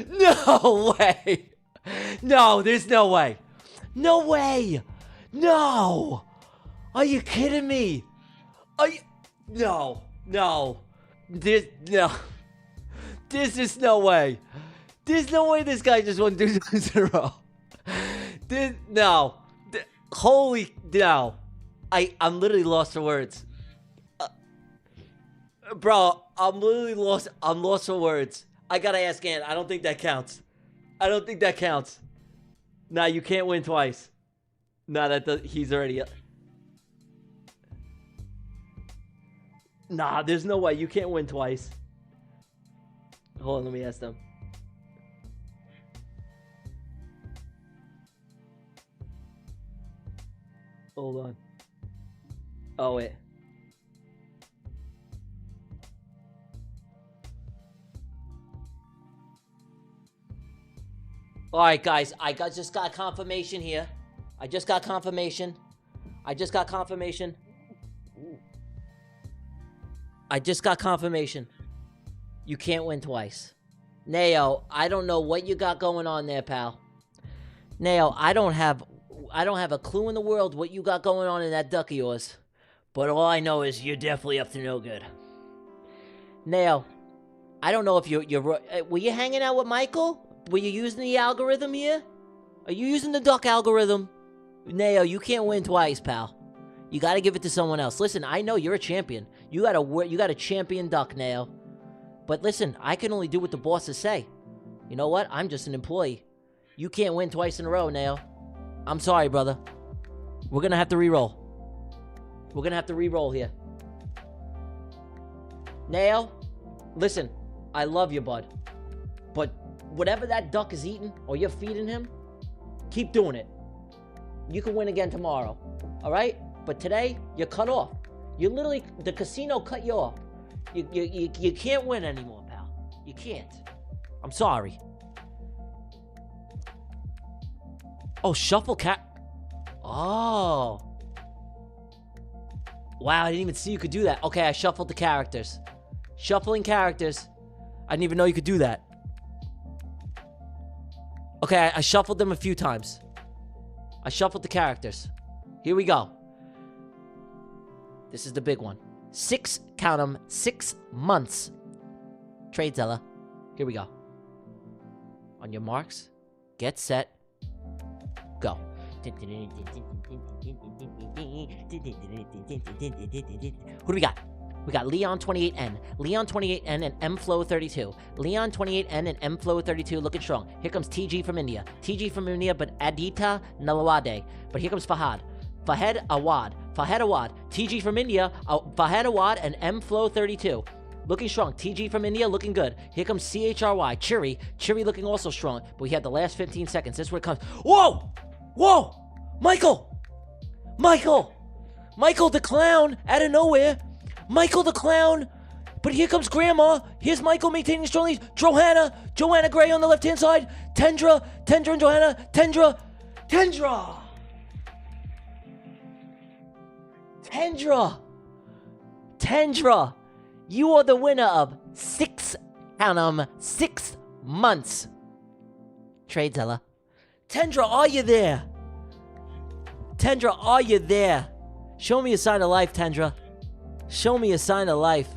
No way. No, there's no way. No way. No. Are you kidding me? No. There's just no way. There's no way this guy just won 2 times in a row. No. I'm literally lost for words. Bro, I'm literally lost. I'm lost for words. I gotta ask Ant. I don't think that counts. Nah, you can't win twice. Nah, he's already... Nah, there's no way. You can't win twice. Hold on, let me ask them. Hold on. Oh, wait. Alright, guys. Just got confirmation here. I just got confirmation. You can't win twice. Neo, I don't know what you got going on there, pal. Neo, I don't have a clue in the world what you got going on in that duck of yours. But all I know is you're definitely up to no good. Neo, I don't know if were you hanging out with Michael? Were you using the algorithm here? Are you using the duck algorithm? Neo, you can't win twice, pal. You gotta give it to someone else. Listen, I know you're a champion. You got a champion duck, Neo. But listen, I can only do what the bosses say. You know what? I'm just an employee. You can't win twice in a row, Neo. I'm sorry, brother. We're gonna have to re-roll. We're gonna have to re-roll here. Neo, listen, I love you, bud. But whatever that duck is eating, or you're feeding him, keep doing it. You can win again tomorrow, all right? But today, you're cut off. You literally, the casino cut you off. You can't win anymore, pal. You can't. I'm sorry. Oh, shuffle cat. Oh. Wow, I didn't even see you could do that. Okay, I shuffled the characters. Shuffling characters. I didn't even know you could do that. Okay, I shuffled them a few times. I shuffled the characters. Here we go. This is the big one. 6, count them, 6 months. Trade Zella. Here we go. On your marks, get set, go. Who do we got? We got Leon 28N, Leon 28N and MFlow32. Leon 28N and MFlow32 looking strong. Here comes TG from India. TG from India, but Adita Nalawade. But here comes Fahad. Fahed Awad. Fahed Awad. TG from India, Fahed Awad and MFlow32. Looking strong. TG from India looking good. Here comes CHRY. Chiri. Chiri looking also strong. But we had the last 15 seconds. This is where it comes. Whoa! Whoa! Michael! Michael! Michael the clown out of nowhere. Michael the clown. But here comes Grandma. Here's Michael maintaining strong lead. Joanna Gray on the left-hand side. Tendra and Joanna. Tendra. You are the winner of 6 months. Trade Zella. Tendra, are you there? Tendra, are you there? Show me a sign of life, Tendra. Show me a sign of life.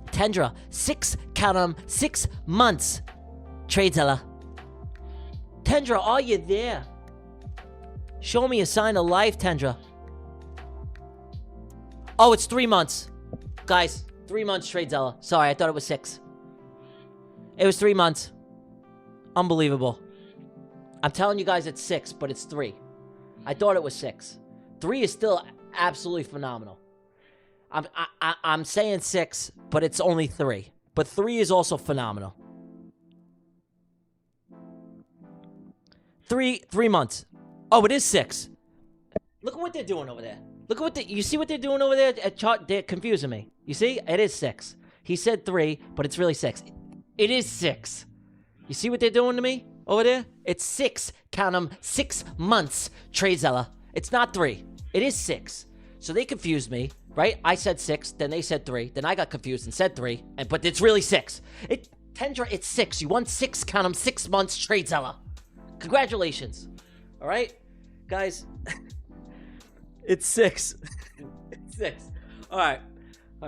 Tendra, 6 months. Trade Zella. Tendra, are you there? Show me a sign of life, Tendra. Oh, it's 3 months. Guys, 3 months, Trade Zella. Sorry, I thought it was 6. It was 3 months. Unbelievable. I'm telling you guys it's 6, but it's 3. I thought it was 6. 3 is still absolutely phenomenal. I'm saying 6, but it's only 3. But 3 is also phenomenal. 3 months. Oh, it is 6. Look at what they're doing over there. Look at you see what they're doing over there at chart? They're confusing me. You see? It is 6. He said 3, but it's really 6. It is 6. You see what they're doing to me over there? It's 6. Count them. 6 months. Trade Zella. It's not 3. It is 6. So they confused me, right? I said 6, then they said 3, then I got confused and said 3, but it's really 6. Tendra, it's 6. You won 6. Count them. 6 months. Trade Zella. Congratulations. All right, guys. It's 6. It's 6. All right,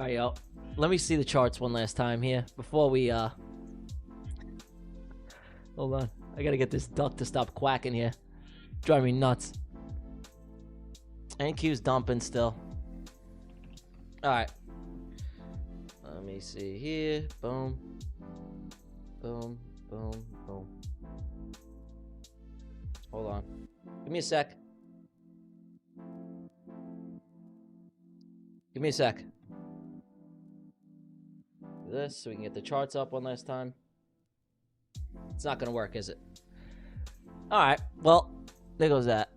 yo. Let me see the charts one last time here before we Hold on. I gotta get this duck to stop quacking here. Drive me nuts. NQ's dumping still. Alright. Let me see here. Boom. Boom. Boom. Boom. Hold on. Give me a sec. Give me a sec. Do this so we can get the charts up one last time. It's not gonna work, is it? Alright, well, there goes that.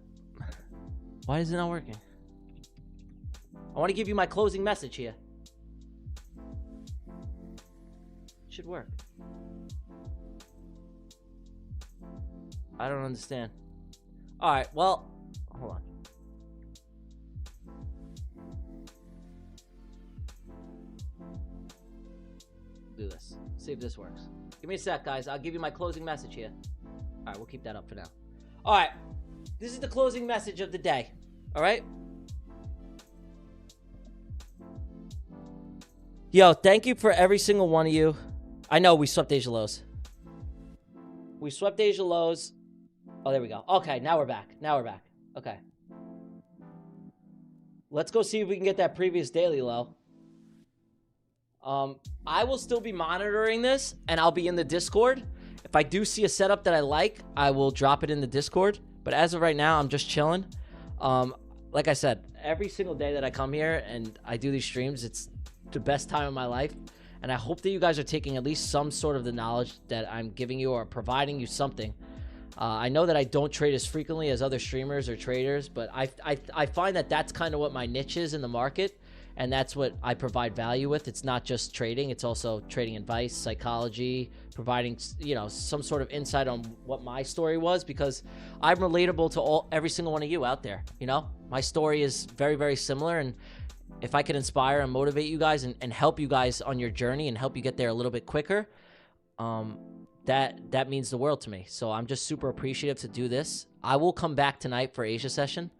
Why is it not working? I want to give you my closing message here. It should work. I don't understand. Alright, well, hold on. do this. See if this works. Give me a sec, guys. I'll give you my closing message here. All right, we'll keep that up for now. All right, this is the closing message of the day. All right? Yo, thank you for every single one of you. I know we swept Asia lows. We swept Asia lows. Oh, there we go. Okay, now we're back. Okay. Let's go see if we can get that previous daily low. I will still be monitoring this, and I'll be in the Discord. If I do see a setup that I like, I will drop it in the Discord. But as of right now, I'm just chilling. Like I said, every single day that I come here and I do these streams, it's the best time of my life. And I hope that you guys are taking at least some sort of the knowledge that I'm giving you or providing you something. I know that I don't trade as frequently as other streamers or traders, but I find that that's kind of what my niche is in the market. And that's what I provide value with. It's not just trading. It's also trading advice, psychology, providing, you know, some sort of insight on what my story was, because I'm relatable to every single one of you out there. You know, my story is very, very similar. And if I can inspire and motivate you guys and help you guys on your journey and help you get there a little bit quicker, that means the world to me. So I'm just super appreciative to do this. I will come back tonight for Asia session.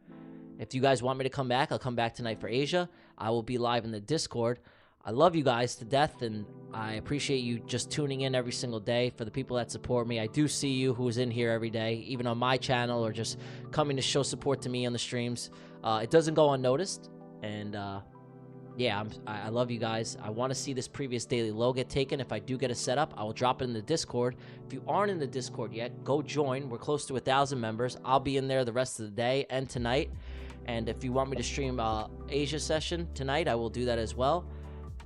If you guys want me to come back, I'll come back tonight for Asia. I will be live in the Discord. I love you guys to death, and I appreciate you just tuning in every single day. For the people that support me, I do see you who's in here every day, even on my channel, or just coming to show support to me on the streams. It doesn't go unnoticed, and yeah, I love you guys. I want to see this previous daily low get taken. If I do get a setup, I will drop it in the Discord. If you aren't in the Discord yet, go join. We're close to 1,000 members. I'll be in there the rest of the day and tonight. And if you want me to stream Asia session tonight, I will do that as well.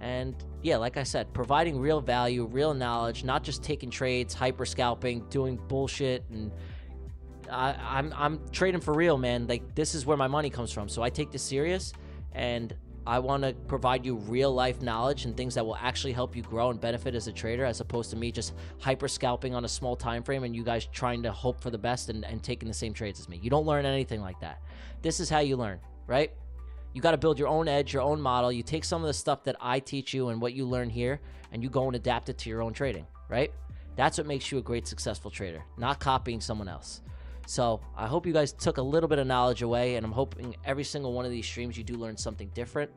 And yeah, like I said, providing real value, real knowledge, not just taking trades, hyper scalping, doing bullshit. And I'm trading for real, man. Like, this is where my money comes from. So I take this serious, and I want to provide you real life knowledge and things that will actually help you grow and benefit as a trader, as opposed to me just hyper scalping on a small time frame and you guys trying to hope for the best and taking the same trades as me. You don't learn anything like that. This is how you learn, right? You got to build your own edge, your own model. You take some of the stuff that I teach you and what you learn here, and you go and adapt it to your own trading, right? That's what makes you a great, successful trader, not copying someone else. So I hope you guys took a little bit of knowledge away, and I'm hoping every single one of these streams you do learn something different.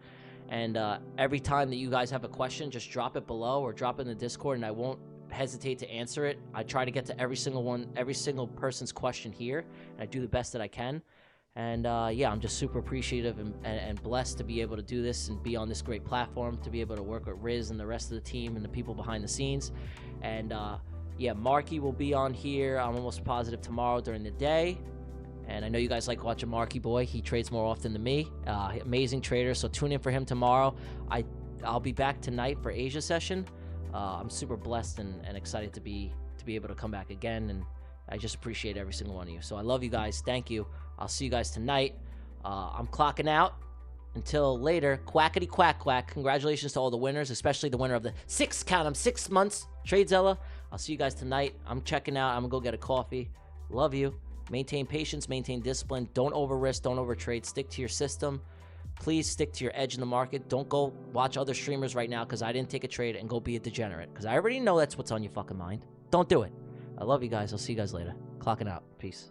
And every time that you guys have a question, just drop it below or drop it in the Discord, and I won't hesitate to answer it. I try to get to every single person's question here, and I do the best that I can. And yeah, I'm just super appreciative and blessed to be able to do this and be on this great platform, to be able to work with Riz and the rest of the team and the people behind the scenes. And yeah, Marky will be on here, I'm almost positive, tomorrow during the day. And I know you guys like watching Marky Boy. He trades more often than me. Amazing trader, so tune in for him tomorrow. I'll be back tonight for Asia session. I'm super blessed and excited to be able to come back again, and I just appreciate every single one of you. So I love you guys. Thank you. I'll see you guys tonight. I'm clocking out. Until later, quackity quack quack. Congratulations to all the winners, especially the winner of the 6 months TradeZella. I'll see you guys tonight. I'm checking out. I'm gonna go get a coffee. Love you. Maintain patience, maintain discipline. Don't over risk, don't over trade. Stick to your system. Please stick to your edge in the market. Don't go watch other streamers right now because I didn't take a trade and go be a degenerate, because I already know that's what's on your fucking mind. Don't do it. I love you guys. I'll see you guys later. Clocking out. Peace.